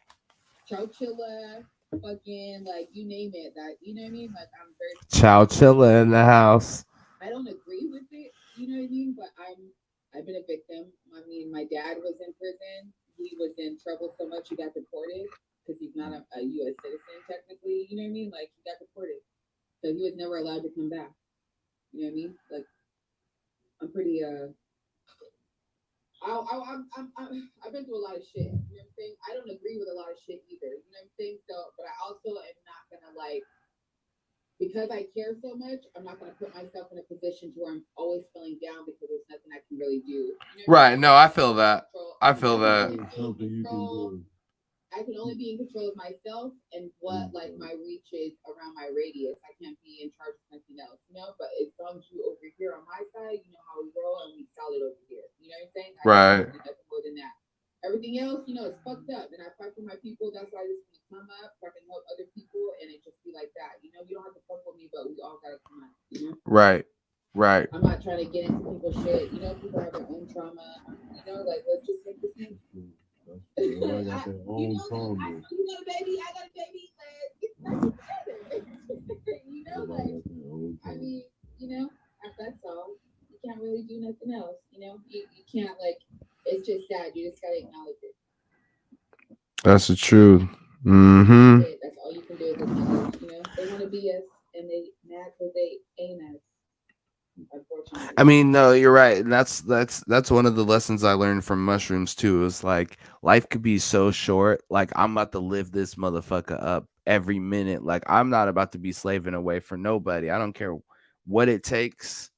Chowchilla, fucking like you name it. That you know what I mean? Like I'm very Chow supportive. chilla in the house. I don't agree with it, you know what I mean? But I've been a victim. I mean, my dad was in prison. He was in trouble so much he got deported because he's not a U.S. citizen technically. You know what I mean? Like he got deported, so he was never allowed to come back. You know what I mean? Like I'm pretty I've been through a lot of shit. You know what I'm saying? I don't agree with a lot of shit either. You know what I'm saying? So, but I also am not gonna like because I care so much. I'm not gonna put myself in a position to where I'm always feeling down because there's nothing I can really do. You know what I Right. mean? No, Like I I can feel only that. control. I feel I can that. only There's be in something you can control. do. I can only be in control of myself and what like my reach is around my radius. I can't be in charge of something else, you know. But as long as you over here on my side, you know how we roll and we solid over here. You know what I'm saying? I Right. can't do nothing more than that. Everything else, you know, is fucked up. And I fight for my people. That's why I just come up, fucking help other people, and it just be like that. You know, you don't have to fuck with me, but we all gotta come out. You know. Right. Right. I'm not trying to get into people's shit. You know, people have their own trauma. You know, like let's just make this move. Everybody got their You own know, like, I trauma. know you got a baby, I got a baby, let's get back together. You know, Everybody like, got their own I trauma. mean, you know, that's all. You can't really do nothing else, you know? You can't, like, it's just sad. You just gotta acknowledge it. That's the truth. That's Mm-hmm. it. That's all you can do is acknowledge, you know? They want to be us and they mad because they ain't us, I unfortunately. mean, no, you're right. And that's one of the lessons I learned from mushrooms too. Is like life could be so short. Like I'm about to live this motherfucker up every minute. Like I'm not about to be slaving away for nobody. I don't care what it takes.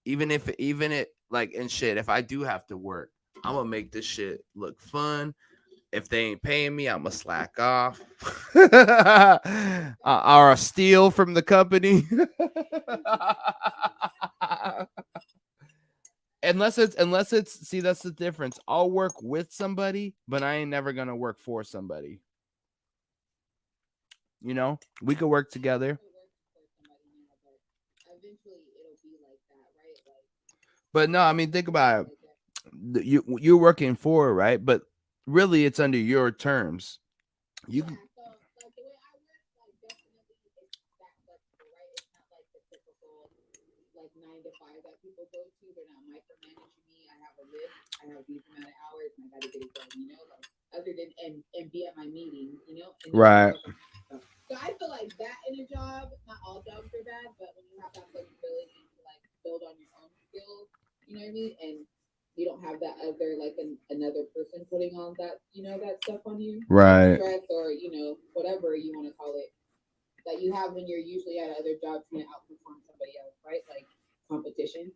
Even it like and shit. If I do have to work, I'm gonna make this shit look fun. If they ain't paying me, I'm gonna slack off or steal from the company. Unless it's see, that's the difference. I'll work with somebody, but I ain't never gonna work for somebody. You know, we could work together. Eventually it'll be like that, right? Like, But no, I mean, think about like that. it. You're working for it, right? But really, it's under your terms. You Yeah, can, so like the way I work, like definitely it's that flexible, right? It's not like the typical like 9 to 5 that people go to. They're not micromanaging me. I have a list. I have these amount of hours, and I got to get it done. You know, like other than and be at my meetings. You know, and then right, follow up on stuff. So I feel like that in a job. Not all jobs are bad, but when you have that flexibility to like build on your own skills, you know what I mean, and you don't have that other like another person putting on that that stuff on you, right. stress or whatever you want to call it that you have when you're usually at other jobs and outperform right? Like competition.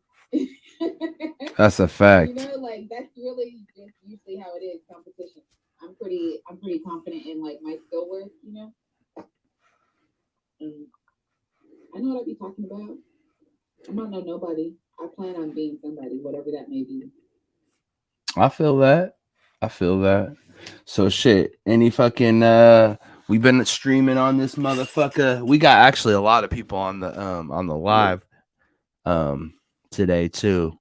That's a fact. You know, like that's really just usually how it is, competition. I'm pretty confident in like my skill work, you know. And I know what I be talking about. I'm not no nobody. I plan on being somebody, whatever that may be. I feel that. I feel that. So shit. Any fucking we've been streaming on this motherfucker. We got actually a lot of people on the live um today too.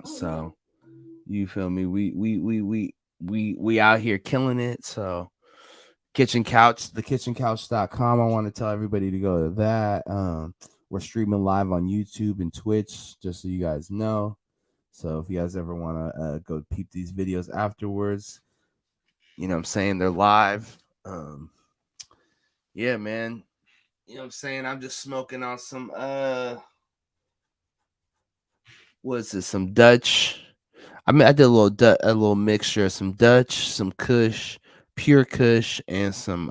Oh yeah. So you feel me? We out here killing it. So kitchen couch, thekitchencouch.com. I want to tell everybody to go to that. We're streaming live on YouTube and Twitch, just so you guys know. So if you guys ever want to go peep these videos afterwards, you know what I'm saying, they're live. Yeah, man. You know what I'm saying? I'm just smoking on some what's this? Some Dutch. I mean, I did a little mixture of some Dutch, some Kush, pure Kush, and some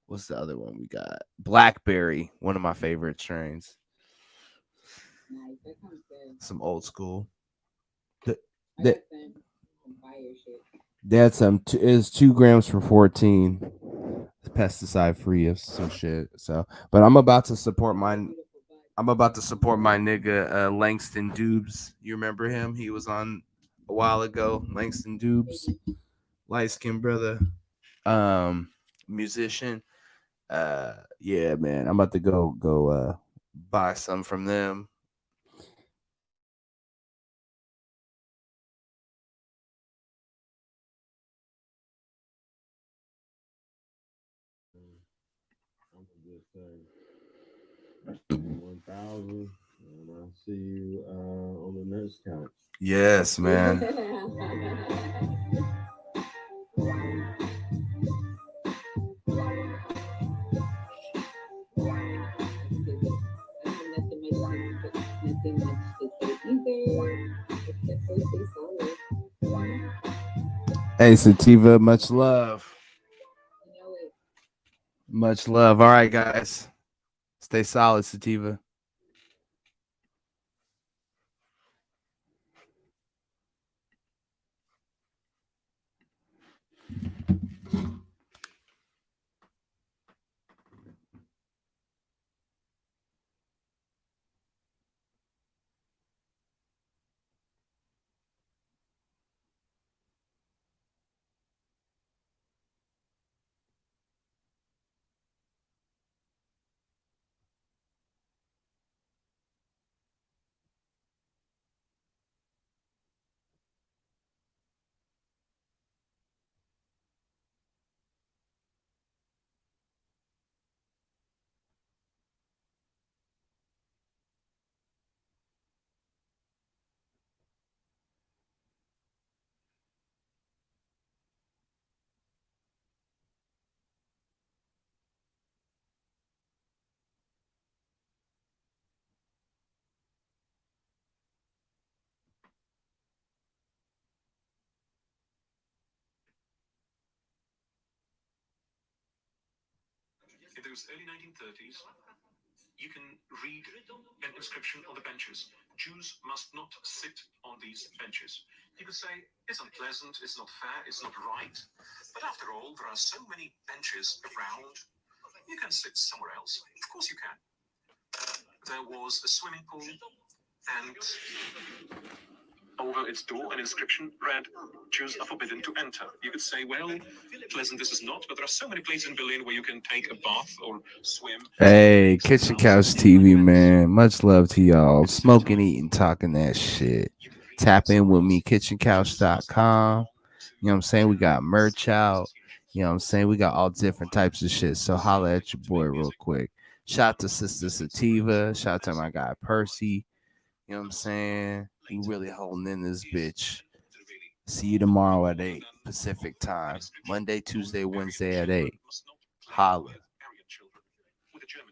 what's the other one we got? Blackberry, one of my favorite strains. Nice. That sounds good. Some old school. I They, got some fire shit. they had some is 2 grams for 14. Pesticide free of some shit. So, but I'm about to support mine. Beautiful bud. I'm about to support my nigga Langston Dubes. You remember him? He was on a while ago. Langston Dubes, Maybe. light skinned brother, musician. Yeah, man. I'm about to go buy some from them. I'm gonna just say 1,000, and I'll see you on the next couch. Yes, man. I have nothing much to say either. Except for stay solid. Hey, Sativa, much love. You know it. Much love. All right, guys. Stay solid, Sativa. In those early 1930s, you can read an inscription on the benches. Jews must not sit on these benches. You could say, it's unpleasant, it's not fair, it's not right. But after all, there are so many benches around. You can sit somewhere else. Of course you can. There was a swimming pool, and over its door, an inscription read, Jews are forbidden to enter. You could say, well, pleasant this is not, but there are so many places in Berlin where you can take a bath or swim. Hey, Kitchen Couch TV, man. Much love to y'all. Smoking, eating, talking that shit. Tap in with me, kitchencouch.com. You know what I'm saying? We got merch out. You know what I'm saying? We got all different types of shit. So holla at your boy real quick. Shout out to Sister Sativa. Shout out to my guy Percy. You know what I'm saying? We really holding in this bitch. See you tomorrow at 8 Pacific time. Monday, Tuesday, Wednesday at 8. Holla.